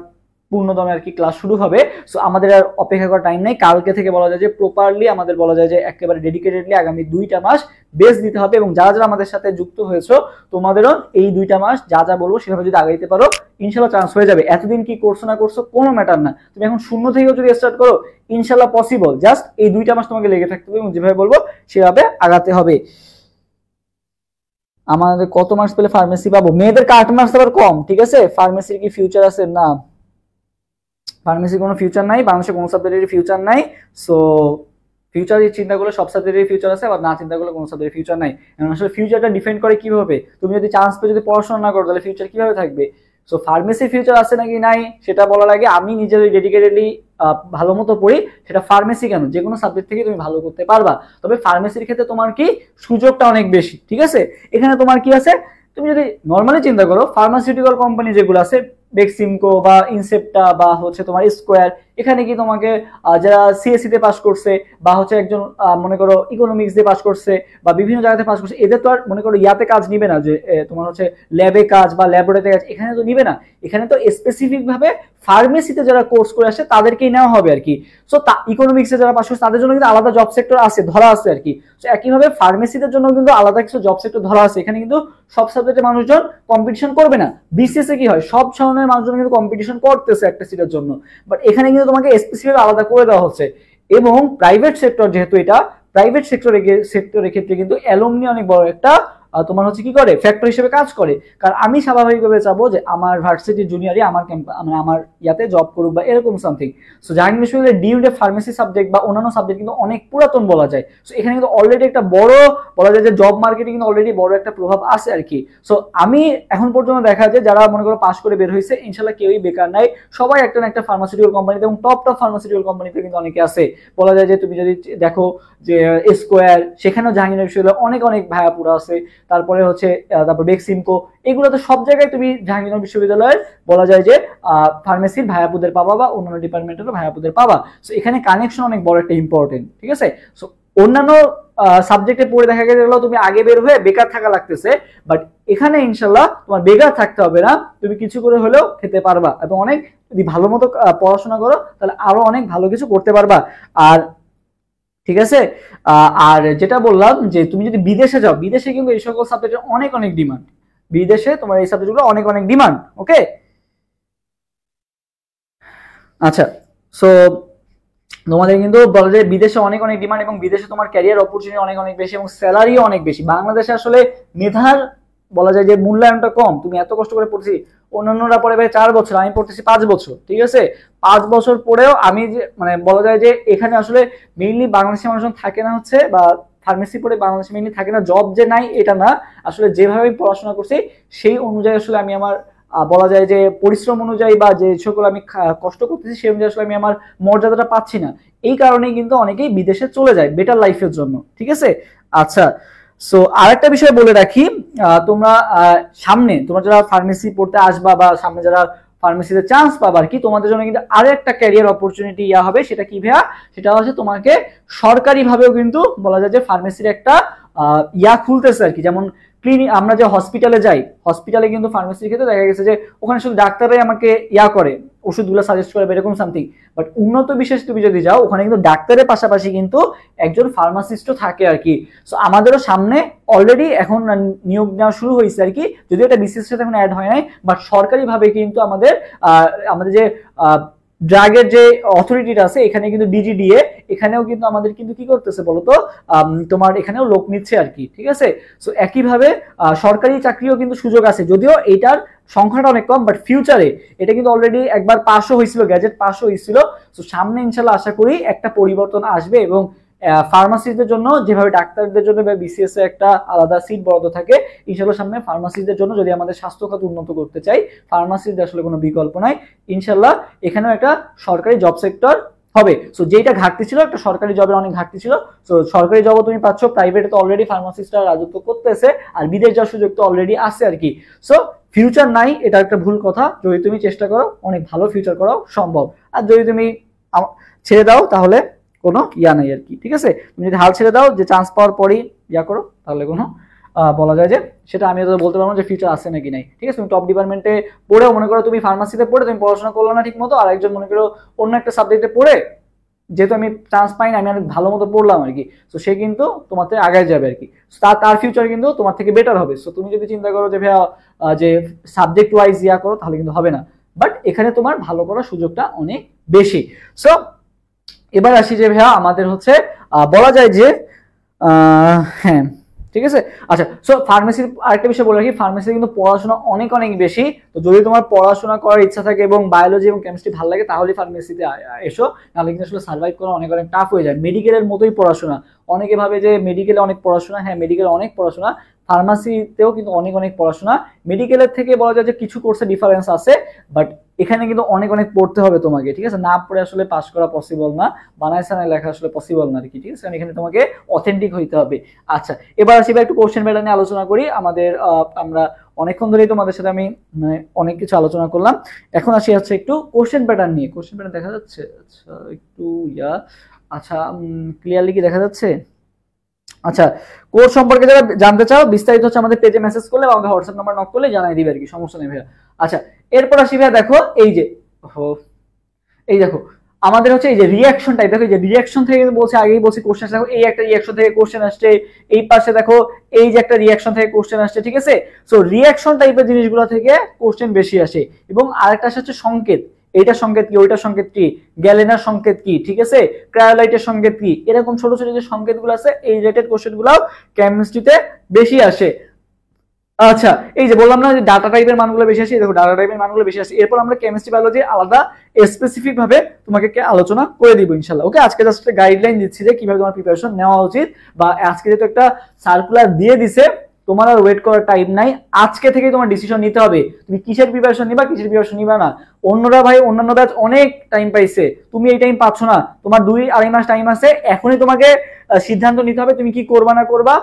পূর্ণদমে আর কি ক্লাস শুরু হবে। সো আমাদের আর অপেক্ষা করার টাইম নেই, কালকে থেকে বলা যায় যে প্রপারলি আমাদের বলা যায় যে একেবারে ডেডিকেটেডলি আগামী 2টা মাস বেস দিতে হবে। এবং যারা যারা আমাদের সাথে যুক্ত হয়েছো তোমাদেরও এই 2টা মাস যা যা বলবো সেভাবে যদি আগাইতে পারো ইনশাল্লাহ চান্স হয়ে যাবে। এতদিন কি করছো না করছো কোনো ম্যাটার না, তুমি এখন শূন্য থেকেও যদি স্টার্ট করো ইনশাল্লাহ পসিবল। জাস্ট এই 2টা মাস তোমাকে লেগে থাকতে হবে এবং যেভাবে বলবো সেভাবে আগাতে হবে। আমাদের কত মার্কস পেলে ফার্মেসি পাবো? মেয়েদের কাট মার্কস আবার কম, ঠিক আছে, ফার্মেসির কি ফিউচার আছে? না, ফার্মেসি কোনো ফিউচার নাই, বাংলাদেশে কোনো সাবজেক্টেরই ফিউচার নাই। সো ফিউচার চিন্তা করলে সব সাবজেক্টেরই ফিউচার আছে, আবার না চিন্তা করলে কোনো সাবজেক্টের ফিউচার নাই। এখন আসলে ফিউচারটা ডিফেন্ড করে কিভাবে, তুমি যদি চান্স পেয়ে যদি পড়াশোনা না করো তাহলে ফিউচার কিভাবে থাকবে? সো ফার্মেসি ফিউচার আছে নাকি নাই সেটা বলার আগে আমি নিজের ডেডিকেটেডলি ভালো মতো পড়ি, সেটা ফার্মেসি কেন যে কোনো সাবজেক্ট থেকে তুমি ভালো করতে পারবা, তবে ফার্মেসির ক্ষেত্রে তোমার কি সুযোগটা অনেক বেশি। ঠিক আছে, এখানে তোমার কি আছে, তুমি যদি নর্মালি চিন্তা করো ফার্মাসিউটিক্যাল কোম্পানি যেগুলো আছে বেক্সিমকো বা ইনসেপ্টা বা হচ্ছে তোমার স্কোয়ার, এখানে কি তোমাকে যারা সিএসসি তে পাস করছে বা হচ্ছে একজন মনে করো ইকোনমিক্স দিয়ে পাস করছে বা বিভিন্ন জায়গাতে পাস করছে, এদের তো আর মনে করো ইয়াতে কাজ নিবে না, যে তোমার হচ্ছে ল্যাবে কাজ বা ল্যাবরেটরিতে কাজ এখানে তো নিবে না, এখানে তো স্পেসিফিক ভাবে ফার্মেসিতে যারা কোর্স করে আসে তাদেরকেই নেওয়া হবে আর কি। সো ইকোনমিক্সে যারা পাস করছে তাদের জন্য কিন্তু আলাদা জব সেক্টর আছে, ধরা আছে আর কি। সো একইভাবে ফার্মেসিদের জন্য কিন্তু আলাদা কিছু জব সেক্টর ধরা আছে, এখানে কিন্তু সব সাবজেক্টে মানুষজন কম্পিটিশন করবে না। বিসিএস এ কি হয়, সব ধরনের মানুষজন কিন্তু কম্পিটিশন করতেছে একটা সিটের জন্য, বাট এখানে কিন্তু তোমাকে স্পেসিফিক আলাদা করে দেওয়া হচ্ছে। এবং প্রাইভেট সেক্টর যেহেতু এটা প্রাইভেট সেক্টরের ক্ষেত্রে কিন্তু অ্যালুমনি অনেক বড় একটা তোমার হচ্ছে কি করে ফ্যাক্টর হিসেবে কাজ করে। কারণ আমি স্বাভাবিকভাবে চাবো যে আমার ভার্সিটির জুনিয়রই আমার ইয়াতে জব করুক বা এরকম সামথিং। সো জাহাঙ্গীর বিশ্ববিদ্যালয়ের ডিউডে ফার্মেসি সাবজেক্ট বা অন্যান্য সাবজেক্ট কিন্তু অনেক পুরাতন বলা যায়। সো এখানে কিন্তু অলরেডি একটা বড় বলা যায় যে জব মার্কেটে কিন্তু অলরেডি বড় একটা প্রভাব আছে আর কি। সো আমি এখন পর্যন্ত দেখা যায় যারা মনে করো পাস করে বের হয়েছে ইনশাল্লাহ কেউই বেকার নাই, সবাই একটা না একটা ফার্মাসিউটিক্যাল কোম্পানিতে এবং টপ ফার্মাসিউটিক্যাল কোম্পানিতে কিন্তু অনেকে আছে। বলা যায় যে তুমি যদি দেখো যে স্কোয়ার, সেখানেও জাহাঙ্গীর বিশ্ববিদ্যালয় অনেক অনেক ভায়াপুরা আছে, তারপরে হচ্ছে তারপর বেক্সিমকো, এগুলো তো সব জায়গায় তুমি জাহাঙ্গীরনগর বিশ্ববিদ্যালয়ের বলা যায় যে ফার্মেসির ভায়াপুদের পাবা বা অন্যান্য ডিপার্টমেন্টেরও ভায়াপুদের পাবা। সো এখানে কানেকশন অনেক বড় একটা ইম্পর্টেন্ট। ঠিক আছে, সো অন্যান্য সাবজেক্টে পড়ে দেখা গেল তুমি আগে বের হয়ে বেকার থাকা লাগতেছে, বাট এখানে ইনশাল্লাহ তোমার বেকার থাকতে হবে না, তুমি কিছু করে হলেও খেতে পারবা এবং অনেক যদি ভালো মতো পড়াশোনা করো তাহলে আরো অনেক ভালো কিছু করতে পারবা। আর ঠিক আছে, আর যেটা বললাম যে তুমি যদি বিদেশে যাও, বিদেশে কিন্তু এই সকল সাবজেক্টের অনেক অনেক ডিমান্ড, বিদেশে তোমার এই সাবজেক্টগুলো অনেক অনেক ডিমান্ড। ওকে, আচ্ছা, সো তোমাদের কিন্তু বলা যায় বিদেশে অনেক অনেক ডিমান্ড এবং বিদেশে তোমার ক্যারিয়ার অপরচুনিটি অনেক অনেক বেশি এবং স্যালারিও অনেক বেশি। বাংলাদেশে আসলে মেধার বলা যায় যে মূল্যায়নটা কম, তুমি এত কষ্ট করে পড়ছি, অন্যান্যরা পড়ে ভাই 4 বছর, আমি পড়তেছি 5 বছর। ঠিক আছে, 5 বছর পরেও আমি যে মানে বলা যায় যে এখানে আসলে মেইনলি বাংলাদেশি মানুষজন থাকে না হচ্ছে, বা ফার্মেসি পড়ে বাংলাদেশে মেইনলি থাকে না, জব যে নাই এটা না, আসলে যেভাবে পড়াশোনা করছি সেই অনুযায়ী আসলে আমি আমার বলা যায় যে পরিশ্রম অনুযায়ী বা যে সকল আমি কষ্ট করতেছি সেই অনুযায়ী আসলে আমি আমার মর্যাদাটা পাচ্ছি না, এই কারণেই কিন্তু অনেকেই বিদেশে চলে যায় বেটার লাইফের জন্য। ঠিক আছে, আচ্ছা, সো আরেকটা বিষয় বলে রাখি, তোমরা সামনে তোমরা যারা ফার্মেসি পড়তে আসবা বা সামনে যারা ফার্মেসিতে চান্স পাবা আর কি, তোমাদের জন্য কিন্তু আরো একটা ক্যারিয়ার অপরচুনিটি ইয়া হবে। সেটা কি ভাইয়া, সেটা হচ্ছে তোমাকে সরকারি ভাবেও কিন্তু বলা যায় যে ফার্মেসির একটা ইয়া খুলতেছে আর কি। যেমন ক্লিনিক, আমরা যে হসপিটালে যাই, হসপিটালে কিন্তু ফার্মেসির ক্ষেত্রে দেখা গেছে যে ওখানে শুধু ডাক্তাররাই আমাকে ইয়া করে, ওষুধগুলো সাজেস্ট করে এরকম সামথিং, বাট উন্নত বিশেষ তুমি যদি যাও ওখানে কিন্তু ডাক্তারের পাশাপাশি কিন্তু একজন ফার্মাসিস্টও থাকে আর কি। সো আমাদেরও সামনে অলরেডি এখন নিয়োগ নেওয়া শুরু হয়েছে আর কি, যদিও এটা বিসিএস সাথে এখন অ্যাড হয় নাই, বাট সরকারি ভাবে কিন্তু আমাদের যে ড্রাগের যে অথরিটিটা আছে এখানে কিন্তু ডিজিডিএ, এখানেও কিন্তু আমাদের কিন্তু কি করতেছে বলতো, তোমার এখানেও লোক নিচ্ছে আর কি। ঠিক আছে, সো একইভাবে সরকারি চাকরিও কিন্তু সুযোগ আছে, যদিও এটার সংখ্যাটা অনেক কম, বাট ফিউচারে এটা কিন্তু অলরেডি একবার পাসও হয়েছিল, গ্যাজেট পাসও হয়েছিল। সো সামনে ইনশাল্লাহ আশা করি একটা পরিবর্তন আসবে এবং ফার্মাসিস্টদের জন্য যেভাবে ডাক্তারদের জন্য বিসিএস এ একটা আলাদা সিট বরাদ্দ থাকে, ইনশাল্লাহ সামনে ফার্মাসিস্টদের জন্য যদি আমাদের স্বাস্থ্য খাত উন্নত করতে চাই, ফার্মাসিস্টদের আসলে কোনো বিকল্প নাই, ইনশাল্লাহ এখানেও একটা সরকারি জব সেক্টর হবে। সো যেটা ঘাটতি ছিল, একটা সরকারি জবের অনেক ঘাটতি ছিল, সো সরকারি জবও তুমি পাচ্ছ, প্রাইভেটে তো অলরেডি ফার্মাসিস্টরা রাজত্ব করতেছে, আর বিদেশ যাওয়ার সুযোগ তো অলরেডি আছে আর কি। সো ফিউচার নাই এটা একটা ভুল কথা, যদি তুমি চেষ্টা করো অনেক ভালো ফিউচার করাও সম্ভব, আর যদি তুমি ছেড়ে দাও তাহলে কোনো ইয়া নাই আর কি। ঠিক আছে, তুমি যদি হাল ছেড়ে দাও যে চান্স পাওয়ার পরই ইয়া করো, তাহলে কোনো বলা যায় যে সেটা আমি তো বলতে পারবো যে ফিউচার আছে নাকি নাই। ঠিক আছে, তুমি টপ ডিপার্টমেন্টে পড়েও মনে করো তুমি ফার্মাসিতে পড়ে তুমি পড়াশোনা করলো না ঠিক মতো, আর একজন মনে করো অন্য একটা সাবজেক্টে পড়ে, যেহেতু আমি চান্স পাই না, আমি অনেক ভালো মতো পড়লাম আর কি, তো সে কিন্তু তোমার থেকে আগায় যাবে আর কি, তার ফিউচার কিন্তু তোমার থেকে বেটার হবে। সো তুমি যদি চিন্তা করো যে ভাইয়া যে সাবজেক্ট ওয়াইজ ইয়া করো, তাহলে কিন্তু হবে না, বাট এখানে তোমার ভালো করার সুযোগটা অনেক বেশি। সো এবার আসি যে ভাইয়া আমাদের হচ্ছে বলা যায় যে হ্যাঁ ঠিক আছে, আচ্ছা, সো ফার্মেসির আরেকটা বিষয় বলে রাখি, ফার্মেসিতে কিন্তু পড়াশোনা অনেক অনেক বেশি। তো যদি তোমার পড়াশোনা করার ইচ্ছা থাকে এবং বায়োলজি এবং কেমিস্ট্রি ভালো লাগে তাহলে ফার্মেসিতে এসো, নাহলে কিন্তু আসলে সার্ভাইভ করা অনেক অনেক টাফ হয়ে যায়। মেডিকেলের মতোই পড়াশোনা, অনেকে ভাবে যে মেডিকেলে অনেক পড়াশোনা, হ্যাঁ মেডিকেলে অনেক পড়াশোনা, ফার্মাসিতেও কিন্তু অনেক অনেক পড়াশোনা, মেডিকেলের থেকে বলা যায় যে কিছু কোর্সে ডিফারেন্স আছে, বাট এখানে কিন্তু অনেক অনেক পড়তে হবে তোমাকে, ঠিক আছে? না পড়ে আসলে পাস করা পসিবল না, বানায় সানায় লেখা আসলে পসিবল না আর কি, ঠিক আছে? কারণ এখানে তোমাকে অথেন্টিক হইতে হবে। আচ্ছা, এবার আসি একটু কোশ্চেন প্যাটার্ন নিয়ে আলোচনা করি। আমরা অনেকক্ষণ ধরেই তোমাদের সাথে আমি অনেক কিছু আলোচনা করলাম, এখন আসি হচ্ছে একটু কোশ্চেন প্যাটার্ন নিয়ে। কোশ্চেন প্যাটার্ন দেখা যাচ্ছে? আচ্ছা একটু আচ্ছা ক্লিয়ারলি কি দেখা যাচ্ছে? আচ্ছা, কোর্স সম্পর্কে যারা জানতে চাও বিস্তারিত হচ্ছে আমাদের পেজে মেসেজ করলে বা আমাদের হোয়াটসঅ্যাপ নাম্বার নক করলে জানাই দিবে আর কি, সমস্যা নেই ভাইয়া। আচ্ছা, এরপর আসি ভাইয়া, দেখো এই দেখো আমাদের হচ্ছে এই যে রিঅ্যাকশন টাইপ, দেখো এই যে রিঅ্যাকশন থেকে কিন্তু বলছে, আগেই বলছি কোশ্চেন আসছে, দেখো এই একটা রিঅ্যাকশন থেকে কোশ্চেন আসছে, এই পাশে দেখো এই যে একটা রিঅ্যাকশন থেকে কোশ্চেন আসছে, ঠিক আছে? সো রিঅ্যাকশন টাইপের জিনিসগুলো থেকে কোশ্চেন বেশি আসে। এবং আরেকটা হচ্ছে সংকেত, এইটা সংকেত কি, ওইটা সংকেত কি, গ্যালেনার সংকেত কি, ঠিক আছে, ক্রায়োলাইটের সংকেত কি, এরকম ছোট ছোট যে সংকেতগুলো আছে এই রিলেটেড কোশ্চেনগুলো কেমিস্ট্রিতে বেশি আসে। আচ্ছা, এই যে বললাম না যে ডাটা টাইপের মানগুলো বেশি আসে, দেখো ডাটা টাইপের মানগুলো বেশি আসে। এরপর আমরা কেমিস্ট্রি বায়োলজি আলাদা স্পেসিফিক ভাবে তোমাকে আলোচনা করে দিব ইনশাআল্লাহ। ওকে, আজকে জাস্ট গাইডলাইন দিচ্ছি যে কিভাবে তোমার প্রিপারেশন নেওয়া উচিত, বা আজকে যেহেতু একটা সার্কুলার দিয়ে দিছে, তোমার আর ওয়েট করার টাইম নাই, আজকে থেকে তোমার ডিসিশন নিতে হবে তুমি কিসের প্রিপারেশন নিবা, কিসের প্রিপারেশন নিবা না। অন্যরা ভাই অন্যান্য ব্যাচ অনেক টাইম পাইছে, তুমি এই টাইম পাচ্ছ না, তোমার 2-2.5 মাস টাইম আছে, এখনই তোমাকে সিদ্ধান্ত নিতে হবে তুমি কি করবা না করবা।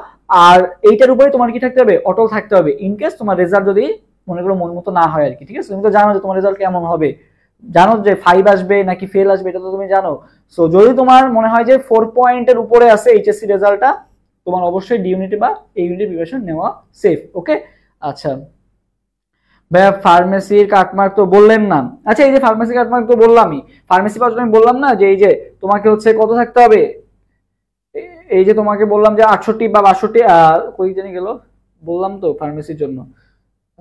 আর এইটার উপরে তোমার কি থাকতে হবে, অটল থাকতে হবে, ইনকেস তোমার রেজাল্ট যদি মনে করো মন মতো না হয় আর কি, ঠিক আছে? তুমি তো জানো যে তোমার রেজাল্ট কেমন হবে, জানো যে 5 আসবে নাকি ফেল আসবে, এটা তো তুমি জানো। সো যদি তোমার মনে হয় যে 4 পয়েন্টের উপরে আছে এইচএসসি রেজাল্টটা, তোমার অবশ্যই ডি ইউনিট বা এই ইউনিটের প্রিপারেশন নেওয়া সেফ। ওকে, আচ্ছা ভাইয়া ফার্মেসির কাটমার্ক তো বললেন না। আচ্ছা, এই যে ফার্মেসি কাটমার্ক তো বললামই, ফার্মেসি পাওয়ার জন্য আমি বললাম না যে এই যে তোমাকে হচ্ছে কত থাকতে হবে, এই যে তোমাকে বললাম যে 68 বা 62, কই জানি গেল, বললাম তো ফার্মেসির জন্য।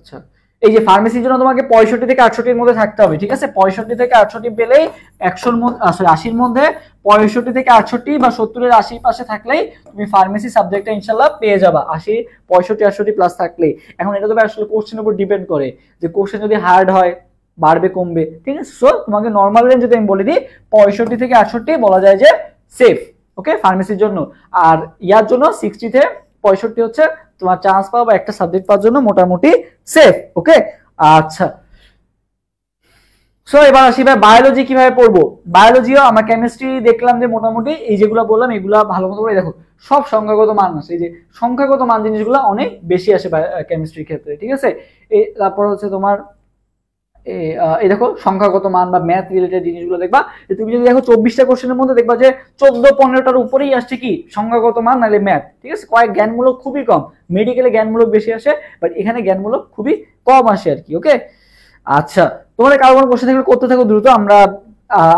আচ্ছা, এই যে ফার্মেসির জন্য তোমাকে 65 থেকে 68 এর মধ্যে থাকতে হবে, ঠিক আছে? 65 থেকে 68 পেলেই 100 এর মধ্যে, সরি 80 এর মধ্যে 65 থেকে 68 বা 70 এর 80 পাশে থাকলেই তুমি ফার্মেসি সাবজেক্টটা ইনশাআল্লাহ পেয়ে যাবা। 80 65 68 প্লাস থাকলেই। এখন এটা তো আসলে কোশ্চেনের উপর ডিপেন্ড করে যে কোশ্চেন যদি হার্ড হয় বাড়বে কমবে, ঠিক আছে? সো তোমাকে নরমাল রেঞ্জ যদি আমি বলে দিই 65 থেকে 68 বলা যায় যে সেফ। ওকে, ফার্মেসির জন্য। আর ইয়ার জন্য 60 থেকে 65 হচ্ছে তোমার চান্স পাওয়া বা একটা সাবজেক্ট পাওয়ার জন্য মোটামুটি সেফ। ওকে, আচ্ছা সো এবার আসি ভাই বায়োলজি কিভাবে পড়বো। বায়োলজিও আমরা কেমিস্ট্রি দেখলাম যে মোটামুটি এই যেগুলো বললাম এগুলা ভালো মতো করে দেখো, সব সংখ্যাগত মান আছে, এই যে সংখ্যাগত মান জিনিসগুলো অনেক বেশি আসে কেমিস্ট্রির ক্ষেত্রে, ঠিক আছে? তারপর হচ্ছে তোমার এই দেখো সংখ্যাগত মান বা ম্যাথ রিলেটেড জিনিসগুলো দেখবা, তুমি যদি দেখো 24টা কোশ্চেনের মধ্যে দেখবা যে 14-15টার উপরেই আসছে কি সংখ্যাগত মান নাহলে ম্যাথ, ঠিক আছে? কয়েক জ্ঞানমূলক খুবই কম, মেডিকেলে জ্ঞানমূলক বেশি আসে, বাট এখানে জ্ঞানমূলক খুবই কম আসে আর কি। ওকে, আচ্ছা তোমাদের কারো কোনো কোশ্চেন থাকলে করতে থাকো দ্রুত, আমরা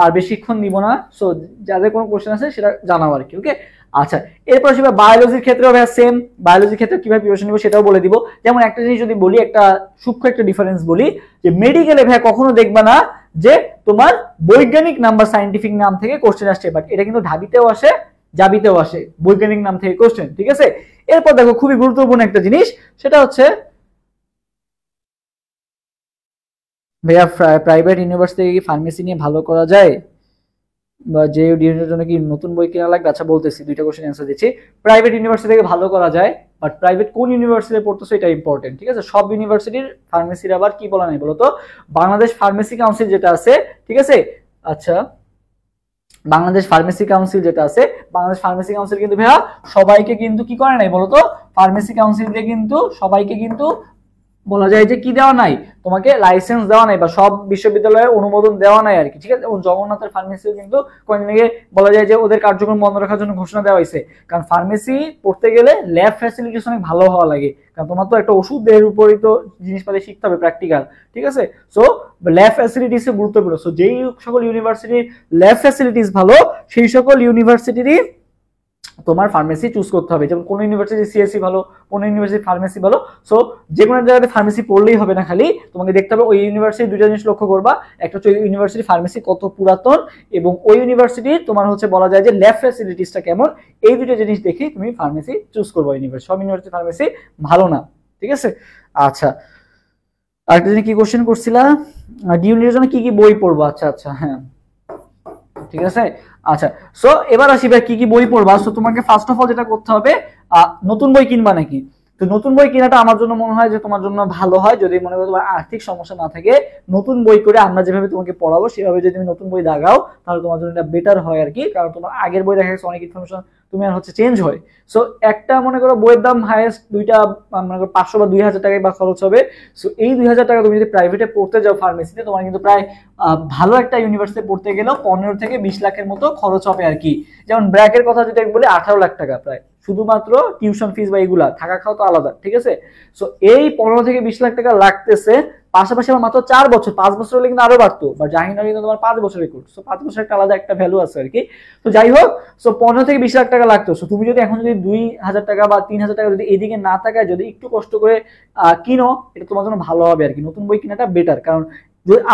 আর বেশিক্ষণ নিব না। সো যাদের কোনো কোশ্চেন আছে সেটা জানাও আর কি। ওকে, আচ্ছা এরপর আসবে বায়োলজির ক্ষেত্রেও ভাই সেম, বায়োলজির ক্ষেত্রে কিভাবে প্রিপারেশন নিব সেটাও বলে দিব। যেমন একটা জিনিস যদি বলি, একটা সূক্ষ্ম একটা ডিফারেন্স বলি, যে মেডিকেলে ভাই কখনো দেখবা না যে তোমার বৈজ্ঞানিক নাম বা সায়েন্টিফিক নাম থেকে কোশ্চেন আসছে, বাট এটা কিন্তু ঢাবিতেও আসে জাবিতেও আসে, বৈজ্ঞানিক নাম থেকে কোশ্চেন, ঠিক আছে? এরপর দেখো খুবই গুরুত্বপূর্ণ একটা জিনিস, সেটা হচ্ছে ভাইয়া প্রাইভেট ইউনিভার্সিটি কি ফার্মেসি নিয়ে ভালো করা যায়, বা যে ডিউনিটের জন্য কি নতুন বই কেনা লাগবে? আচ্ছা বলতেছি, দুইটা কোশ্চেন অ্যান্সার দিচ্ছি। প্রাইভেট ইউনিভার্সিটি থেকে ভালো করা যায়, বাট প্রাইভেট কোন ইউনিভার্সিটিতে পড়তেছো এটা ইম্পর্টেন্ট, ঠিক আছে? সব ইউনিভার্সিটির ফার্মেসির আবার কি বলা নাই বলতো, বাংলাদেশ ফার্মেসি কাউন্সিল যেটা আছে, ঠিক আছে? আচ্ছা বাংলাদেশ ফার্মেসি কাউন্সিল যেটা আছে, বাংলাদেশ ফার্মেসি কাউন্সিল কিন্তু ভাইয়া সবাইকে কিন্তু কি করে নাই বলতো, ফার্মেসি কাউন্সিল দিয়ে কিন্তু সবাইকে কিন্তু বলা যায় যে কি দেওয়া নাই, তোমাকে লাইসেন্স দেওয়া নাই বা সব বিশ্ববিদ্যালয়ে অনুমোদন দেওয়া নাই আর কি, ঠিক আছে? এবং জগন্নাথের ফার্মেসি কিন্তু কয়েকদিন আগে বলা যায় যে ওদের কার্যক্রম বন্ধ রাখার জন্য ঘোষণা দেওয়া হয়েছে, কারণ ফার্মেসি পড়তে গেলে ল্যাব ফ্যাসিলিটিস অনেক ভালো হওয়া লাগে, কারণ তোমার তো একটা ওষুধের উপরই তো জিনিসপাতি শিখতে হবে প্র্যাকটিক্যাল, ঠিক আছে? সো ল্যাব ফ্যাসিলিটিস গুরুত্বপূর্ণ। সো যেই সকল ইউনিভার্সিটির ল্যাব ফ্যাসিলিটিস ভালো সেই সকল ইউনিভার্সিটিরই তোমার ফার্মেসি চুজ করতে হবে। যেমন কোন ইউনিভার্সিটি সিএসসি ভালো, কোন ইউনিভার্সিটি ফার্মেসি ভালো। সো যে কোনো জায়গাতে ফার্মেসি পড়লেই হবে না, খালি তোমাকে দেখতে হবে ওই ইউনিভার্সিটি দুইটা জিনিস লক্ষ্য করবা, একটা হচ্ছে ইউনিভার্সিটি ফার্মেসি কত পুরাতন, এবং ওই ইউনিভার্সিটি তোমার হচ্ছে বলা যায় যে ল্যাব ফ্যাসিলিটিসটা কেমন, এই দুটো জিনিস দেখে তুমি ফার্মেসি চুজ করবা ইউনিভার্সিটি। সব ইউনিভার্সিটি ফার্মেসি ভালো না, ঠিক আছে? আচ্ছা আরেকটা জিনিস কি কোশ্চেন করছিলা, ডিউনিটের জন্য কি কি বই পড়বো? আচ্ছা আচ্ছা হ্যাঁ ঠিক আছে। আচ্ছা সো এবার আসি ভাই কি কি বই পড়বা। সো তোমাকে ফার্স্ট অফ অল যেটা করতে হবে, নতুন বই কিনবা নাকি, তো নতুন বই কেনাটা আমার জন্য মনে হয় যে তোমার জন্য ভালো হয়, যদি মনে করো তোমার আর্থিক সমস্যা না থাকে, নতুন বই করে আমরা যেভাবে তোমাকে পড়াবো সেভাবে যদি তুমি নতুন বই দাগাও তাহলে তোমার জন্য এটা বেটার হয় আর কি। কারণ তোমার আগের বই দেখা গেছে অনেক ইনফরমেশন তুমি আর হচ্ছে চেঞ্জ হয়। সো একটা মনে করো বইয়ের দাম হাইয়েস্ট দুইটা মনে করো 500 বা 2000 টাকায় বা খরচ হবে। সো এই 2000 টাকা তুমি যদি প্রাইভেটে পড়তে যাও ফার্মেসিতে, তোমার কিন্তু প্রায় ভালো একটা ইউনিভার্সিটি পড়তে গেলেও 15 থেকে 20 লাখের মতো খরচ হবে আর কি। যেমন ব্র্যাকের কথা যদি বলি 18 লাখ টাকা প্রায়, শুধুমাত্র টিউশন ফিস বা এগুলা, থাকা খাওয়া তো আলাদা, ঠিক আছে। সো এই 15 থেকে 20 লাখ টাকা লাগতেছে, পাশাপাশি আমার মাত্র 4 বছর, 5 বছর হলে কিন্তু আরো বাড়তো, বা জাহিনার কিন্তু তোমার 5 বছরের কোর্স, সো 5 বছর একটা আলাদা একটা ভ্যালু আছে আর কি। তো যাই হোক, সো 15 থেকে 20 লাখ টাকা লাগতো। সো তুমি যদি এখন যদি 2000 টাকা বা 3000 টাকা যদি এদিকে না থাকায় যদি একটু কষ্ট করে কিনো, এটা তোমার জন্য ভালো হবে আর কি। নতুন বই কিনাটা বেটার, কারণ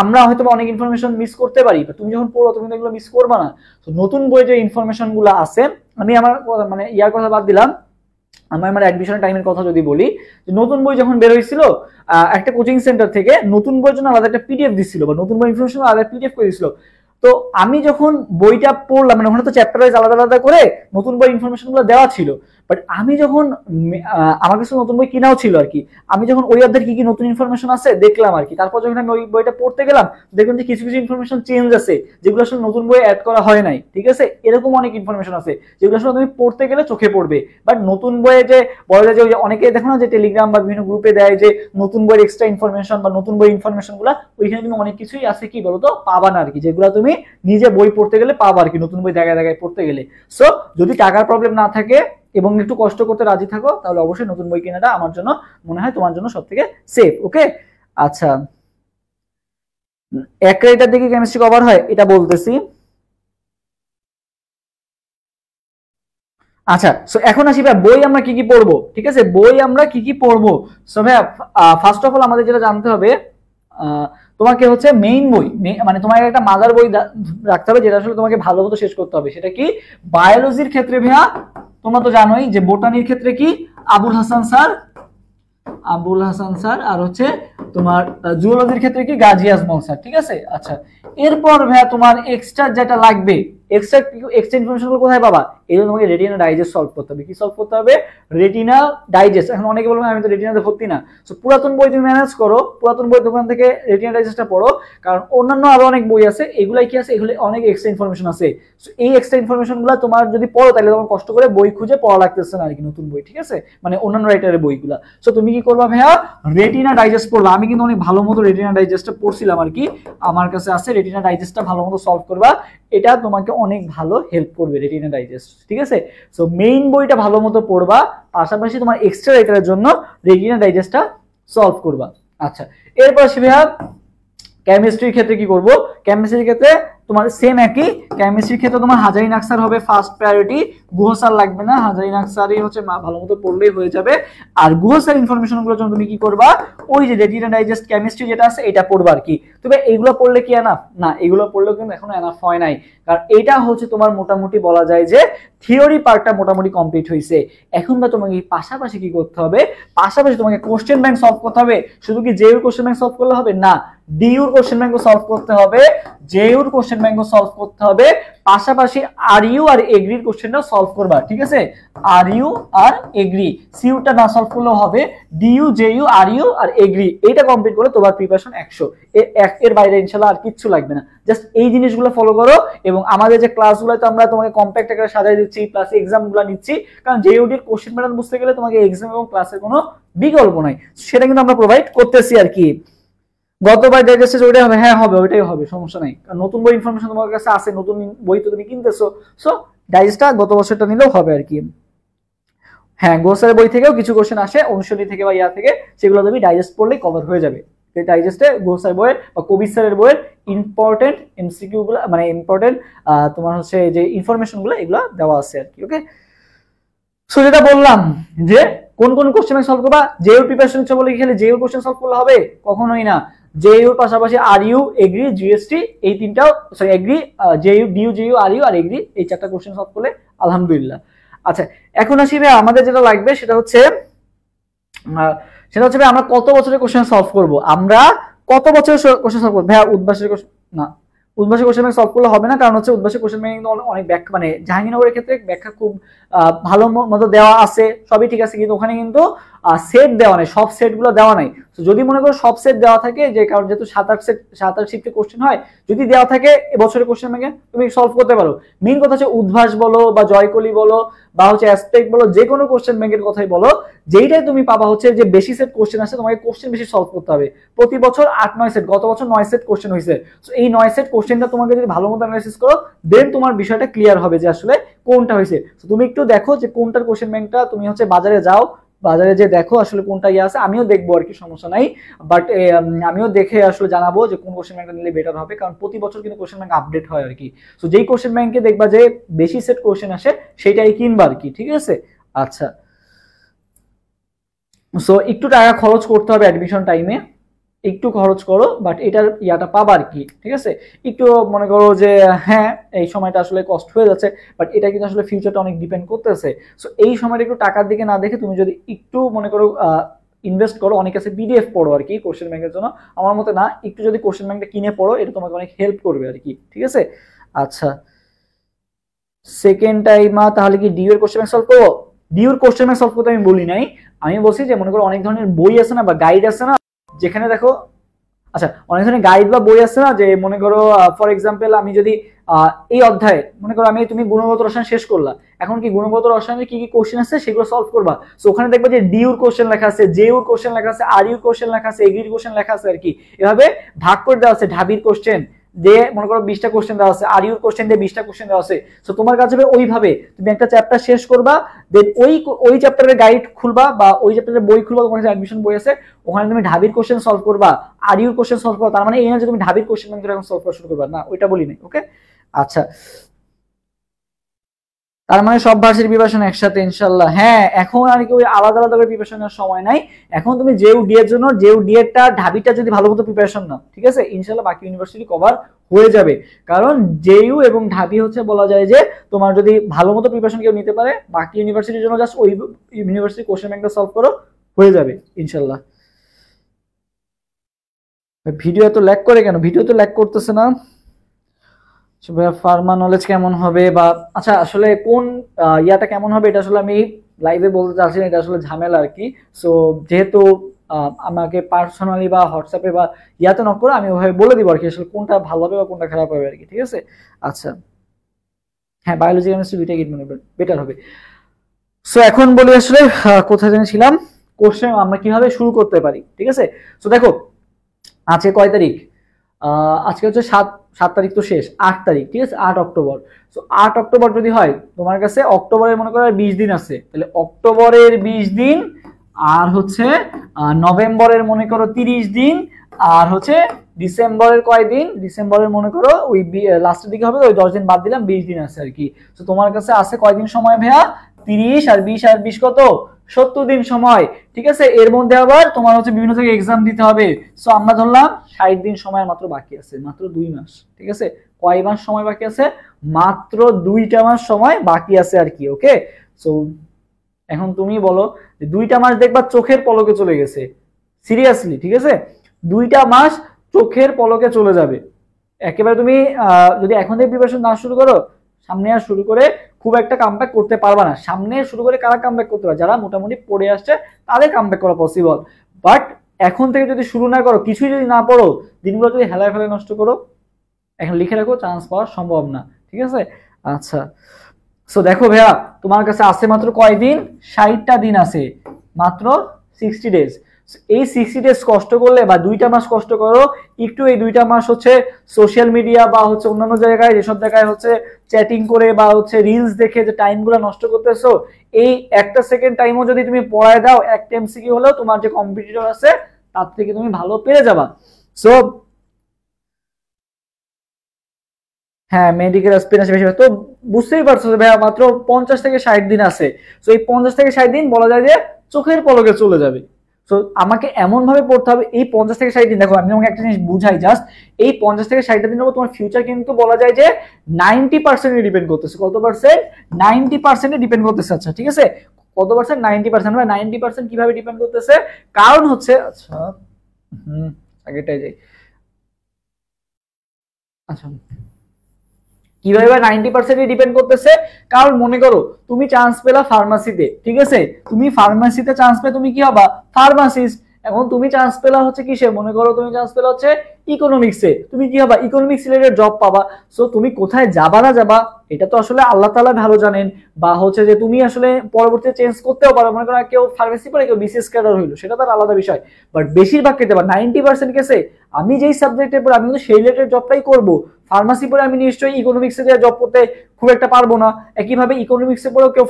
আমরা হয়তো অনেক ইনফরমেশন মিস করতে পারি, তুমি যখন পড়ো তুমি এগুলো মিস করবা না। তো নতুন বই যে ইনফরমেশন গুলো আছে, আমি আমার মানে ইয়ার কথা বাদ দিলাম, আমার অ্যাডমিশন টাইমের কথা যদি বলি, যে নতুন বই যখন বের হয়েছিল একটা কোচিং সেন্টার থেকে নতুন বইয়ের জন্য আলাদা একটা পিডিএফ দিচ্ছিল, বা নতুন বই ইনফরমেশন আলাদা পিডিএফ করে দিচ্ছিল। তো আমি যখন বইটা পড়লাম, মানে ওখানে তো চ্যাপ্টার ওয়াইজ আলাদা আলাদা করে নতুন বই ইনফরমেশন গুলো দেওয়া ছিল, বাট আমি যখন আমার কাছে নতুন বই কিনাও ছিল আর কি, আমি যখন ওই অধ্যায়ের কি কি নতুন ইনফরমেশন আছে দেখলাম আর কি, তারপর যখন আমি ওই বইটা পড়তে গেলাম দেখলাম যে কিছু কিছু ইনফরমেশন চেঞ্জ আছে যেগুলো আসলে নতুন বই অ্যাড করা হয় নাই, ঠিক আছে। এরকম অনেক ইনফরমেশন আছে যেগুলো আসলে তুমি পড়তে গেলে চোখে পড়বে, বাট নতুন বইয়ে যে বলা যায় যে অনেকে দেখো না যে টেলিগ্রাম বা বিভিন্ন গ্রুপে দেয় যে নতুন বইয়ের এক্সট্রা ইনফরমেশন বা নতুন বই ইনফরমেশন গুলা, ওইখানে তুমি অনেক কিছুই আছে কি বলতো পাবা না আর কি, যেগুলো তুমি নিজে বই পড়তে গেলে পাবা আর কি, নতুন বই জায়গায় জায়গায় পড়তে গেলে। সো যদি টাকার প্রবলেম না থাকে এবং একটু কষ্ট করতে রাজি থাকো, তাহলে অবশ্যই নতুন বই কেনাটা আমার জন্য মনে হয় তোমার জন্য সব থেকে সেফ। ওকে, আচ্ছা, এক ক্রেডিটের দিকে কেমিস্ট্রি কভার হয় এটা বলতেছি। আচ্ছা, সো এখন আসি ভাই বই আমরা কি কি পড়বো, ঠিক আছে, বই আমরা কি কি পড়বো। সো ভাই ফার্স্ট অফ অল আমাদের যেটা জানতে হবে, তোমাকে হচ্ছে মেইন বই, মানে তোমাকে একটা মাদার বই রাখতে হবে যেটা আসলে তোমাকে ভালো মতো শেষ করতে হবে। সেটা কি, বায়োলজির ক্ষেত্রে ভাইয়া তোমরা তো জানোই যে বোটানির ক্ষেত্রে কি আবুল হাসান স্যার, আর হচ্ছে তোমার জুওলজির ক্ষেত্রে কি গাজী আজমল স্যার, ঠিক আছে। আচ্ছা, এরপর ভাইয়া তোমার এক্সট্রা যেটা লাগবে, এক্সট্রা ইনফরমেশন গুলো কোথায় পাবা, এই জন্য তোমাকে রেটিনা ডাইজেস্ট সলভ করতে হবে। কি সলভ করতে হবে? Retina digest. এখন অনেকে বলবেন আমি তো রেটিনাতে ভর্তি না, সো পুরাতন বই তুমি ম্যানেজ করো, পুরাতন বই দোকান থেকে রেটিনা ডাইজেস্টটা পড়ো, কারণ অন্যান্য আরো অনেক বই আছে, এগুলাই কি আছে, এগুলো অনেক এক্সট্রা ইনফরমেশন আছে। সো এই এক্সট্রা ইনফরমেশন গুলো তোমার যদি পড়ো তাহলে তোমার কষ্ট করে বই খুঁজে পড়া লাগতেছে না আর কি, নতুন বই, ঠিক আছে, মানে অন্যান্য রাইটারের বইগুলা। সো তুমি কি করবা ভাইয়া, রেটিনা ডাইজেস্ট পড়বা। আমি কিন্তু অনেক ভালো মতো রেটিনা ডাইজেস্টটা পড়ছিলাম আর কি, আমার কাছে আছে, রেটিনা ডাইজেস্টটা ভালো মতো সলভ করবা, এটা তোমাকে অনেক ভালো হেল্প করবে রেটিনা ডাইজেস্ট, ঠিক আছে। সো মেইন বইটা ভালো মতো পড়বা, পাশাপাশি তোমার এক্সট্রা রাইটারের জন্য রেটিনা ডাইজেস্টটা সলভ করবা। আচ্ছা, এরপর আসি ভাইয়া কেমিস্ট্রির ক্ষেত্রে কি করব। কেমিস্ট্রির ক্ষেত্রে তোমার সেম একই, কেমিস্ট্রির ক্ষেত্রে তোমার হাজারি নাকসার হবে ফার্স্ট প্রায়োরিটি, গুহ স্যার লাগবে না, হাজারি নাকসারই হচ্ছে ভালো মতো পড়লেই হয়ে যাবে। আর গুহ স্যার ইনফরমেশন গুলোর জন্য তুমি কি করবা, ওই যে রেটিনা ডাইজেস্ট কেমিস্ট্রি যেটা আছে এটা পড়বা আর কি। তবে এইগুলো পড়লে কি এনাফ না, এগুলো পড়লেও কিন্তু এখনো এনাফ হয় নাই, কারণ এটা হচ্ছে তোমার মোটামুটি বলা যায় যে থিওরি পার্টটা মোটামুটি কমপ্লিট হয়েছে। এখন বা তোমাকে পাশাপাশি কি করতে হবে, পাশাপাশি তোমাকে কোশ্চেন ব্যাংক সলভ করতে হবে। শুধু কি জেইউর কোশ্চেন ব্যাংক সলভ করলে হবে না, ডিইউর কোশ্চেন ব্যাংকও সলভ করতে হবে, জেইউর কোশ্চেন ব্যাংকও সলভ করতে হবে, পাশাপাশি আরইউ আর এগ্রির কোশ্চেনটাও সলভ করবা, ঠিক আছে। আরইউ আর এগ্রি, সিইউটা না সলভ করলেও হবে, ডিইউ জেইউ আরইউ আর এগ্রি এটা কমপ্লিট করে তোমার প্রিপারেশন 100, এর বাইরে ইনশাআল্লাহ আর কিচ্ছু লাগবে না। জাস্ট এই জিনিসগুলো ফলো করো, এবং আমাদের যে ক্লাসগুলোতে আমরা তোমাকে কম্প্যাক্ট আকারে সাজাই দিচ্ছি, প্লাস এক্সামগুলো নিচ্ছি, কারণ জেইউডির কোশ্চেন প্যাটার্ন বুঝতে গেলে তোমাকে এক্সাম এবং ক্লাসের কোনো বিকল্প নাই, সেটা কিন্তু আমরা প্রোভাইড করতেছি আর কি। গতবার ডাইজেস্ট ওইটাই হবে, হ্যাঁ হবে, ওইটাই হবে, সমস্যা নাই, কারণ নতুন বই ইনফরমেশন তোমার কাছে আছে, নতুন বই তো তুমি কিনতেছো, সো ডাইজেস্টটা গত বছরটা নিলেও হবে আর কি। হ্যাঁ, গোসারের বই থেকেও কিছু কোশ্চেন আসে, অনুশীলনী থেকে বা ইয়া থেকে, সেগুলো তুমি ডাইজেস্ট পড়লেই কভার হয়ে যাবে। ডাইজেস্টে গোসার বইয়ের বা কবির স্যারের বইয়ের ইম্পর্টেন্ট এমসিকিউ গুলো, মানে ইম্পর্টেন্ট তোমার হচ্ছে যে ইনফরমেশন গুলো, এগুলো দেওয়া আছে আর কি। ওকে, সো যেটা বললাম যে কোন কোন কোশ্চেন সলভ করবা, জেইউর প্রিপারেশন হচ্ছে বলে খেলে জেইউর কোশ্চেন সলভ করলে হবে, কখনোই না। জেইউর পাশাপাশি আরইউ এগ্রি জিএসটি এই তিনটাও, sorry agri JU DU JU RU আর এগ্রি, এই চারটা কোশ্চেন সলভ করলে আলহামদুলিল্লাহ। আচ্ছা, এখন আসি ভাই আমাদের যেটা লাগবে সেটা হচ্ছে আমরা কত বছরের কোশ্চেন সলভ করব, আমরা কত বছরের কোশ্চেন সলভ করব। ভাই উদ্ভাসের কোশ্চেন না, উদ্ভাসের কোশ্চেন ব্যাংক সলভ করলে হবে না, কারণ হচ্ছে উদ্ভাসের কোশ্চেন ব্যাংক অনেক ব্যাখ্যা, মানে জাহাঙ্গীরনগরের ক্ষেত্রে ব্যাখ্যা খুব ভালো মতো দেওয়া আছে, সবই ঠিক আছে, কিন্তু ওখানে কিন্তু সেট দেওয়া নেই, সব সেট গুলো দেওয়া নাই। তো যদি মনে করো সব সেট দেওয়া থাকে, যে কারণ যেহেতু 7-8 শিফটে কোশ্চেন হয়, যদি দেওয়া থাকে এবছরের কোশ্চেন ব্যাংকে তুমি সলভ করতে পারো। মেইন কথা হচ্ছে উদ্ভাস বলো বা জয়কলি বলো বা হচ্ছে অ্যাসপেক্ট বলো, যে কোনো কোশ্চেন ব্যাংকের কথাই বলো, যেইটাই তুমি পাবা হচ্ছে যে বেশি সেট কোশ্চেন আছে, তোমাকে কোশ্চেন বেশি সলভ করতে হবে। প্রতি বছর 8-9 সেট, গত বছর 9 সেট কোশ্চেন হয়েছে। তো এই 9 সেট কোশ্চেনটা তোমাকে যদি ভালো মতো অ্যানালাইসিস করো, দেন তোমার বিষয়টা ক্লিয়ার হবে যে আসলে কোনটা হয়েছে। তো তুমি একটু দেখো যে কোনটার কোশ্চেন ব্যাংকটা, তুমি হচ্ছে বাজারে যাও, বাজারে যে দেখো আসলে কোনটা ইয়ে আছে, আমিও দেখবো আর কি, সমস্যা নাই। বাট আমিও দেখে আসলে জানাবো যে কোন কোশ্চেন ব্যাংকটা নিলে বেটার হবে, কারণ প্রতি বছর কিন্তু কোশ্চেন ব্যাংক আপডেট হয় আর কি। তো যেই কোশ্চেন ব্যাংকে দেখবা যে বেশি সেট কোশ্চেন আসে, সেটাই কিনবা আর কি, ঠিক আছে। আচ্ছা, সো একটু টাকা খরচ করতে হবে অ্যাডমিশন টাইমে, একটু খরচ করো, বাট এটার ইয়াটা পাবা আর কি, ঠিক আছে। একটু মনে করো যে হ্যাঁ এই সময়টা আসলে কষ্ট হয়ে যাচ্ছে, বাট এটা কিন্তু আসলে ফিউচারটা অনেক ডিপেন্ড করতেছে। সো এই সময়টা একটু টাকার দিকে না দেখে তুমি যদি একটু মনে করো ইনভেস্ট করো, অনেক আছে পিডিএফ পড়ো আর কি কোশ্চেন ব্যাংকের জন্য, আমার মতে না, একটু যদি কোশ্চেন ব্যাংকটা কিনে পড়ো, এটা তোমাকে অনেক হেল্প করবে আর কি, ঠিক আছে। আচ্ছা, সেকেন্ড টাইম তাহলে কি ডিউ এর কোশ্চেন ব্যাংক সলভ করবো? ডিউ এর কোশ্চেন ব্যাংক সলভ করতে আমি বলি নাই, আমি বলছি যে মনে করো অনেক ধরনের বই আছে না বা গাইড আছে না, যেখানে দেখো, আচ্ছা অনেক ধরনের গাইড বা বই আছে না, যে মনে করো ফর এক্সাম্পল আমি যদি এই অধ্যায়ে মনে করো তুমি গুণগত রসায়ন শেষ করলা, এখন কি গুণগত রসায়নের কি কি কোশ্চেন আছে সেগুলো সলভ করবা। সো ওখানে দেখবা যে ডিউর কোশ্চেন লেখা আছে, জেউর কোশ্চেন লেখা আছে, আর ইউর কোশ্চেন লেখা আছে, এগ্রির কোশ্চেন লেখা আছে আর কি। এভাবে ভাগ করে দেওয়া আছে, ঢাবির কোশ্চেন দিয়ে মনে করো 20টা কোশ্চেন দেওয়া আছে, আর ইউর কোশ্চেন দিয়ে 20টা কোশ্চেন দেওয়া আছে। সো তোমার কাছে হবে ওইভাবে তুমি একটা চ্যাপ্টার শেষ করবা, দেন ওই চ্যাপ্টারের গাইড খুলবা বা ওই চ্যাপ্টারের বই খুলবা, তোমার কাছে অ্যাডমিশন বই আছে, ওখানে তুমি ঢাবির কোশ্চেন সলভ করবা, আর ইউর কোশ্চেন সলভ করবা। তার মানে এই না যে তুমি ঢাবির কোশ্চেন ব্যাংক এখন সলভ করা শুরু করবা, না, ওইটা বলি নাই, ওকে। আচ্ছা, তার মানে সব ভার্সিটির প্রিপারেশন একসাথে ইনশাআল্লাহ। হ্যাঁ, এখন আর কি ওই আলাদা আলাদা করে প্রিপারেশনের সময় নাই, এখন তুমি জেইউ ডি এর জন্য জেইউ ডি এরটা ঢাবিটা যদি ভালো মতো প্রিপারেশন নাও, ঠিক আছে, ইনশাআল্লাহ বাকি ইউনিভার্সিটি কভার হয়ে যাবে। কারণ জেইউ এবং ঢাবি হচ্ছে বলা যায় যে তোমার যদি ভালো মতো প্রিপারেশন কেউ নিতে পারে, বাকি ইউনিভার্সিটির জন্য জাস্ট ওই ইউনিভার্সিটি কোশ্চেন ব্যাংকটা সলভ করো, হয়ে যাবে ইনশাআল্লাহ। ভিডিও এত ল্যাগ করে কেন? ভিডিও তো ল্যাগ করতেছে না। ফার্মা নলেজ কেমন হবে বা আচ্ছা আসলে কোন ইয়াটা কেমন হবে এটা আসলে আমি লাইভে বলতে চাচ্ছি না, এটা আসলে ঝামেলা আর কি। সো যেহেতু আমাকে পার্সোনালি বা হোয়াটসঅ্যাপে বা ইয়াতে নক করে আমি ওইভাবে বলে দিব আর কি আসলে কোনটা ভালো হবে বা কোনটা খারাপ হবে আর কি, ঠিক আছে। আচ্ছা, হ্যাঁ বায়োলজি কেমিস্ট্রি দুইটাই বেটার হবে। সো এখন বলি আসলে কোথায় জেনেছিলাম, কোশ্চেন আমরা কিভাবে শুরু করতে পারি, ঠিক আছে। সো দেখো আজকে কয় তারিখ, আজকে হচ্ছে 7 তারিখ তো শেষ, 8 তারিখ, ঠিক আছে, 8 অক্টোবর। তো 8 অক্টোবর যদি হয় তোমার কাছে, অক্টোবরের মনে করো 20 দিন আছে, তাহলে অক্টোবরের 20 দিন আর হচ্ছে নভেম্বরের মনে করো 30 দিন আর হচ্ছে ডিসেম্বরের কয়দিন, ডিসেম্বরের মনে করো ওই লাস্টের দিকে হবে, ওই 10 দিন বাদ দিলাম, 20 দিন আছে আর কি। তো তোমার কাছে আছে কয়দিন সময় ভাইয়া? 30 আর 20 আর 20 কত, 70 দিন সময়, ঠিক আছে। এর মধ্যে আবার তোমার হচ্ছে বিভিন্ন জায়গায় এক্সাম দিতে হবে। সো আমরা ধরলাম 60 দিন সময় মাত্র বাকি আছে, মাত্র 2 মাস, ঠিক আছে। কয় মাস সময় বাকি আছে? মাত্র 2টা মাস সময় বাকি আছে আর কি, ওকে। সো এখন তুমি বলো যে 2টা মাস দেখবা চোখের পলকে চলে গেছে, সিরিয়াসলি, ঠিক আছে, 2টা মাস চোখের পলকে চলে যাবে একেবারে। তুমি যদি এখন থেকে প্রিপারেশন না শুরু করো, সামনে আর শুরু করে খুব একটা কামব্যাক করতে পারবা না। সামনে শুরু করে কারা কামব্যাক করতে পারে? যারা মোটামুটি পড়ে আসছে তাদের কামব্যাক করা পসিবল। বাট এখন থেকে যদি শুরু না করো, কিছুই যদি না পড়ো, দিনগুলো যদি হেলায় ফেলায় নষ্ট করো, এখন লিখে রাখো, চান্স পাওয়া সম্ভব না, ঠিক আছে। আচ্ছা, সো দেখো ভাইয়া তোমার কাছে আছে মাত্র কয়দিন? 60টা দিন আছে, মাত্র 60 ডেজ। এই 60 ডেজ কষ্ট করলে বা 2টা মাস কষ্ট করো, একটু এই 2টা মাস হচ্ছে সোশ্যাল মিডিয়া বা হচ্ছে অন্যান্য জায়গায়, যেসব জায়গায় হচ্ছে চ্যাটিং করে বা হচ্ছে রিলস দেখে যে টাইমগুলো নষ্ট করতেছো, এই একটা সেকেন্ড টাইমও যদি তুমি পড়ায় দাও, একটা এমসিকিউ হলেও তোমার যে কম্পিটিটর আছে তার থেকে তুমি ভালো পেরে যাবা। সো হ্যাঁ, মেডিকেল অ্যাসপিরেন্সি বেশি, তো বুঝতেই পারছো যে ভাইয়া মাত্র 50 থেকে 60 দিন আছে। তো এই 50 থেকে 60 দিন বলা যায় যে চোখের পলকে চলে যাবে। তো আমাকে এমন ভাবে পড়তে হবে এই 50 থেকে 60 দিন। দেখো আমি তোমাকে একটা জিনিস বুঝাই জাস্ট, এই 50 থেকে 60 দিনের উপর তোমার ফিউচার কিন্তু বলা যায় যে 90% ডিপেন্ড করতেছে। কত পার্সেন্ট? 90% ডিপেন্ড করতেছে। আচ্ছা ঠিক আছে, কত পার্সেন্ট? 90%। আমরা 90% কিভাবে ডিপেন্ড করতেছে? কারণ হচ্ছে, আচ্ছা আগেটাই যাই, আচ্ছা কিভাবে 90% ডিপেন্ড করতেছে, কারণ মনে করো তুমি চান্স পেলা ফার্মাসিতে, ঠিক আছে, তুমি ফার্মাসিতে চান্স পেলে তুমি কি হবা, ফার্মাসিস্ট। এখন তুমি চান্স পেলা হচ্ছে কিসে, মনে করো তুমি চান্স পেলা হচ্ছে ইকোনমিক্সে, তুমি কি হবা, ইকোনমিক্স রিলেটেড জব পাবা। সো তুমি কোথায় যাবা না যাবা এটা তো আসলে আল্লাহ তাআলা ভালো জানেন, বা হচ্ছে যে তুমি আসলে পরবর্তীতে চেঞ্জ করতেও পারো, মনে করো কেউ ফার্মেসি পড়ে কেউ বিসিএস ক্যাডার হইলো, সেটা তার আলাদা বিষয়। বাট বেশিরভাগ ক্ষেত্রে বা 90% কেসে আমি যেই সাবজেক্টে পড়ে আমি কিন্তু সেই রিলেটেড জবটাই করবো। ফার্মাসি পড়ে আমি নিশ্চয়ই ইকোনমিক্সে দিয়ে জব করতে খুব একটা পারবো না, একইভাবে ইকোনমিক্সে পড়েও কেউ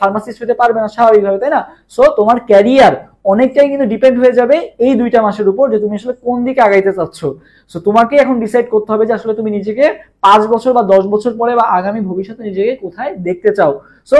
ফার্মাসিস্ট হতে পারবে না স্বাভাবিকভাবে, তাই না? সো তোমার ক্যারিয়ার অনেকটাই কিন্তু ডিপেন্ড হয়ে যাবে এই 2টা মাসের উপর, যে তুমি আসলে কোন দিকে আগাইতে চাচ্ছ। সো তোমাকে এখন ডিসাইড করতে হবে যে আসলে তুমি নিজেকে 5 বছর বা 10 বছর পরে বা আগামী ভবিষ্যতে নিজেকে কোথায় দেখতে চাও। সো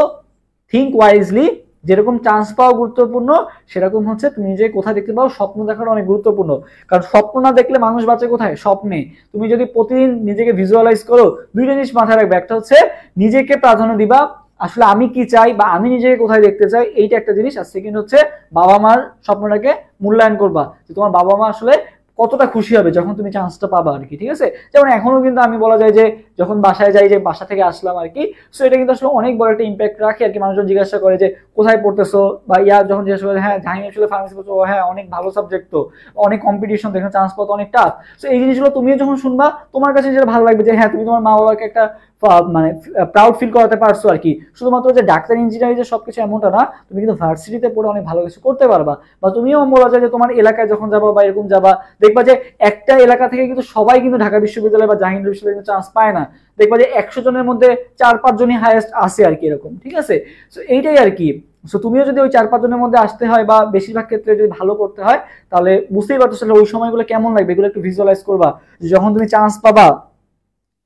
থিঙ্ক ওয়াইজলি, যেরকম চান্স পাওয়া গুরুত্বপূর্ণ সেরকম হচ্ছে তুমি নিজেকে কোথায় দেখতে পাও, স্বপ্ন দেখানো অনেক গুরুত্বপূর্ণ। কারণ স্বপ্ন না দেখলে মানুষ বাঁচে কোথায়, স্বপ্নে। তুমি যদি প্রতিদিন নিজেকে ভিজুয়ালাইজ করো, 2টা জিনিস মাথায় রাখবে, একটা হচ্ছে নিজেকে প্রাধান্য দিবা, আসলে আমি কি চাই বা আমি নিজেকে কোথায় দেখতে চাই, এইটা একটা জিনিস। আর সেকেন্ড হচ্ছে বাবা মার স্বপ্নটাকে মূল্যায়ন করবা, যে তোমার বাবা মা আসলে কতটা খুশি হবে যখন তুমি চান্সটা পাবা আর কি, ঠিক আছে? যেমন এখনো কিন্তু আমি বলা যায় যে যখন বাসায় যাই, যে বাসা থেকে আসলাম আর কি, সো এটা কিন্তু আসলে অনেক বড় একটা ইম্প্যাক্ট রাখে আর কি। মানুষজন জিজ্ঞাসা করে যে কোথায় পড়তেছো, বা যখন জিজ্ঞাসা করে হ্যাঁ জাহিন আসলে ফার্মেসি পড়ছো, হ্যাঁ অনেক ভালো সাবজেক্ট, তো অনেক কম্পিটিশন, দেখেন চান্স পাওয়া অনেক টাফ। সো এই জিনিসগুলো তুমিও যখন শুনবা তোমার কাছে যেটা ভালো লাগবে, যে হ্যাঁ তুমি তোমার মা বাবাকে একটা মানে প্রাউড ফিল করাতে পারছো আর কি। শুধুমাত্র যে ডাক্তার ইঞ্জিনিয়ারিং যে সবকিছু এমনটা না, তুমি কিন্তু ভার্সিটিতে পড়ে অনেক ভালো কিছু করতে পারবা। বা তুমিও বলা যায় যে তোমার এলাকায় যখন যাবা বা এরকম যাবা, দেখবা যে একটা এলাকা থেকে কিন্তু সবাই কিন্তু ঢাকা বিশ্ববিদ্যালয় বা জাহাঙ্গীরনগর বিশ্ববিদ্যালয়ে চান্স পায় না, দেখবা যে 100 জনের মধ্যে 4-5 জনই হাইয়েস্ট আসে আর কি, এরকম, ঠিক আছে? সো এইটাই আর কি। সো তুমিও যদি ওই 4-5 জনের মধ্যে আসতে হয় বা বেশিরভাগ ক্ষেত্রে যদি ভালো করতে হয়, তাহলে বুঝতেই পারছো ওই সময়গুলো কেমন লাগবে, এগুলো একটু ভিজুয়ালাইজ করবা। যখন তুমি চান্স পাবা,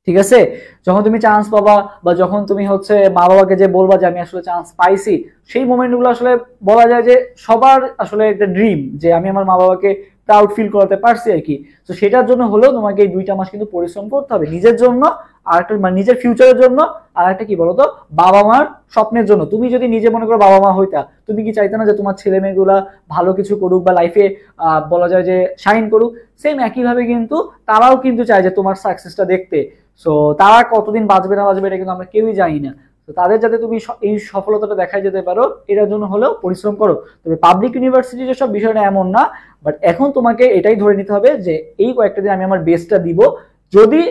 ঠিক আছে, যখন তুমি চান্স পাবা বা যখন তুমি হচ্ছে মা বাবাকে যে বলবা যে আমি আসলে চান্স পাইছি, সেই মোমেন্টগুলো আসলে বলা যায় যে সবার আসলে একটা ড্রিম, যে আমি আমার মা বাবাকে প্রাউড ফিল করাতে পারছি আর কি। তো সেটার জন্য হলেও তোমাকে এই 2টা মাস কিন্তু পরিশ্রম করতে হবে নিজের জন্য, আর একটা মানে নিজের ফিউচারের জন্য, আর একটা কি বলতো বাবা মার স্বপ্নের জন্য। তুমি যদি নিজে মনে করো বাবা মা হইতা, তুমি কি চাইতে না যে তোমার ছেলে মেয়েগুলা ভালো কিছু করুক বা লাইফে বলা যায় যে শাইন করুক? সেম একইভাবে কিন্তু তারাও কিন্তু চায় যে তোমার সাকসেসটা দেখতে। সো তারা কতদিন বাঁচবে না বাঁচবে এটা কিন্তু আমরা কেউই জানি না। তো তাদের যাতে তুমি এই সফলতাটা দেখাই যেতে পারো, এটার জন্য হলেও পরিশ্রম করো। তবে পাবলিক ইউনিভার্সিটি যেসব বিষয়টা এমন না, বাট এখন তোমাকে এটাই ধরে নিতে হবে যে এই কয়েকটা দিন আমি আমার বেস্টটা দিব, যদি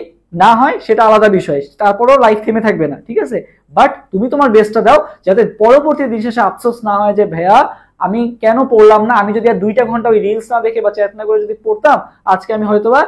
না হয় সেটা আলাদা বিষয়, তারপরেও লাইফ থেমে থাকবে না, ঠিক আছে? বাট তুমি তোমার বেস্টটা দাও, যাতে পরবর্তী দিন শেষে আফসোস না হয় যে ভাইয়া আমি কেন পড়লাম না, আমি যদি আর 2টা ঘন্টা ওই রিলস না দেখে বা চ্যাট না করে যদি পড়তাম, আজকে আমি হয়তোবা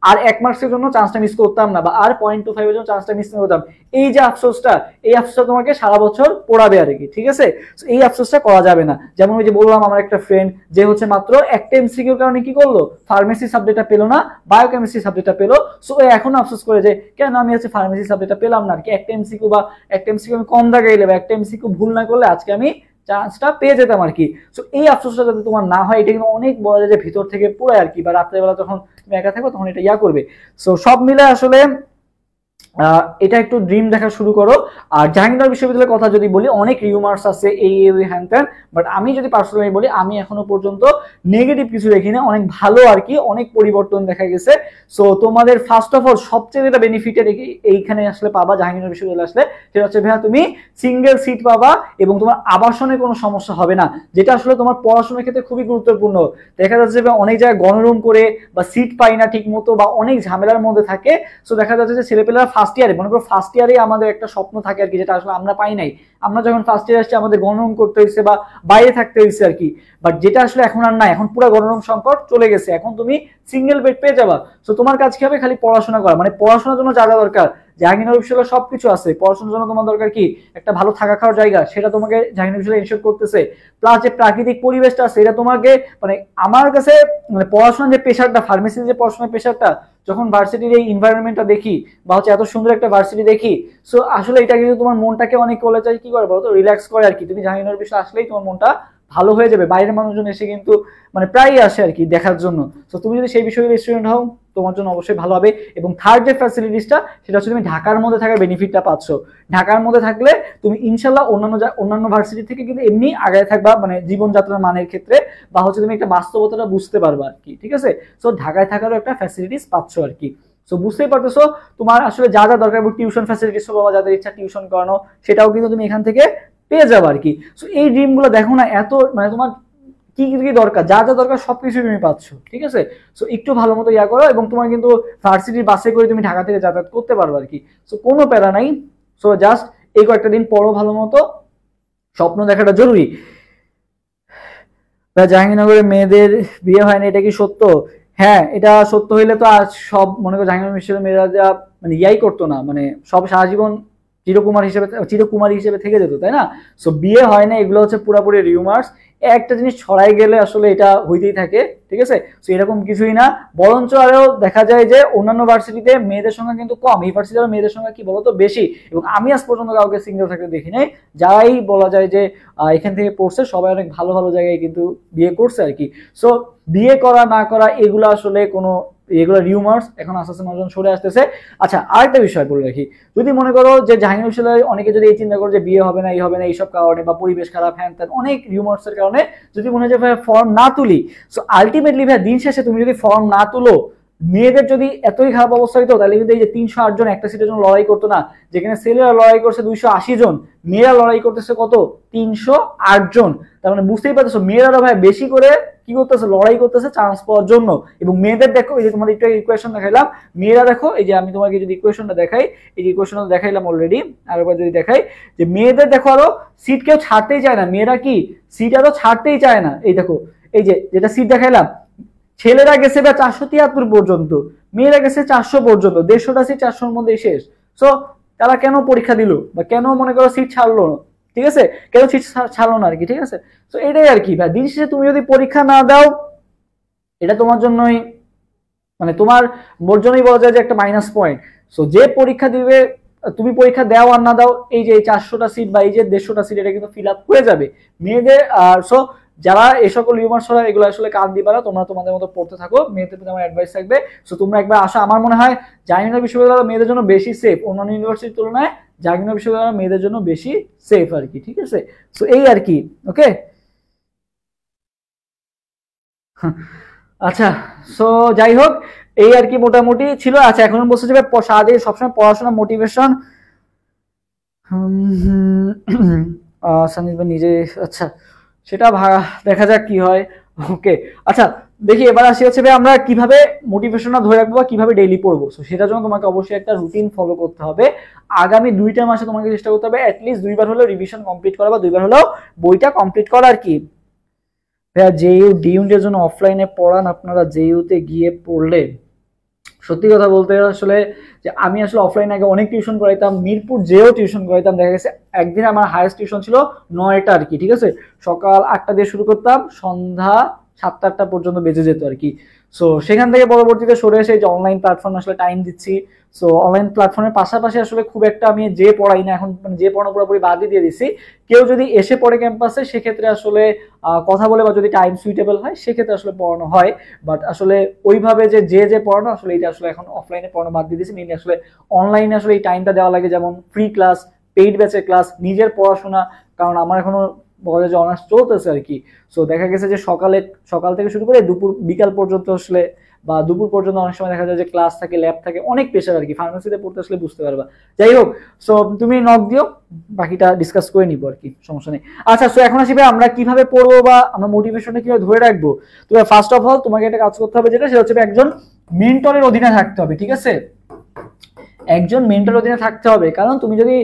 আর 1 মার্কসের জন্য চান্সটা মিস করতাম না, বা আর 0.25 এর জন্য চান্সটা মিস করতাম। এই যে আফসোসটা, এই আফসোসটা তোমাকে সারা বছর পড়াবে আর কি, ঠিক আছে? এই আফসোসটা করা যাবে না। যেমন ওই যে বললাম আমার একটা ফ্রেন্ড, যে হচ্ছে মাত্র একটা এমসিকিউর কারণে কি করলো, ফার্মেসি সাবজেক্টটা পেলো না, বায়োকেমিস্ট্রি সাবজেক্টটা পেলো। সো এখন আফসোস করে যে কেন আমি হচ্ছে ফার্মেসি সাবজেক্টটা পেলাম না আর কি, একটা এমসিকিউ বা একটা এমসিকিউ আমি কম দাগে এলে বা একটা এমসিকিউ ভুল না করলে আজকে আমি চান্সটা পেয়ে যেতাম আর কি। সো এই আফসোসটা যাতে তোমার না হয়, এটা কিন্তু অনেক বলা যায় যে ভিতর থেকে পুরো আর কি, বা রাত্রেবেলা যখন তুমি একা থাকো তখন এটা করবে। সো সব মিলে আসলে এটা একটু ড্রিম দেখা শুরু করো। আর জাহাঙ্গীরনগর বিশ্ববিদ্যালয়ের কথা যদি বলি, অনেক রিউমার্স আছে এই হ্যান ত্যান, বাট আমি যদি পার্সোনালি বলি, আমি এখনো পর্যন্ত নেগেটিভ কিছু দেখি না, অনেক ভালো আর কি, অনেক পরিবর্তন দেখা গেছে। সো তোমাদের ফার্স্ট অফ অল সবচেয়ে যেটা বেনিফিটেড এইখানে আসলে পাবা জাহাঙ্গীরনগর বিশ্ববিদ্যালয়ে আসলে, সেটা হচ্ছে ভাইয়া তুমি সিঙ্গেল সিট পাবা এবং তোমার আবাসনের কোনো সমস্যা হবে না, যেটা আসলে তোমার পড়াশোনার ক্ষেত্রে খুবই গুরুত্বপূর্ণ। দেখা যাচ্ছে যে অনেক জায়গায় গণরুম করে বা সিট পাই না ঠিক মতো, বা অনেক ঝামেলার মধ্যে থাকে। সো দেখা যাচ্ছে যে ছেলেপেলেরা ফার্স্ট ইয়ারে, মনে করো ফার্স্ট ইয়ারে আমাদের একটা স্বপ্ন থাকে আর কি, যেটা আসলে আমরা পাই নাই। আমরা যখন ফার্স্ট ইয়ার আসছি আমাদের গণরুম করতে হয়েছে বা বাইরে থাকতে হয়েছে আর কি, বাট যেটা আসলে এখন আর না, এখন পুরো গণরুম সংকট চলে গেছে, এখন তুমি সিঙ্গেল বেড পেয়ে যাবা। সো তোমার কাজ কি হবে, খালি পড়াশোনা করা, মানে পড়াশোনার জন্য যা যা দরকার জাহাঙ্গীরনগর বিশ্ববিদ্যালয়ে সবকিছু আছে। পড়াশোনার জন্য তোমার দরকার কি, একটা ভালো থাকা খাওয়ার জায়গা, সেটা তোমাকে জাহাঙ্গীরনগর বিশ্ববিদ্যালয় ইনশিওর করতেছে। প্লাস যে প্রাকৃতিক পরিবেশটা আছে, এটা তোমাকে মানে আমার কাছে মানে পড়াশোনার যে প্রেশারটা, ফার্মেসির যে পড়াশোনার প্রেশারটা, যখন ভার্সিটির এই এনভায়রনমেন্টটা দেখি বা হচ্ছে এত সুন্দর একটা ভার্সিটি দেখি, সো আসলে এটা কিন্তু তোমার মনটাকে অনেক কলেজে কি করে বলতো, রিল্যাক্স করে আর কি। তুমি জাহাঙ্গীরনগর বিশ্ববিদ্যালয়ে আসলেই তোমার মনটা ভালো হয়ে যাবে। বাইরের মানুষজন এসে কিন্তু মানে প্রায়ই আসে আর কি দেখার জন্য। তো তুমি যদি সেই বিষয়ে স্টুডেন্ট হও, তোমার জন্য অবশ্যই ভালো হবে। এবং থার্ড যে ফ্যাসিলিটিসটা, সেটা হচ্ছে তুমি ঢাকার মধ্যে থাকার বেনিফিটটা পাচ্ছ। ঢাকার মধ্যে থাকলে তুমি ইনশাল্লাহ অন্যান্য ভার্সিটি থেকে কিন্তু এমনি আগায় থাকবা, মানে জীবনযাত্রার মানের ক্ষেত্রে, বা হচ্ছে তুমি একটা বাস্তবতাটা বুঝতে পারবা আর কি, ঠিক আছে? সো ঢাকায় থাকারও একটা ফ্যাসিলিটিস পাচ্ছ আর কি। সো বুঝতেই পারতেছো তোমার আসলে যা যা দরকার, টিউশন ফ্যাসিলিটিস বা যাদের ইচ্ছা টিউশন করানো সেটাও কিন্তু তুমি এখান থেকে পেয়ে যাবে আর কি। সো এই ড্রিম গুলো দেখো না, এত মানে তোমার কি কি দরকার, যা যা দরকার সবকিছু তুমি পাচ্ছ, ঠিক আছে। সো একটু ভালো মতো ইয়া করো, এবং তোমার কিন্তু ভার্সিটির বাসে করে তুমি ঢাকা থেকে যাতায়াত করতে পারবে আর কি। সো কোনো প্যারা নাই। সো জাস্ট এই কয়েকটা দিন পড়ো ভালো মতো, স্বপ্ন দেখাটা জরুরি। জাহাঙ্গীরনগরে মেয়েদের বিয়ে হয় না, এটা কি সত্য? হ্যাঁ, এটা সত্য হইলে তো আজ সব মনে করো জাহাঙ্গীরনগর বিশ্ববিদ্যালয়ের মেয়েরা যা মানে ইয়াই করতো না, মানে সব সারা জীবন চিরকুমারী হিসেবে থেকে যেত, তাই না? সো বিয়ে হয় না, এগুলো হচ্ছে পুরোপুরি রিউমার্স। একটা জিনিস ছড়াই গেলে আসলে এটা হইতেই থাকে, ঠিক আছে। সো এরকম কিছুই না, বরঞ্চ আরো দেখা যায় যে অন্যান্য ভার্সিটিতে মেয়েদের সংখ্যা কিন্তু কম, এই ভার্সিটিতে মেয়েদের সংখ্যা কি বলতো বেশি। এবং আমি আজ পর্যন্ত কাউকে সিঙ্গেল থাকতে দেখি নাই। যারাই বলা যায় যে এখান থেকে পড়ছে সবাই অনেক ভালো ভালো জায়গায় কিন্তু বিয়ে করছে আর কি। সো বিয়ে করা না করা এগুলো আসলে কোনো, এগুলো রিউমার্স, এখন আস্তে আস্তে মানুষজন সরে আসতেছে। আচ্ছা, আরেকটা বিষয় বলে রাখি, যদি মনে করো যে জাহাঙ্গীরনগর বিশ্ববিদ্যালয়ে অনেকে যদি এই চিন্তা করে যে বিয়ে হবে না, এই হবে না, এইসব কারণে বা পরিবেশ খারাপ, হ্যান ত্যান অনেক রিউমার্স এর কারণে যদি মনে হয় যে ভাই ফর্ম না তুলি, সো আলটিমেটলি ভাই দিন শেষে তুমি যদি ফর্ম না তুলো, মেয়েদের যদি এতই খারাপ অবস্থা হইতো তাহলে কিন্তু এই যে 308 জন একটা সিটের জন্য লড়াই করতো না, যেখানে ছেলেরা লড়াই করছে 280 জন, মেয়েরা লড়াই করতেছে কত 308 জন। তার মানে বুঝতেই পারতেছো মেয়েরা ভাই বেশি করে কি করতেছে, লড়াই করতেছে চান্স পাওয়ার জন্য। এবং মেয়েদের দেখো, এই যে তোমার একটা ইকুয়েশন দেখাইলাম, মেয়েরা দেখো, এই যে আমি তোমাকে যদি ইকুয়েশনটা দেখাই, এই যে ইকুয়েশনটা দেখাইলাম অলরেডি, আর একবার যদি দেখাই যে মেয়েদের দেখো আরো সিট কেউ ছাড়তেই চায় না, মেয়েরা কি সিট আরো ছাড়তেই চায় না। এই দেখো, এই যে যেটা সিট দেখাইলাম, ছেলেরা গেছে বা 473 পর্যন্ত, মেয়েরা গেছে 400 পর্যন্ত, 150টা সিট 400-র মধ্যেই শেষ। সো তারা কেন পরীক্ষা দিল বা কেন মনে করো সিট ছাড়লো না, ঠিক আছে, কেন সিট ছাড়লো না আর কি, ঠিক আছে। তো এটাই আর কি ভাই, দিন শেষে তুমি যদি পরীক্ষা না দাও এটা তোমার জন্যই মানে তোমার মোর জন্যই বলা যায় যে একটা মাইনাস পয়েন্ট। সো যে পরীক্ষা দিবে, তুমি পরীক্ষা দাও আর না দাও, এই যে 400টা সিট বা এই যে 150টা সিট এটা কিন্তু ফিল আপ হয়ে যাবে মেয়েদের। আর সো যারা এই সকল রিউমার্স ছড়ায় এগুলো আসলে কান দিবা না, তোমরা তোমাদের মতো পড়তে থাকো। মেয়েদের প্রতি আমার অ্যাডভাইস থাকবে, সো তোমরা একবার আসো। আমার মনে হয় জাহাঙ্গীরনগর বিশ্ববিদ্যালয় মেয়েদের জন্য বেশি সেফ, অন্যান্য ইউনিভার্সিটির তুলনায় জাহাঙ্গীরনগর বিশ্ববিদ্যালয় মেয়েদের জন্য বেশি সেফ আর কি, ঠিক আছে। সো এই আর কি, ওকে। আচ্ছা, সো যাই হোক, এই আর কি মোটামুটি ছিল। আচ্ছা, এখন বলছে যে সারাদিন সবসময় পড়াশোনা মোটিভেশন সন্দীপ নিজে, আচ্ছা সেটা দেখা যাক কি হয়, ওকে। আচ্ছা দেখি, এবার আসি হচ্ছে আমরা কিভাবে মোটিভেশনটা ধরে রাখবো বা কিভাবে ডেইলি পড়বো। সো সেটার জন্য তোমাকে অবশ্যই একটা রুটিন ফলো করতে হবে। আগামী 2টা মাসে তোমাকে চেষ্টা করতে হবে অ্যাটলিস্ট 2বার হলেও রিভিশন কমপ্লিট করা বা 2বার হলেও বইটা কমপ্লিট করা আর কি। জেইউ ডিউনের জন্য অফলাইনে পড়ান আপনারা, জেইউতে গিয়ে পড়লে সত্যি কথা বলতে আসলে যে আমি আসলে অফলাইনে আগে অনেক টিউশন করাইতাম, মিরপুর যেও টিউশন করাইতাম। দেখা গেছে একদিন আমার হাইয়েস্ট টিউশন ছিল 9টা আর কি, ঠিক আছে। সকাল 8টা দিয়ে শুরু করতাম, সন্ধ্যা 7-8টা পর্যন্ত বেজে যেত আর কি। সো সেখান থেকে পরবর্তীতে সরে এসে যে অনলাইন প্ল্যাটফর্ম আসলে টাইম দিচ্ছি। সো অনলাইন প্ল্যাটফর্মের পাশাপাশি আসলে খুব একটা আমি যে পড়াই না এখন, মানে যে পড়ানো পুরোপুরি বাদই দিয়ে দিচ্ছি। কেউ যদি এসে পড়ে ক্যাম্পাসে সেক্ষেত্রে আসলে কথা বলে বা যদি টাইম সুইটেবল হয় সেক্ষেত্রে আসলে পড়ানো হয়। বাট আসলে ওইভাবে যে যে পড়ানো আসলে এটা আসলে এখন অফলাইনে পড়ানো বাদ দিয়ে দিচ্ছি। মেইনলি আসলে অনলাইনে আসলে এই টাইমটা দেওয়া লাগে, যেমন ফ্রি ক্লাস, পেইড ব্যাচের ক্লাস, নিজের পড়াশোনা। কারণ আমার এখনো বলা যায় যে অনার্স চলতেছে আর কি। সো দেখা গেছে যে সকাল থেকে শুরু করে বিকাল পর্যন্ত আসলে বা দুপুর পর্যন্ত অনেক সময় দেখা যায় যে ক্লাস থাকে, ল্যাব থাকে, অনেক প্রেশার আর কি। ফার্মেসিতে পড়তে আসলে বুঝতে পারবা। যাই হোক, সো তুমি নক দিও, বাকিটা ডিসকাস করে নিবো আর কি, সমস্যা নেই। আচ্ছা, সো এখন আসবে আমরা কিভাবে পড়বো বা আমরা মোটিভেশনটা কিভাবে ধরে রাখবো। তো ফার্স্ট অফ অল তোমাকে একটা কাজ করতে হবে, যেটা সেটা হচ্ছে একজন মেন্টরের অধীনে থাকতে হবে, ঠিক আছে। একজন মেন্টর অধীনে থাকতে হবে। কারণ তুমি যদি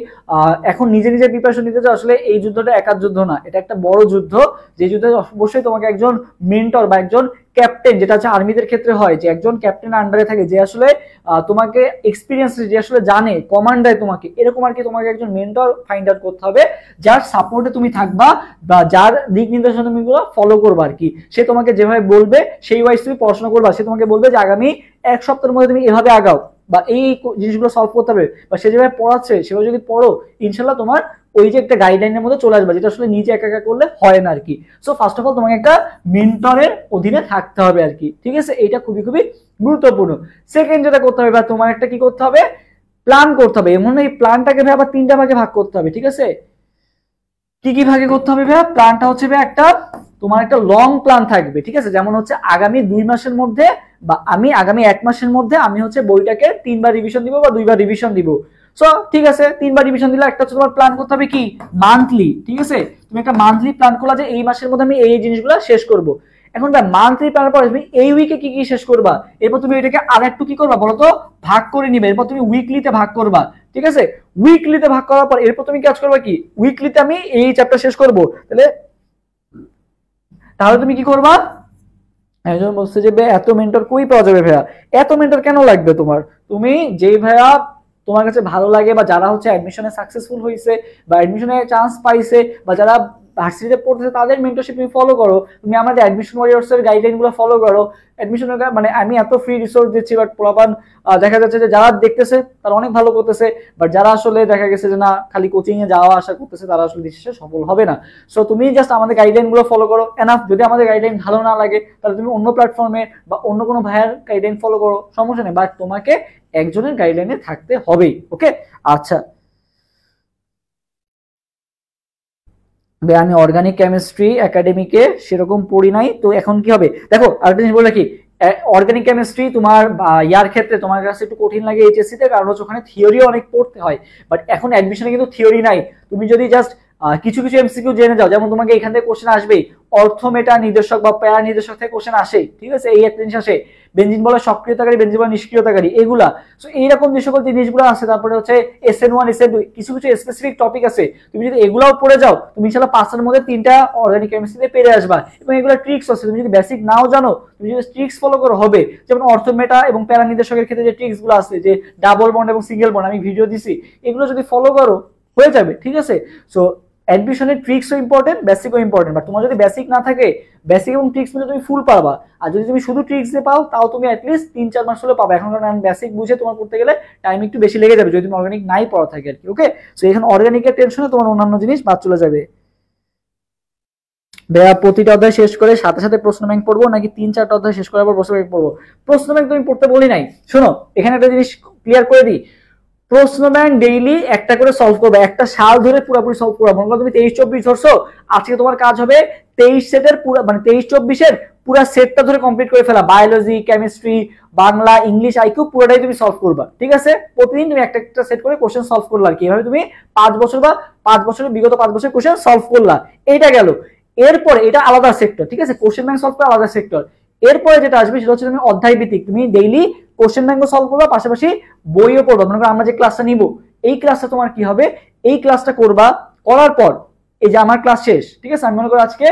এখন নিজে নিজে প্রিপারেশন নিতে চাও, আসলে এই যুদ্ধটা একার যুদ্ধ না, এটা একটা বড় যুদ্ধ। যে যুদ্ধে অবশ্যই তোমাকে একজন মেন্টর বা একজন ক্যাপ্টেন, যেটা হচ্ছে আর্মিদের ক্ষেত্রে হয়, যে একজন ক্যাপ্টেন আন্ডারে থাকে, যে আসলে তোমাকে এক্সপিরিয়েন্স, যে আসলে জানে, কমান্ড দেয় তোমাকে, এরকম আর কি। তোমাকে একজন মেন্টর ফাইন্ড আউট করতে হবে, যার সাপোর্টে তুমি থাকবা বা যার দিক নির্দেশনা তুমি ফলো করবা আর কি। সে তোমাকে যেভাবে বলবে সেই ওয়াইজ তুমি পড়াশোনা করবা। সে তোমাকে বলবে যে আগামী 1 সপ্তাহের মধ্যে তুমি এভাবে আগাও বা এই জিনিসগুলো সলভ করতে হবে, বা সে যেভাবে পড়াচ্ছে সেভাবে যদি পড়ো, ইনশাল্লাহ তোমার ওই যে একটা গাইডলাইনের মধ্যে চলে আসবে, যেটা আসলে নিজে একা একা করলে হয় না আর কি। সো ফার্স্ট অফ অল তোমাকে একটা মেন্টরের অধীনে থাকতে হবে আর কি, ঠিক আছে। এটা খুবই খুবই গুরুত্বপূর্ণ। সেকেন্ড যেটা করতে হবে, বা তোমার একটা কি করতে হবে, প্ল্যান করতে হবে। এমন এই প্ল্যানটাকে আবার 3টা ভাগে ভাগ করতে হবে, ঠিক আছে। কি কি ভাগে করতে হবে ভাইয়া? প্ল্যানটা হচ্ছে ভাইয়া একটা তোমার একটা লং প্ল্যান থাকবে, ঠিক আছে। যেমন হচ্ছে আগামী 2 মাসের মধ্যে বা আমি আগামী 1 মাসের মধ্যে আমি হচ্ছে বইটাকে 3 বার রিভিশন দিব বা 2 বার রিভিশন দিব। সো ঠিক আছে, 3 বার রিভিশন দিলে একটা তোমার প্ল্যান করতে হবে কি মান্থলি, ঠিক আছে, তুমি একটা মান্থলি প্ল্যান করলা যে এই মাসের মধ্যে আমি এই জিনিসগুলো শেষ করব। এখন মান্থলি প্ল্যানের পর তুমি এই উইকে কি কি শেষ করবা, এরপর তুমি এটাকে আরেকটু কি করবা বলো তো ভাগ করে নিবে, এরপর তুমি উইকলিতে ভাগ করবা, ঠিক আছে, উইকলিতে ভাগ করার পর এরপর তুমি কাজ করবা কি উইকলিতে আমি এই চ্যাপ্টার শেষ করব। তাহলে তুমি কি করবা, একজন বলছে যে এত মেন্টর কই পাওয়া যাবে ভাইয়া, এত মেন্টর কেন লাগবে তোমার, তুমি যেই ভাইয়া তোমার কাছে ভালো লাগে বা যারা হচ্ছে অ্যাডমিশনে সাকসেসফুল হয়েছে বা অ্যাডমিশনে চান্স পাইছে বা যারা ভার্সিটিতে পড়তেছে তাদের মেন্টরশিপ তুমি ফলো করো, তুমি আমাদের অ্যাডমিশন ওয়ারিয়র্স এর গাইডলাইন গুলো ফলো করো। অ্যাডমিশনের মানে আমি এত ফ্রি রিসোর্স দিচ্ছি, বাট পোলাপান দেখা যাচ্ছে যে যারা দেখতেছে তারা অনেক ভালো করতেছে, বাট যারা আসলে দেখা গেছে যে না খালি কোচিং এ যাওয়া আসা করতেছে তারা আসলে বিশেষে সফল হবে না। সো তুমি জাস্ট আমাদের গাইডলাইন গুলো ফলো করো এনাফ। যদি আমাদের গাইডলাইন ভালো না লাগে তাহলে তুমি অন্য প্ল্যাটফর্মে বা অন্য কোনো ভাইয়ের গাইডলাইন ফলো করো, সমস্যা নেই, বাট তোমাকে একজনের গাইডলাইনে থাকতে হবে। ওকে, আচ্ছা আমি অর্গানিক কেমিস্ট্রি একাডেমিকে সেরকম পড়ি নাই, তো এখন কি হবে দেখো আরেকটা জিনিস বলে কি, অর্গানিক কেমিস্ট্রি তোমার ইয়ার ক্ষেত্রে তোমার কাছে একটু কঠিন লাগে এইচএসসি তে, কারণ হচ্ছে ওখানে থিওরি অনেক পড়তে হয়, বাট এখন অ্যাডমিশনে কিন্তু থিওরি নাই। তুমি যদি জাস্ট কিছু কিছু এমসিকিউ জেনে যাও, যেমন তোমাকে এখান থেকে কোশ্চেন আসবেই, অর্থ মেটা নির্দেশক বা প্যারা নির্দেশক থেকে কোশ্চেন আসে, ঠিক আছে, এই একটা জিনিস আসে, বেঞ্জিন বলে সক্রিয়তাকারী, বেঞ্জিন বলে নিষ্ক্রিয়তাকারী, এগুলা। সো এইরকম যে সকল জিনিসগুলো আছে, তারপরে হচ্ছে SN1 SN2 কিছু কিছু স্পেসিফিক টপিক আছে, তুমি যদি এগুলাও পড়ে যাও তুমি ইনশাআল্লাহ 5টার মধ্যে 3টা অর্গানিক কেমিস্ট্রিতে পেরে আসবা। এবং এগুলো ট্রিক্স আছে, তুমি যদি বেসিক নাও জানো তুমি যদি ট্রিক্স ফলো করো হবে। যেমন অর্থ মেটা এবং প্যারা নির্দেশকের ক্ষেত্রে যে ট্রিক্স গুলো আছে, যে ডাবল বন্ড এবং সিঙ্গেল বন্ড আমি ভিডিও দিছি, এগুলো যদি ফলো করো হয়ে যাবে, ঠিক আছে। সো অ্যাডমিশনের ট্রিক্সও ইম্পর্টেন্ট, বেসিকও ইম্পর্টেন্ট, বাট তোমার যদি বেসিক না থাকে বেসিক এবং ট্রিক্স মিলে তুমি ফুল পারবা, আর যদি তুমি শুধু ট্রিক্স দিয়ে পাও তাও তুমি অ্যাটলিস্ট 3-4 মাস হলে পাবে। এখন কারণ বেসিক বুঝে তোমার করতে গেলে টাইম একটু বেশি লেগে যাবে যদি তুমি অর্গানিক নাই পড়া থাকে আর কি। ওকে, সো এখানে অর্গানিকের টেনশনে তোমার অন্যান্য জিনিস বাদ চলে যাবে। ভাইয়া প্রতিটা অধ্যায় শেষ করে সাথে সাথে প্রশ্ন ব্যাংক পড়বো নাকি 3-4টা অধ্যায় শেষ করার পর প্রশ্ন ব্যাংক পড়বো? প্রশ্ন ব্যাংক তুমি পড়তে বলি নাই, শোনো এখানে একটা জিনিস ক্লিয়ার করে দিই, প্রশ্ন ব্যাংক ডেইলি একটা করে সলভ করবে, একটা সাল ধরে পুরোপুরি সলভ করবে। মনে করো তুমি 23-24 ধরছো, আজকে তোমার কাজ হবে 23 সেটের পুরো মানে 23-24 পুরো সেটটা ধরে কমপ্লিট করে ফেলা, biology, chemistry, Bangla, English, IQ পুরোটাই তুমি সলভ করবা, ঠিক আছে। প্রতিদিন তুমি একটা একটা সেট করে কোশ্চেন সলভ করলা, আর কি এভাবে তুমি 5 বছর বা 5 বছরের বিগত 5 বছরের কোশ্চেন সলভ করলা, এইটা গেল। এরপর এটা আলাদা সেক্টর, ঠিক আছে, কোশ্চেন ব্যাংক সলভ করা আলাদা সেক্টর। এরপরে যেটা আসবে সেটা হচ্ছে তুমি অধ্যায় ভিত্তিক, তুমি ডেইলি কোশ্চেন ব্যাংকও সলভ করবা, পাশাপাশি বইও পড়বা। মনে করো আমরা যে ক্লাসটা নিব, এই ক্লাসটা তোমার কি হবে, এই ক্লাসটা করবা, করার পর এই যে আমার ক্লাস শেষ, ঠিক আছে, আমি মনে করো আজকে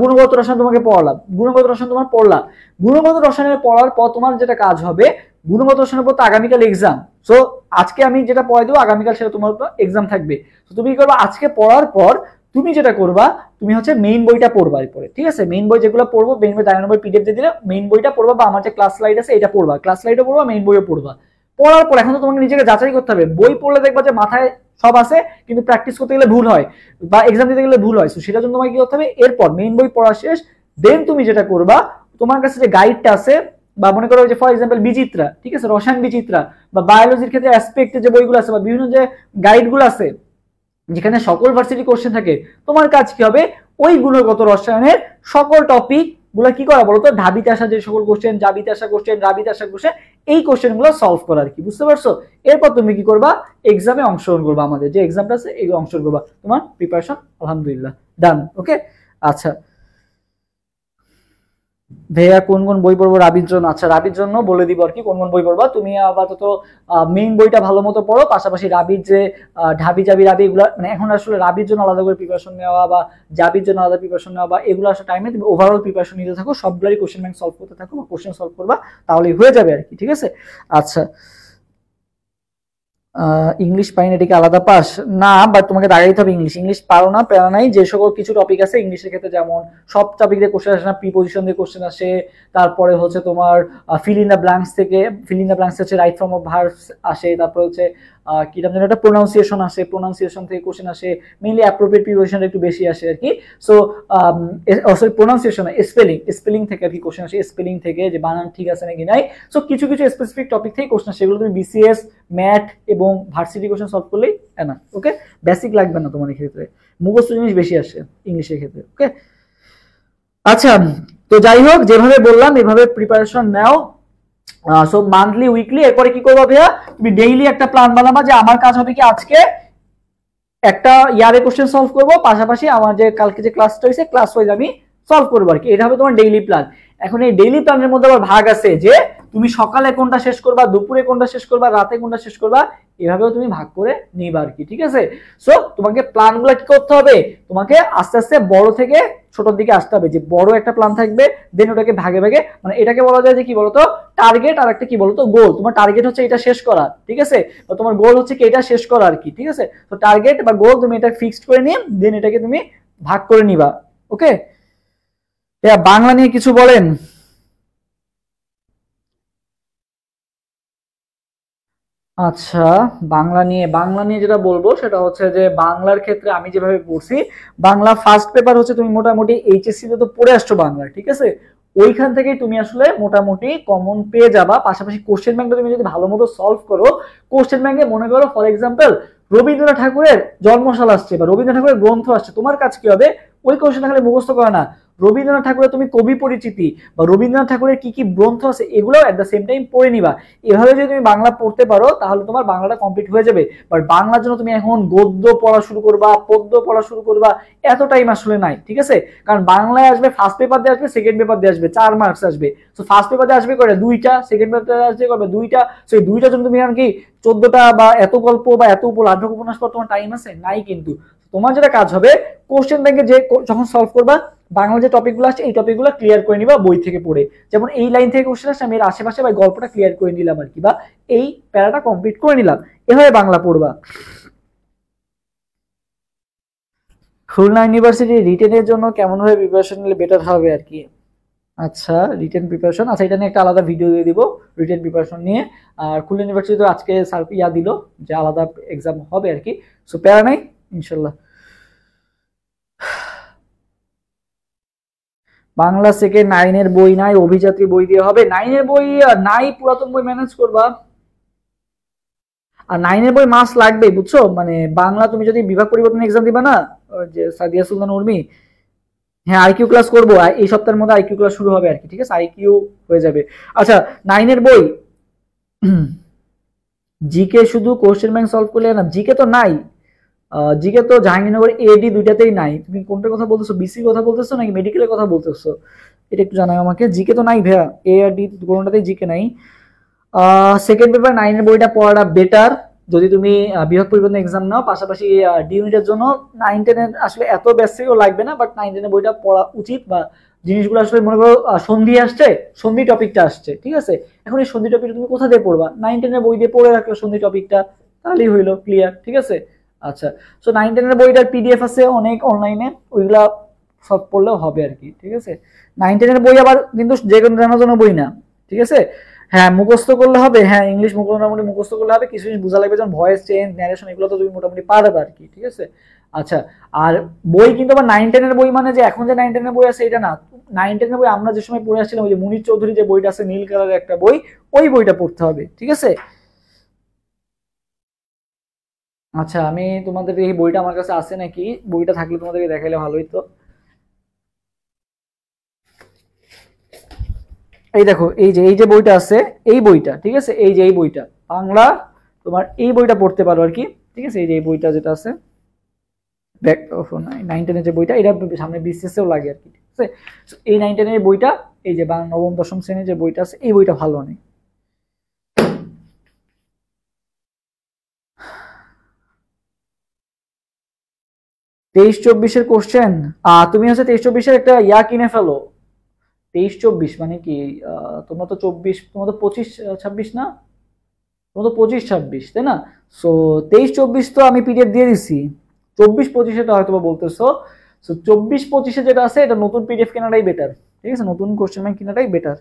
গুণগত রসায়ন তোমাকে পড়ালাম, গুণগত রসায়ন তোমার পড়লা, গুণগত রসায়নের পড়ার পর তোমার যেটা কাজ হবে, গুণগত রসায়নের পর তো আগামীকাল এক্সাম, সো আজকে আমি যেটা পড়াই দেবো আগামীকাল সেটা তোমার এক্সাম থাকবে। তো তুমি কি করবা, আজকে পড়ার পর তুমি যেটা করবা, তুমি হচ্ছে মেইন বইটা পড়বা এরপরে, ঠিক আছে, মেইন বই যেগুলো পড়বো, মেইন বই 93 পিডিএফ দিয়ে দিলে মেইন বইটা পড়বা, বা আমার যে ক্লাস স্লাইড আছে এটা পড়বা, ক্লাস স্লাইডও পড়বা, মেইন বইও পড়বা। পড়ার পর এখন তো তোমাকে নিজেকে যাচাই করতে হবে, বই পড়লে দেখবা যে মাথায় সব আছে কিন্তু প্র্যাকটিস করতে গেলে ভুল হয় বা এক্সাম দিতে গেলে ভুল হয়, সেটার জন্য তোমাকে কি করতে হবে, এরপর মেইন বই পড়া শেষ, দেন তুমি যেটা করবা, তোমার কাছে যে গাইডটা আছে, বা মনে করো যে ফর এক্সাম্পল বিচিত্রা, ঠিক আছে, রসায়ন বিচিত্রা, বা বায়োলজির ক্ষেত্রে অ্যাসপেক্টের যে বইগুলো আছে বা বিভিন্ন যে গাইডগুলো আছে যেখানে সকল ভার্সিটি কোশ্চেন থাকে, তোমার কাজ কি হবে, ওই গুণগত রসায়নের সকল টপিক গুলা কি করা বলতো, ঢাবিতে আসা যে সকল কোশ্চেন, জাবিতে আসা কোশ্চেন, রাবিতে আসা কোশ্চেন, এই কোশ্চেন গুলো সলভ করা আর কি, বুঝতে পারছো। এরপর তুমি কি করবা, এক্সামে অংশগ্রহণ করবা, আমাদের যে এক্সামটা আছে এই অংশগ্রহণ করবা, তোমার প্রিপারেশন আলহামদুলিল্লাহ ডান। ওকে, আচ্ছা ভাইয়া কোন কোন বই পড়বো রাবির জন্য? আচ্ছা রাবির জন্য বলে দিব আর কি কোন কোন বই পড়বা। তুমি আপাতত মেইন বইটা ভালো মতো পড়ো, পাশাপাশি রাবির যে ঢাবি জাবি রাবি এগুলো, মানে এখন আসলে রাবির জন্য আলাদা করে প্রিপারেশন নেওয়া বা জাবির জন্য আলাদা প্রিপারেশন নেওয়া বা এগুলো আসলে টাইমে তুমি ওভারঅল প্রিপারেশন নিতে থাকো, সবগুলোই কোশ্চেন ব্যাংক সলভ করতে থাকো বা কোশ্চেন সলভ করবা, তাহলেই হয়ে যাবে আর কি, ঠিক আছে। আচ্ছা ইংলিশ পাইনি এটাকে আলাদা পাস না, বাট তোমাকে দাঁড়াইতে হবে ইংলিশ, ইংলিশ পারো না প্যারা নাই, যে সকল কিছু টপিক আছে ইংলিশের ক্ষেত্রে, যেমন সব টপিক দিয়ে কোশ্চেন আসে না, প্রিপোজিশন দিয়ে কোশ্চেন আসে, তারপরে হচ্ছে তোমার ফিল ইন দ্য ব্ল্যাঙ্কস থেকে, ফিল ইন দ্য ব্ল্যাঙ্কস হচ্ছে রাইট ফর্ম অফ ভার্বস আসে, তারপরে হচ্ছে কি নাম জানো একটা প্রোনাউন্সিয়েশন আসে, প্রোনাউন্সিয়েশন থেকে কোশ্চেন আসে, মেইনলি অ্যাপ্রোপ্রিয়েট প্রিপোজিশন একটু বেশি আসে আর কি। So sorry pronunciation spelling, spelling থেকে আর কি কোশ্চেন আসে, স্পেলিং থেকে যে বানান ঠিক আছে নাকি নাই, সো কিছু কিছু স্পেসিফিক টপিক থেকে কোশ্চেন, সেগুলো তুমি বিসিএস, ম্যাথ এবং ভার্সিটি কোশ্চেন সলভ করলেই না। ওকে, বেসিক লাগবে না তোমার ক্ষেত্রে, মুখস্থ জিনিস বেশি আসে ইংলিশের ক্ষেত্রে। ওকে, আচ্ছা তো যাই হোক, যেভাবে বললাম এভাবে প্রিপারেশন নাও, সো মান্থলি উইকলি, এরপরে কি করবা ভাইয়া, তুমি ডেইলি একটা প্ল্যান বানাবা যে আমার কাজ হবে কি আজকে একটা ইয়ারে কোশ্চেন সলভ করবো, পাশাপাশি আমার যে কালকে যে ক্লাসটা হয়েছে ক্লাস ওয়াইজ আমি সলভ করবো আর কি। এটা হবে তোমার ডেইলি প্ল্যান। এখন এই ডেইলি প্ল্যানের মধ্যে আবার ভাগ আছে যে তুমি সকালে কোনটা শেষ করবা, দুপুরে কোনটা শেষ করবা, রাতে কোনটা শেষ করবা, এভাবেও তুমি ভাগ করে নিবা আর কি, ঠিক আছে। সো তোমাকে প্ল্যানগুলো কি করতে হবে, তোমাকে আস্তে আস্তে বড় থেকে ছোটর দিকে আসতে হবে। যে বড় একটা প্ল্যান থাকবে, দেন ওটাকে ভাগে ভাগে, মানে এটাকে বলা যায় যে কি বলতো টার্গেট, আর একটা কি বলতো গোল। তোমার টার্গেট হচ্ছে এটা শেষ করা, ঠিক আছে, বা তোমার গোল হচ্ছে কি এটা শেষ করা আর কি, ঠিক আছে। তো টার্গেট বা গোল তুমি এটা ফিক্সড করে নিয়ে দেন এটাকে তুমি ভাগ করে নিবা। ওকে, বাংলা নিয়ে কিছু বলেন। আচ্ছা, বাংলা নিয়ে যেটা বলবো সেটা হচ্ছে যে বাংলার ক্ষেত্রে আমি যেভাবে পড়ছি, বাংলা ফার্স্ট পেপার হচ্ছে তুমি মোটামুটি এইচএসসি তে তো পড়ে আসছো বাংলা, ঠিক আছে, ওইখান থেকেই তুমি আসলে মোটামুটি কমন পেয়ে যাবা। পাশাপাশি কোশ্চেন ব্যাংকটা তুমি যদি ভালো মতো সলভ করো, কোশ্চেন ব্যাংকে মনে করো ফর এক্সাম্পল রবীন্দ্রনাথ ঠাকুরের জন্মশাল আসছে বা রবীন্দ্রনাথ ঠাকুরের গ্রন্থ আসছে, তোমার কাজ কি হবে ওই কোশ্চেন খালি মুখস্থ করা না, রবীন্দ্রনাথ ঠাকুরের তুমি কবি পরিচিতি বা রবীন্দ্রনাথ ঠাকুরের কি কি গ্রন্থ আছে এগুলো এট দ্য সেম টাইম পড়ে নিবা। এভাবে যদি তুমি বাংলা পড়তে পারো তাহলে তোমার বাংলাটা কমপ্লিট হয়ে যাবে। বাট বাংলার জন্য তুমি এখন গদ্য পড়া শুরু করবা, পদ্য পড়া শুরু করবা, এত টাইম আসলে নাই, ঠিক আছে। কারণ বাংলায় আসবে ফার্স্ট পেপার দিয়ে আসবে, সেকেন্ড পেপার দিয়ে আসবে, 4 মার্কস আসবে। সো ফার্স্ট পেপার দিয়ে আসবে করে 2টা, সেকেন্ড পেপার আসবে করবে 2টা। সো এই 2টার জন্য তুমি এখন কি 14টা বা এত গল্প বা এত নাটক উপন্যাস পড়ার তোমার টাইম আছে নাই। কিন্তু তোমার যেটা কাজ হবে কোশ্চেন ব্যাংকে যে যখন সলভ করবা বাংলা যে টপিকগুলো আছে এই টপিকগুলো ক্লিয়ার করে নিবা বই থেকে পড়ে। যেমন এই লাইন থেকে কোশ্চেন আসছে, আমি এর আশেপাশে বা গল্পটা ক্লিয়ার করে নিলাম আর কি, বা এই প্যারাটা কমপ্লিট করে নিলাম, এভাবে বাংলা পড়বা। খুলনা ইউনিভার্সিটি রিটেনের জন্য কেমন ভাবে প্রিপারেশন নিলে বেটার হবে আর কি। আচ্ছা, রিটেন প্রিপারেশন, আচ্ছা এটা নিয়ে একটা আলাদা ভিডিও দিয়ে দিব রিটেন প্রিপারেশন নিয়ে। আর খুলনা ইউনিভার্সিটি তো আজকে স্যার দিল যে আলাদা এক্সাম হবে আর কি, সো প্যারা নাই ইনশাল্লাহ। বাংলা সেকেন্ড 9-এর বই নাই, অভিযাত্রী বই দিয়ে হবে। 9-এর বই নাই, পুরাতন বই ম্যানেজ করবা। আর 9-এর বই মাস লাগবে বুঝছো, মানে বাংলা তুমি যদি বিভাগ পরিবর্তন এক্সাম দিবা না, যে সাদিয়া সুলতান উর্মি, হ্যাঁ আইকিউ ক্লাস করবো এই সপ্তাহের মধ্যে, আইকিউ ক্লাস শুরু হবে আর কি, ঠিক আছে, আইকিউ হয়ে যাবে। আচ্ছা 9-এর বই জিকে শুধু কোশ্চেন ব্যাংক সলভ করলে না, জিকে তো নাই, জিকে তো জাহাঙ্গীরনগর এডি দুইটাতেই নাই। তুমি কোনটার কথা বলতেছো, বিসি কথা বলতেছো নাকি মেডিকেলের কথা বলতেছো, এটা একটু জানাও আমাকে। জিকে তো নাই ভাইয়া, এ আর ডি কোনটাতেই জিকে নাই। সেকেন্ড পেপার 9-এর বইটা পড়াটা বেটার যদি তুমি বিভাগ পরিবর্তন এক্সাম নাও। পাশাপাশি ডি ইউনিটের জন্য 9-10-এর আসলে এত বেসিকও লাগবে না, বাট 9-10-এর বইটা পড়া উচিত। বা জিনিসগুলো আসলে মনে করো সন্ধি আসছে, সন্ধি টপিকটা আসছে, ঠিক আছে, এখন এই সন্ধি টপিকটা তুমি কোথা দিয়ে পড়বা, 9-10-এর বই দিয়ে পড়ে রাখলো সন্ধি টপিকটা, তাহলেই হইলো ক্লিয়ার, ঠিক আছে। আচ্ছা, সো 9-10-এর বইটার পিডিএফ আছে অনেক অনলাইনে, ওইগুলা সব পড়লেও হবে আর কি, ঠিক আছে। 9-10-এর বই আবার কিন্তু যে কোনো জানার জন্য বই না, ঠিক আছে। হ্যাঁ মুখস্থ করলে হবে, হ্যাঁ ইংলিশ মোটামুটি মুখস্থ করলে হবে, কিছু জিনিস বোঝা লাগবে, যেমন ভয়েস চেঞ্জ, ন্যারেশন, এগুলো তো তুমি মোটামুটি পারবে আর কি, ঠিক আছে। আচ্ছা, আর বই কিন্তু আবার 9-10-এর বই মানে যে এখন যে 9-10-এর বই আছে এটা না। 9-10-এর বই আমরা যে সময় পড়ে আসছিলাম, ওই যে মুনির চৌধুরী যে বইটা আছে নীল কালারের একটা বই, ওই বইটা পড়তে হবে, ঠিক আছে। আচ্ছা, আমি তোমাদের এই বইটা আমার কাছে আছে নাকি, বইটা থাকলে তোমাদেরকে দেখাইলে ভালোই তো। এই দেখো, এই যে বইটা আছে, এই বইটা, ঠিক আছে, এই যে এই বইটা বাংলা, তোমার এই বইটা পড়তে পারো আর কি, ঠিক আছে। এই যে এই বইটা যেটা আছে ব্যাক অফ 9-10-এর যে বইটা, এটা সামনে বিসিএসেও লাগে আর কি, ঠিক আছে। এই 9-10-এর বইটা, এই যে নবম দশম শ্রেণীর যে বইটা আছে, এই বইটা ভালো অনেক। 23-24-এর কোশ্চেন, তুমি হচ্ছে 23-24-এর একটা ইয়া কিনে ফেলো। 23-24 মানে কি, তোমরা তো 24, তোমরা তো 25-26 না, তোমরা তো 25-26 তাই না। সো 23-24 তো আমি পিডিএফ দিয়ে দিছি, 24-25-এটা হয়তো বলতেছো। সো 24-25-এ যেটা আছে এটা নতুন পিডিএফ কেনাটাই বেটার, ঠিক আছে, নতুন কোশ্চেন ব্যাংক কেনাটাই বেটার।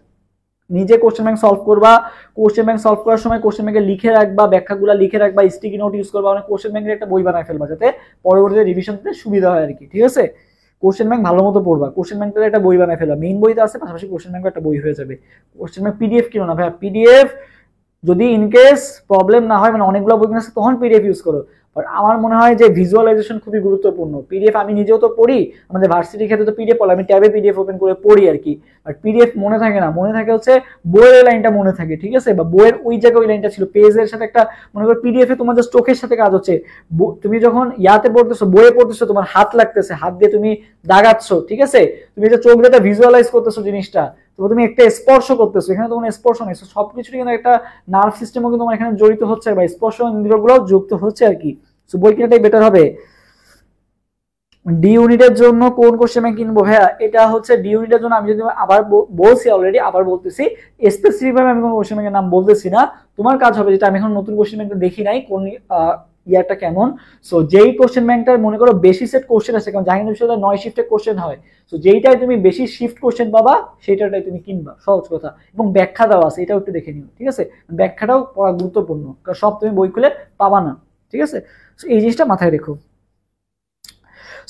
নিজে কোশ্চেন ব্যাংক সলভ করবা, কোশ্চেন ব্যাংক সলভ করার সময় কোশ্চেন ব্যাংকে লিখে রাখবা, ব্যাখ্যাগুলো লিখে রাখবা, স্টিকি নোট ইউজ করবা, মানে কোশ্চেন ব্যাংকের একটা বই বানায় ফেলবা যাতে পরবর্তীতে রিভিশন দিতে সুবিধা হয় আর কি, ঠিক আছে। কোশ্চেন ব্যাংক ভালো মতো পড়বা, কোশ্চেন ব্যাংকের একটা বই বানায় ফেলবা, মেইন বইতে আছে, পাশাপাশি কোশ্চেন ব্যাংকের একটা বই হয়ে যাবে। কোশ্চেন ব্যাংক পিডিএফ কিনো না ভাইয়া, পিডিএফ যদি ইনকেস প্রবলেম না হয়, মানে অনেকগুলো বই কিনে আছে তখন পিডিএফ ইউজ করো, বাট আমার মনে হয় যে ভিজুয়ালাইজেশন খুবই গুরুত্বপূর্ণ। পিডিএফ আমি নিজেও তো পড়ি, আমাদের ভার্সিটির ক্ষেত্রে তো পিডিএফ পড়ি, আমি ট্যাবে পিডিএফ ওপেন করে পড়ি আর কি। বাট পিডিএফ মনে থাকে না, মনে থাকে হচ্ছে বইয়ের লাইনটা মনে থাকে, ঠিক আছে, বা বইয়ের ওই জায়গায় ওই লাইনটা ছিল, পেজের সাথে একটা মনে করো পিডিএফ এ তোমার জাস্ট চোখের সাথে কাজ হচ্ছে, তুমি যখন ইয়াতে পড়তেছো, বইয়ে পড়তেছো, তোমার হাত লাগতেছে, হাত দিয়ে তুমি দাগাচ্ছ, ঠিক আছে, তুমি যে চোখ দিয়ে ভিজুয়ালাইজ করতেছো জিনিসটা, তো তুমি একটা স্পর্শ করতেছো, এখানে তোমার স্পর্শ নেই, সবকিছু কিন্তু একটা নার্ভ সিস্টেমও কিন্তু তোমার এখানে জড়িত হচ্ছে, বা স্পর্শ ইন্দ্রিয়গুলো যুক্ত হচ্ছে আর কি। সো বই কেনাটাই বেটার হবে। ডি ইউনিটের জন্য কোন কোশ্চেন ব্যাংক কিনবো ভাইয়া? এটা হচ্ছে ডি ইউনিটের জন্য আমি যদি আবার বলছি অলরেডি, আবার বলতেছি, স্পেসিফিক ভাবে আমি কোনো কোশ্চেন ব্যাংকের নাম বলতেছি না। তোমার কাজ হবে, যেটা আমি এখন নতুন কোশ্চেন ব্যাংকটা দেখি নাই কোন ইয়ারটা কেমন, সো যেই কোশ্চেন ব্যাংকটার মনে করো বেশি সেট কোশ্চেন আছে, কারণ জাহিদ বিশ্ববিদ্যালয়ে 9 শিফটের কোশ্চেন হয়, সো যেইটাই তুমি বেশি শিফট কোশ্চেন পাবা সেইটাই তুমি কিনবা, সহজ কথা। এবং ব্যাখ্যা দেওয়া আছে, এটাও একটু দেখে নিও, ঠিক আছে, ব্যাখ্যাটাও পড়া গুরুত্বপূর্ণ, কারণ সব তুমি বই খুলে পাবা না, ঠিক আছে, সো এই জিনিসটা মাথায় রেখো।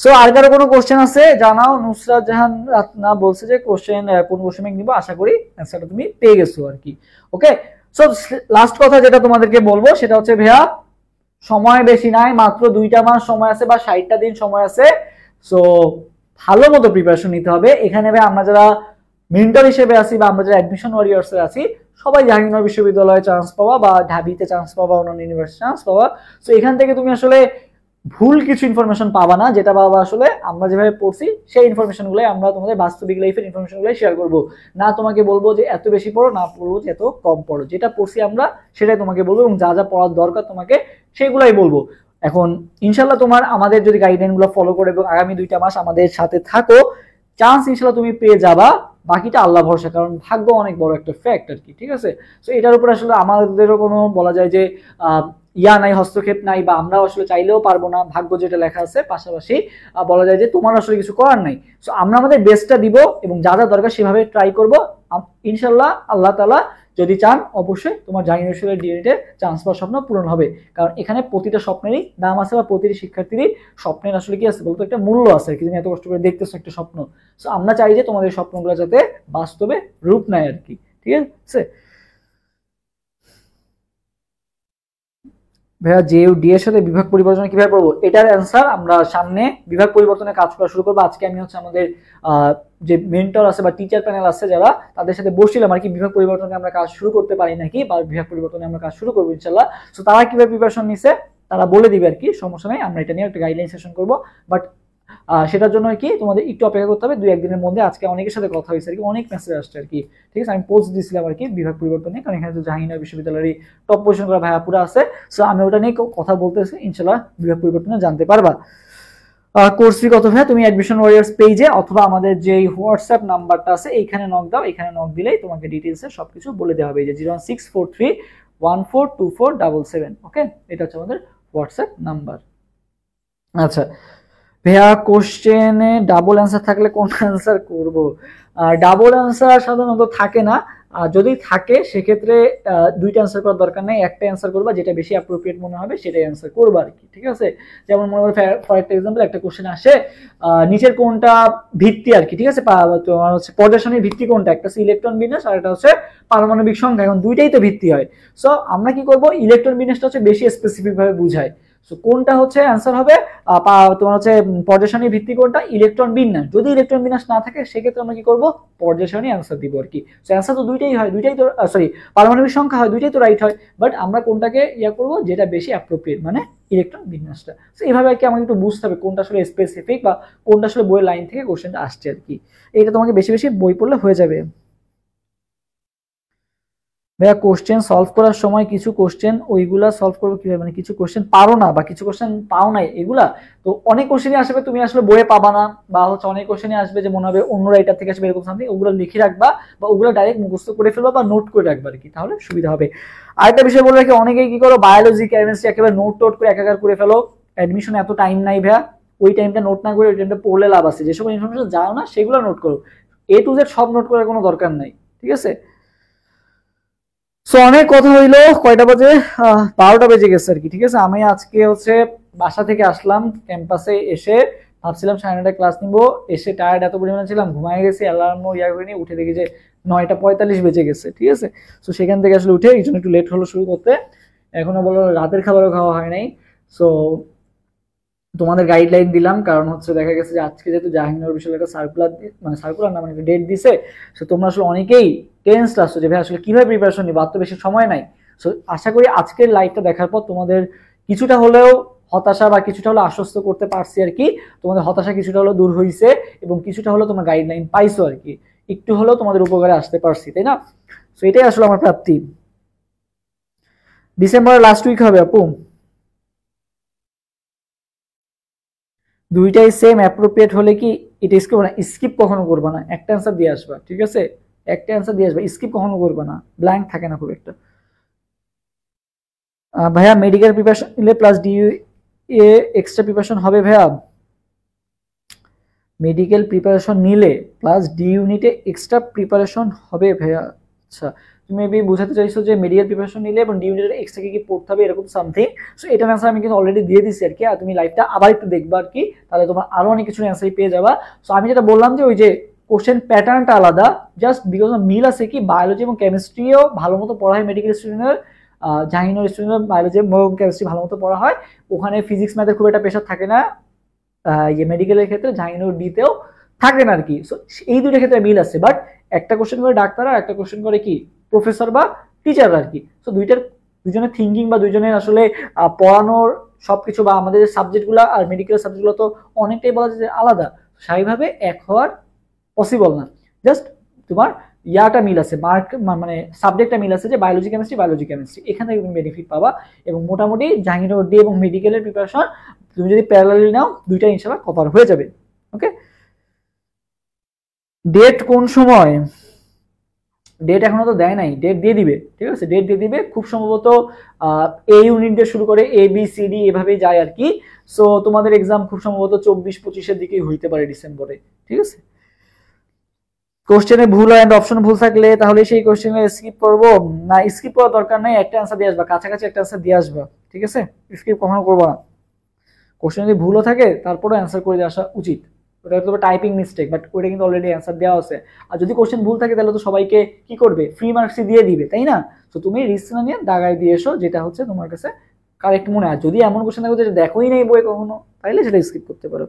সো আর কারো কোনো কোশ্চেন আছে জানাও। নুসরাত জাহান রাতনা বলছে যে কোশ্চেন কোন কোশ্চেন ব্যাংক নিব, আশা করি অ্যানসারটা তুমি পেয়ে গেছো আর কি। ওকে, সো লাস্ট কথা যেটা তোমাদেরকে বলবো সেটা হচ্ছে ভাইয়া, সময় বেশি নাই, মাত্র 2টা মাস সময় আছে বা 60টা দিন সময় আছে। সো ভালো মতো প্রিপারেশন নিতে হবে। এখানে ভাই আমরা যারা মেন্টর হিসেবে আছি বা আমরা যারা অ্যাডমিশন ওয়ারিয়ার্স আছি, সবাই জাহাঙ্গীরনগর বিশ্ববিদ্যালয়ে চান্স পাওয়া বা ঢাবিতে চান্স পাওয়া, অন্যান্য ইউনিভার্সিটি চান্স পাওয়া। সো এখান থেকে তুমি আসলে ভুল কিছু ইনফরমেশন পাবা না, যেটা পাবা আসলে আমরা যেভাবে পড়ছি সেই ইনফরমেশনগুলোই আমরা তোমাদের বাস্তবিক লাইফের ইনফরমেশনগুলোই শেয়ার করব। না তোমাকে বলবো যে এত বেশি পড়ো, না বলবো যে এত কম পড়ো, যেটা পড়ছি আমরা সেটাই তোমাকে বলবো, এবং যা যা পড়ার দরকার তোমাকে সেগুলাই বলবো। এখন ইনশাল্লাহ তোমার আমাদের যদি গাইডলাইনগুলো ফলো করে এবং আগামী 2টা মাস আমাদের সাথে থাকো, চান্স ইনশাল্লাহ তুমি পেয়ে যাবা। বাকিটা আল্লাহ ভরসা, কারণ ভাগ্য অনেক বড় একটা ফ্যাক্ট আর কি, ঠিক আছে। সো এটার উপর আসলে আমাদেরও কোনো বলা যায় যে ইয়া নাই, হস্তক্ষেপ নাই, বা আমরা আসলে চাইলেও পারবো না, ভাগ্য যেটা লেখা আছে, পাশাপাশি বলা যায় যে তোমার আসলে কিছু করার নাই। সো আমরা আমাদের বেস্টটা দিব এবং যা যা দরকার সেভাবে ট্রাই করবো। ইনশাল্লাহ আল্লাহ তাআলা যদি চান অবশ্যই তোমার জাহিদ বিশ্ববিদ্যালয়ের ডিএনএতে চান্স পাওয়ার স্বপ্ন পূরণ হবে, কারণ এখানে প্রতিটা স্বপ্নেরই দাম আছে, বা প্রতিটি শিক্ষার্থীরই স্বপ্নের আসলে কি আছে বলতো, একটা মূল্য আছে আর কি। তুমি এত কষ্ট করে দেখতেছো একটা স্বপ্ন, সো আমরা চাই যে তোমাদের স্বপ্নগুলো যাতে বাস্তবে রূপ নেয় আর কি, ঠিক আছে। ভাইয়া জেইউডি এর সাথে বিভাগ পরিবর্তন কিভাবে করবো, এটার অ্যান্সার আমরা সামনে বিভাগ পরিবর্তনের কাজ করা শুরু করবো। আজকে আমি হচ্ছে আমাদের যে মেন্টর আছে বা টিচার প্যানেল আছে যারা, তাদের সাথে বসছিলাম আর কি, বিভাগ পরিবর্তনে আমরা কাজ শুরু করতে পারি নাকি, বা বিভাগ পরিবর্তনে আমরা কাজ শুরু করবো ইনশাল্লাহ। সো তারা কিভাবে প্রিপারেশন নিছে তারা বলে দিবে আর কি, সমস্যা নেই, আমরা এটা নিয়ে একটা গাইডলাইন সেশন করবো। বাট সেটার জন্য কি তোমাদের একটু অপেক্ষা করতে হবে 2-1 দিনের মধ্যে। আজকে অনেকের সাথে কথা হয়েছে আর কি, অনেক মেসেজ আসছে আর কি, ঠিক আছে। আমি পোস্ট দিয়েছিলাম আর কি বিভাগ পরিবর্তনে, কারণ এখানে তো জাহাঙ্গীরনগর বিশ্ববিদ্যালয়ের টপ পজিশন করা ভাইয়াপুরা আছে, সো আমি ওটা নিয়ে কথা বলতেছি, ইনশাল্লাহ বিভাগ পরিবর্তনে জানতে পারবা। কোর্স ফি কত ভাইয়া? তুমি অ্যাডমিশন ওয়ারিয়ার্স পেজে অথবা আমাদের যে হোয়াটসঅ্যাপ নাম্বারটা আছে এইখানে নক দাও, এখানে নক দিলেই তোমাকে ডিটেইলসে সবকিছু বলে দেওয়া হবে, যে 01643142477। ওকে, এটা হচ্ছে আমাদের হোয়াটসঅ্যাপ নাম্বার। আচ্ছা ভাইয়া, কোশ্চেনে ডাবল অ্যান্সার থাকলে কোন অ্যান্সার করব? ডাবল অ্যান্সার সাধারণত থাকে না, যদি থাকে সেক্ষেত্রে 2টা অ্যান্সার করার দরকার নেই, একটা অ্যান্সার করবা, যেটা বেশি অ্যাপ্রোপ্রিয়েট মনে হবে সেটাই অ্যান্সার করবা আর কি, ঠিক আছে। যেমন মনে করো ফর এক্সাম্পল একটা কোশ্চেন আসে, নিচের কোনটা ভিত্তি আর কি, ঠিক আছে, তোমার হচ্ছে পর্যায় সারণীর ভিত্তি কোনটা, একটা হচ্ছে ইলেকট্রন বিন্যাস আর একটা হচ্ছে পারমাণবিক সংখ্যা, এখন দুইটাই তো ভিত্তি হয়। সো আমরা কি করব, ইলেকট্রন বিন্যাসটা হচ্ছে বেশি স্পেসিফিক ভাবে বুঝায়, সো কোনটা হচ্ছে অ্যান্সার হবে তোমার হচ্ছে পর্যায় সারণীর ভিত্তি কোনটা, ইলেকট্রন বিন্যাস। যদি ইলেকট্রন বিন্যাস না থাকে সেক্ষেত্রে আমরা কি করব, পর্যায় সারণী অ্যান্সার দিব আর কি। সো অ্যান্সার তো দুইটাই হয়, দুইটাই তো সরি পারমাণবিক সংখ্যা হয়, দুইটাই তো রাইট হয়, বাট আমরা কোনটাকে ইয়া করব যেটা বেশি অ্যাপ্রোপ্রিয়েট, মানে ইলেকট্রন বিন্যাসটা। সো এইভাবে আর কি আমাকে একটু বুঝতে হবে কোনটা আসলে স্পেসিফিক বা কোনটা আসলে বইয়ের লাইন থেকে কোশ্চেনটা আসছে আর কি। এটা তোমাকে বেশি বেশি বই পড়লে হয়ে যাবে। ভাইয়া কোশ্চেন সলভ করার সময় কিছু কোশ্চেন ওইগুলা সলভ করবো কিভাবে, মানে কিছু কোশ্চেন পারো না বা কিছু কোশ্চেন পাও নাই, এগুলা তো অনেক কোশ্চেনই আসবে তুমি আসলে বইয়ে পাবা না, বা হচ্ছে অনেক কোশ্চেনই আসবে যে মনে হবে অন্য রাইটার থেকে আসবে এরকম সামথিং, ওগুলো লিখে রাখবা বা ওগুলো ডাইরেক্ট মুখস্থ করে ফেলবা বা নোট করে রাখবা আর কি, তাহলে সুবিধা হবে। আরেকটা বিষয় বলে রাখি, অনেকেই কি করো বায়োলজি কেমিস্ট্রি একেবারে নোট টোট করে একাকার করে ফেলো, অ্যাডমিশন এত টাইম নাই ভাইয়া, ওই টাইমটা নোট না করে ওই টাইমটা পড়লে লাভ আছে, যেসব ইনফরমেশন জানো না সেগুলো নোট করো, A to Z সব নোট করার কোনো দরকার নাই, ঠিক আছে। সো অনেক কথা হইলো, কয়টা বাজে, 12টা বেজে গেছে আর কি, ঠিক আছে। আমি আজকে হচ্ছে বাসা থেকে আসলাম, ক্যাম্পাসে এসে ভাবছিলাম 9:30 ক্লাস নিবো, এসে টায়ার্ড এত পরিমাণে ছিলাম, ঘুমায় গেছি, অ্যালার্মও ইয়া করে নিয়ে উঠে দেখি যে 9:45 বেজে গেছে, ঠিক আছে। সো সেখান থেকে আসলে উঠে এই জন্য একটু লেট হলো শুরু করতে, এখনো বলো রাতের খাবারও খাওয়া হয় নাই। সো তোমাদের গাইডলাইন দিলাম, কারণ হচ্ছে দেখা গেছে যে আজকে যেহেতু জাহাঙ্গীরনগর বিশ্ববিদ্যালয় একটা সার্কুলার, মানে সার্কুলার না মানে ডেট দিছে, সো তোমরা আসলে অনেকেই টেন্স আসছো যে ভাই আসলে কিভাবে প্রিপারেশন নিবো, আর তো বেশি সময় নাই। সো আশা করি আজকের লাইভটা দেখার পর তোমাদের কিছুটা হলেও হতাশা বা কিছুটা হলেও আশ্বস্ত করতে পারছি আর কি, তোমাদের হতাশা কিছুটা হলেও দূর হয়েছে এবং কিছুটা হলেও তোমার গাইডলাইন পাইছো আর কি, একটু হলেও তোমাদের উপকারে আসতে পারছি, তাই না? সো এটাই আসলে আমার প্রাপ্তি। ডিসেম্বরের লাস্ট উইক হবে আপু, দুইটাই সেম অ্যাপ্রোপ্রিয়েট হলে কি এটা স্কিপ না, স্কিপ কখনো করবা না, একটা অ্যান্সার দিয়ে আসবা, ঠিক আছে? একটা অ্যান্সার দিয়ে আসবা, স্কিপ কখনো করবা না, ব্ল্যাঙ্ক থাকে না খুব একটা। ভাইয়া মেডিকেল প্রিপারেশন নিলে প্লাস ডিইউ এ এক্সট্রা প্রিপারেশন হবে ভাইয়া? মেডিকেল প্রিপারেশন নিলে প্লাস ডি ইউনিটে এক্সট্রা প্রিপারেশন হবে ভাইয়া? আচ্ছা, তুমি মেবি বোঝাতে চাইছো যে মেডিকেল প্রিপারেশন নিলে এবং ডি ইউনিটে এক্সট্রা কি পড়তে হবে এরকম সামথিং। সো এটার অ্যান্সার আমি কিন্তু অলরেডি দিয়ে দিচ্ছি আর কি, আর তুমি লাইভটা আবার একটু দেখবা আর কি, তাহলে তোমার আরো অনেক কিছু অ্যান্সারই পেয়ে যাবা। সো আমি যেটা বললাম যে ওই যে কোশ্চেন প্যাটার্নটা আলাদা, জাস্ট বিকজ অফ মিল আছে কি বায়োলজি এবং কেমিস্ট্রিও ভালো মতো পড়া হয় মেডিকেল স্টুডেন্টের, জাহাঙ্গীরনগর স্টুডেন্ট বায়োলজি এবং কেমিস্ট্রি ভালো মতো পড়া হয়, ওখানে ফিজিক্স ম্যাথের খুব একটা প্রেশার থাকে না, মেডিকেলের ক্ষেত্রে জাহাঙ্গীরনগর ডিতেও থাকে না আর কি। সো এই দুইটা ক্ষেত্রে মিল আছে, বাট একটা কোশ্চেন করে ডাক্তার আর একটা কোশ্চেন করে কি প্রফেসর বা টিচার আর কি। সো দুইজনের থিঙ্কিং বা দুইজনের আসলে পড়ানোর সবকিছু বা আমাদের সাবজেক্টগুলো আর মেডিকেল সাবজেক্টগুলো তো অনেকটাই বলা যায় যে আলাদা, স্বাভাবিকভাবে এক হওয়ার পসিবল না। জাস্ট তোমার ইয়াটা মিল আছে, মার্ক মানে সাবজেক্টটা মিল আছে যে বায়োলজি কেমিস্ট্রি, এখান থেকে তুমি বেনিফিট পাবা। এবং মোটামুটি জাহাঙ্গীরনগর ডি এবং মেডিকেলের প্রিপারেশন তুমি যদি প্যারালালি নাও দুইটা ইনশাআল্লাহ কভার হয়ে যাবে। ওকে, ডেট কোন সময়? ডেট এখনো তো দেয় নাই, ডেট দিয়ে দিবে, ঠিক আছে? ডেট দিয়ে দিবে খুব সম্ভবত এ ইউনিট দিয়ে শুরু করে এ বি সি ডি এভাবেই যায় আর কি। সো তোমাদের এক্সাম খুব সম্ভবত 24-25-এর দিকেই হইতে পারে ডিসেম্বরে, ঠিক আছে? কোশ্চেনে ভুল এন্ড অপশন ভুল থাকলে তাহলে সেই কোশ্চেনে স্কিপ করব না? স্কিপ করার দরকার নাই, একটা অ্যান্সার দিয়ে আসবা, কাছাকাছি একটা অ্যান্সার দিয়ে আসবা, ঠিক আছে? স্কিপ কখনো করবা না। কোশ্চেন যদি ভুলও থাকে তারপরে অ্যান্সার করে দিয়ে আসা উচিত, ওটা তো টাইপিং মিস্টেক, বাট ওটা কিন্তু অলরেডি অ্যান্সার দেওয়া আছে। আর যদি কোশ্চেন ভুল থাকে তাহলে তো সবাইকে কি করবে, ফ্রি মার্কসই দিয়ে দিবে, তাই না? তো তুমি রিস্ক না নিয়ে দাগায় দিয়ে এসো যেটা হচ্ছে তোমার কাছে কারেক্ট মনে হয়। যদি এমন কোশ্চেন থাকে যেটা দেখোই নাই বই কখনো, তাইলে সেটা স্কিপ করতে পারো।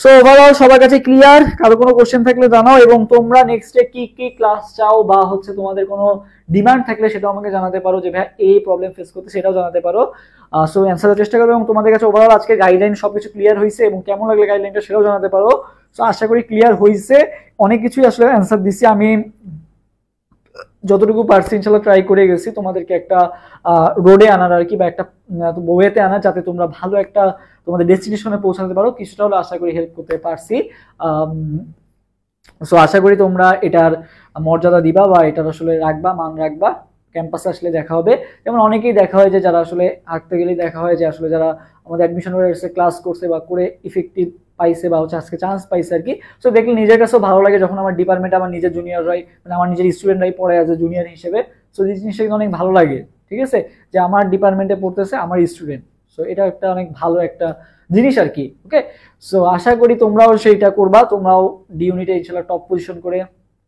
সো ওভারঅল সবার কাছে ক্লিয়ার? কারো কোনো কোশ্চেন থাকলে জানাও, এবং তোমরা নেক্সট ডে কি কি ক্লাস চাও বা হচ্ছে তোমাদের কোনো ডিমান্ড থাকলে সেটাও আমাকে জানাতে পারো, যে ভাই এই প্রবলেম ফেস করতে, সেটাও জানাতে পারো। সো অ্যান্সারের চেষ্টা করবো, এবং তোমাদের কাছে ওভারঅল আজকে গাইডলাইন সবকিছু ক্লিয়ার হয়েছে এবং কেমন লাগলে গাইডলাইনটা সেটাও জানাতে পারো। সো আশা করি ক্লিয়ার হয়েছে, অনেক কিছুই আসলে অ্যান্সার দিচ্ছি আমি, যতটুকু পারছি ইনশাল্লাহ ট্রাই করে গেছি তোমাদেরকে একটা রোডে আনার আর কি, বা একটা ওয়েতে আনার, যাতে তোমরা ভালো একটা তোমাদের ডেস্টিনেশনে পৌঁছাতে পারো, কিছুটা হলো আশা করি হেল্প করতে পারছি। সো আশা করি তোমরা এটার মর্যাদা দিবা বা এটার আসলে রাখবা, মান রাখবা। ক্যাম্পাসে আসলে দেখা হবে, যেমন অনেকেই দেখা হয় যে যারা আসলে হাঁটতে গেলেই দেখা হয় যে আসলে যারা আমাদের অ্যাডমিশন হয়ে এসে ক্লাস করছে বা করে ইফেক্টিভ পাইছে বা হচ্ছে আজকে চান্স পাইছে আর কি। সো দেখলে নিজের কাছেও ভালো লাগে যখন আমার ডিপার্টমেন্টে আমার নিজের জুনিয়ররাই, মানে আমার নিজের স্টুডেন্টরাই পড়ে আছে জুনিয়র হিসেবে। সো এই জিনিসটা কিন্তু অনেক ভালো লাগে, ঠিক আছে, যে আমার ডিপার্টমেন্টে পড়তেছে আমার স্টুডেন্ট। সো এটা একটা অনেক ভালো একটা জিনিস আর কি। ওকে, সো আশা করি তোমরাও সেইটা করবা, তোমরাও ডি ইউনিটে ইনশাল্লাহ টপ পজিশন করে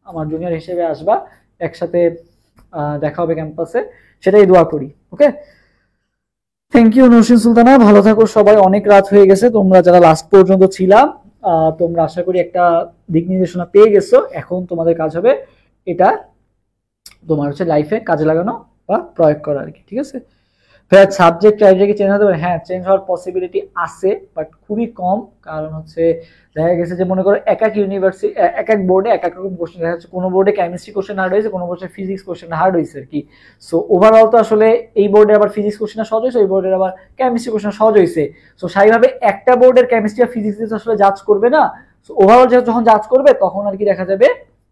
আমার জুনিয়র হিসেবে আসবা, একসাথে দেখা হবে ক্যাম্পাসে, সেটাই দোয়া করি। ওকে, থ্যাংক ইউ নৌশিন সুলতানা, ভালো থাকো সবাই, অনেক রাত হয়ে গেছে, তোমরা যারা লাস্ট পর্যন্ত ছিলাম তোমরা আশা করি একটা দিক নির্দেশনা পেয়ে গেছো। এখন তোমাদের কাজ হবে এটা তোমার হচ্ছে লাইফে কাজে লাগানো বা প্রয়োগ করা আর কি, ঠিক আছে? ভাইয়া সাবজেক্ট ক্রাইটেরিয়া কি চেঞ্জ হতে পারে? হ্যাঁ, চেঞ্জ হওয়ার পসিবিলিটি আছে, বাট খুবই কম। কারণ হচ্ছে দেখা গেছে যে মনে করো এক এক ইউনিভার্সিটি এক এক বোর্ডে এক এক রকম কোশ্চেন দেখা যাচ্ছে, কোনো বোর্ডে কেমিস্ট্রি কোশ্চেন হার্ড হয়েছে, কোনো বোর্ডে ফিজিক্স কোশ্চেন হার্ড হয়েছে আর কি। সো ওভারঅল তো আসলে এই বোর্ডে আবার ফিজিক্স কোশ্চেন সহজ হয়েছে, ওই বোর্ডের আবার কেমিস্ট্রি কোশ্চেন সহজ হয়েছে। সো স্বাভাবিকভাবে একটা বোর্ডের কেমিস্ট্রি আর ফিজিক্স আসলে জাজ করবে না। সো ওভারঅল যখন জাজ করবে তখন আর কি দেখা যাবে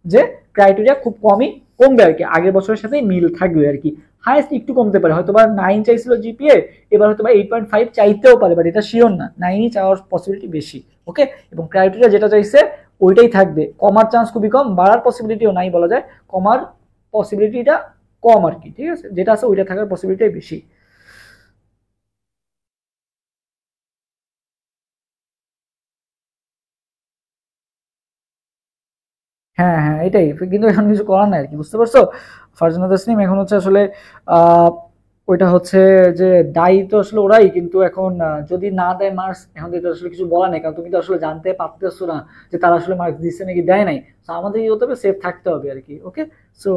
যে ক্রাইটেরিয়া খুব কমই কমবে আর কি, আগের বছরের সাথে মিল থাকবে আর কি। হাইয়েস্ট একটু কমতে পারে, হয়তো বা 9 চাইছিল জিপিএ, এবার হয়তো বা 8.5 চাইতেও পারে, বাট এটা শিওর না, 9ই চাওয়ার পসিবিলিটি বেশি। ওকে, এবং ক্রাইটেরিয়া যেটা চাইছে ওইটাই থাকবে, কমার চান্স খুবই কম, বাড়ার পসিবিলিটিও নাই বলা যায়, কমার পসিবিলিটিটা কম আর কি, ঠিক আছে? যেটা আছে ওইটা থাকার পসিবিলিটি বেশি। হ্যাঁ হ্যাঁ, এটাই কিন্তু এখন কিছু করার নাই আর কি, বুঝতে পারছো? ফারজানা তাসনিম এখন হচ্ছে আসলে ওইটা হচ্ছে যে দায়ী তো আসলে ওরাই, কিন্তু এখন যদি না দেয় মার্কস, এখন তো আসলে কিছু বলা নেই, কারণ তুমি তো আসলে জানতে পারতেছো না যে তারা আসলে মার্কস দিচ্ছে নাকি দেয় নাই। তো আমাদের কি হতে হবে, সেফ থাকতে হবে আর কি। ওকে, সো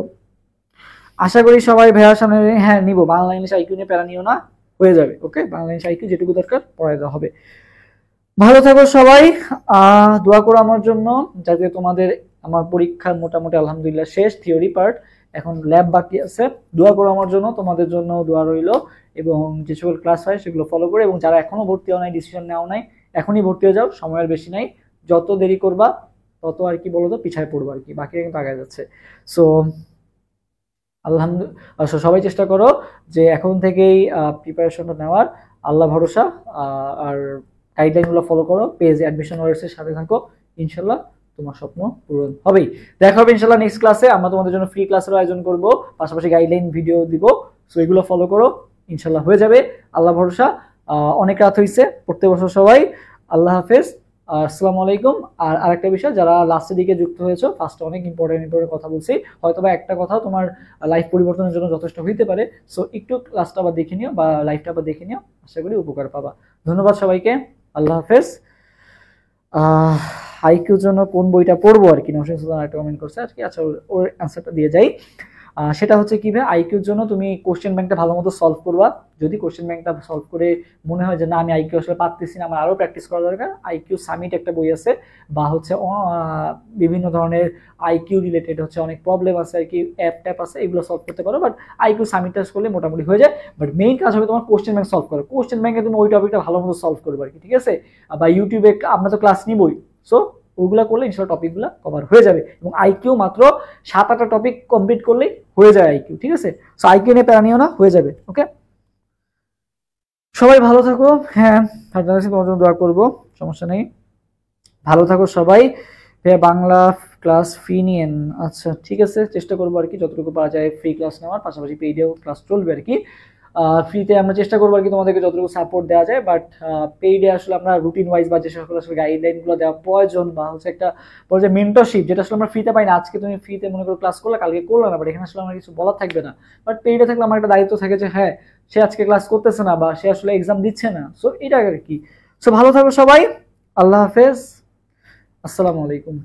আশা করি সবাই ভাইয়ার সামনে, হ্যাঁ নিব, বাংলা ইংলিশ আইকিউ নিয়ে প্যারা নিও না, হয়ে যাবে। ওকে, বাংলা ইংলিশ আইকিউ যেটুকু দরকার পড়াই দেওয়া হবে। ভালো থাকো সবাই, দোয়া করো আমার জন্য, যাতে তোমাদের, আমার পরীক্ষা মোটামুটি আলহামদুলিল্লাহ শেষ, থিওরি পার্ট, এখন ল্যাব বাকি আছে। দোয়া করো আমার জন্য, তোমাদের জন্য দোয়া রইলো, এবং যে সকল ক্লাস হয় সেগুলো ফলো করে, এবং যারা এখনো ভর্তি হও নাই, ডিসিশন নেওয়া নাই, এখনই ভর্তি হয়ে যাও, সময় আর বেশি নাই। যত দেরি করবা তত আর কি বলতো পিছায় পড়বো আর কি, বাকিরা কিন্তু আগে যাচ্ছে। সো আলহামদুলিল্লাহ, সবাই চেষ্টা করো যে এখন থেকেই প্রিপারেশনটা নেওয়ার, আল্লাহ ভরসা, আর গাইডলাইনগুলো ফলো করো, পেজ অ্যাডমিশন ওয়ার্ডসের সাথে থাকো, ইনশাল্লাহ তোমার স্বপ্ন পূরণ হবেই। দেখা হবে ইনশাল্লাহ নেক্সট ক্লাসে, আমরা তোমাদের জন্য ফ্রি ক্লাসের আয়োজন করব, পাশাপাশি গাইডলাইন ভিডিও দিব। সো এগুলো ফলো করো, ইনশাল্লাহ হয়ে যাবে, আল্লাহ ভরসা। অনেক রাত হয়েছে, পড়তে বসো সবাই। আল্লাহ হাফেজ, আসসালামু আলাইকুম। আর আরেকটা বিষয়, যারা লাস্টের দিকে যুক্ত হয়েছো, ফার্স্টে অনেক ইম্পর্টেন্ট কথা বলছি, হয়তো বা একটা কথা তোমার লাইফ পরিবর্তনের জন্য যথেষ্ট হইতে পারে। সো একটু ক্লাসটা আবার দেখে নিও বা লাইফটা আবার দেখে নিও, আশা করি উপকার পাবা। ধন্যবাদ সবাইকে, আল্লাহ হাফেজ। আইকিউর জন্য কোন বইটা পড়বো আর কি, নওশাদ সুলতান একটা কমেন্ট করছে আর কি। আচ্ছা, ওর অ্যান্সারটা দিয়ে যাই। সেটা হচ্ছে কি ভাই, আইকিউর জন্য তুমি কোশ্চেন ব্যাংকটা ভালো মতো সলভ করবা। যদি কোশ্চেন ব্যাংকটা সলভ করে মনে হয় যে না, আমি আইকিউ আসলে পারতেছি না, আমার আরো প্র্যাকটিস করা দরকার, আইকিউ সামিট একটা বই আছে, বা হচ্ছে বিভিন্ন ধরনের আইকিউ রিলেটেড হচ্ছে অনেক প্রবলেম আছে আর কি, অ্যাপ ট্যাপ আছে, এগুলো সলভ করতে পারো। বাট আইকিউ সামিট টাস করলে মোটামুটি হয়ে যায়। বাট মেইন কাজ হবে তোমার কোশ্চেন ব্যাংক সলভ করো, কোশ্চেন ব্যাংকে তুমি ওই টপিকটা ভালো মতো সলভ করবে আর কি, ঠিক আছে। বা ইউটিউবে আমরা তো ক্লাস নিবই, সো ওগুলা করলে ইনশাল্লাহ টপিকগুলো কভার হয়ে যাবে। এবং আইকিউ মাত্র 7-8টা টপিক কমপ্লিট করলেই হয়ে যায় আইকিউ, ঠিক আছে। সো আইকিউ নিয়ে প্যারা নিও না, হয়ে যাবে। ওকে, সবাই ভালো থাকো। হ্যাঁ, তোমার জন্য দোয়া করবো, সমস্যা নেই। ভালো থাকো সবাই। বাংলা ক্লাস ফি নিয়েন, আচ্ছা ঠিক আছে, চেষ্টা করবো আর কি যতটুকু পাওয়া যায় ফ্রি ক্লাস নেওয়ার, পাশাপাশি পেইডেও ক্লাস চলবে আর কি। ফ্রিতে আমরা চেষ্টা করবো আর কি তোমাদেরকে যতটুকু সাপোর্ট দেওয়া যায়, বাট পেইডে আসলে আমরা রুটিন ওয়াইজ বা যে সকল আসলে গাইডলাইনগুলো দেওয়া প্রয়োজন, বা হচ্ছে একটা পর্যায়ে মেন্টরশিপ, যেটা আসলে আমরা ফ্রিতে পাই না। আজকে তুমি ফ্রিতে মনে করো ক্লাস করলে, কালকে করলো না, বাট এখানে আসলে আমার কিছু বলার থাকবে না। বাট পেইডে থাকলে আমার একটা দায়িত্ব থাকে যে হ্যাঁ, সে আজকে ক্লাস করতেছে না, বা সে আসলে এক্সাম দিচ্ছে না। সো এটা আর কি। সো ভালো থাকো সবাই, আল্লাহ হাফেজ, আসসালামু আলাইকুম।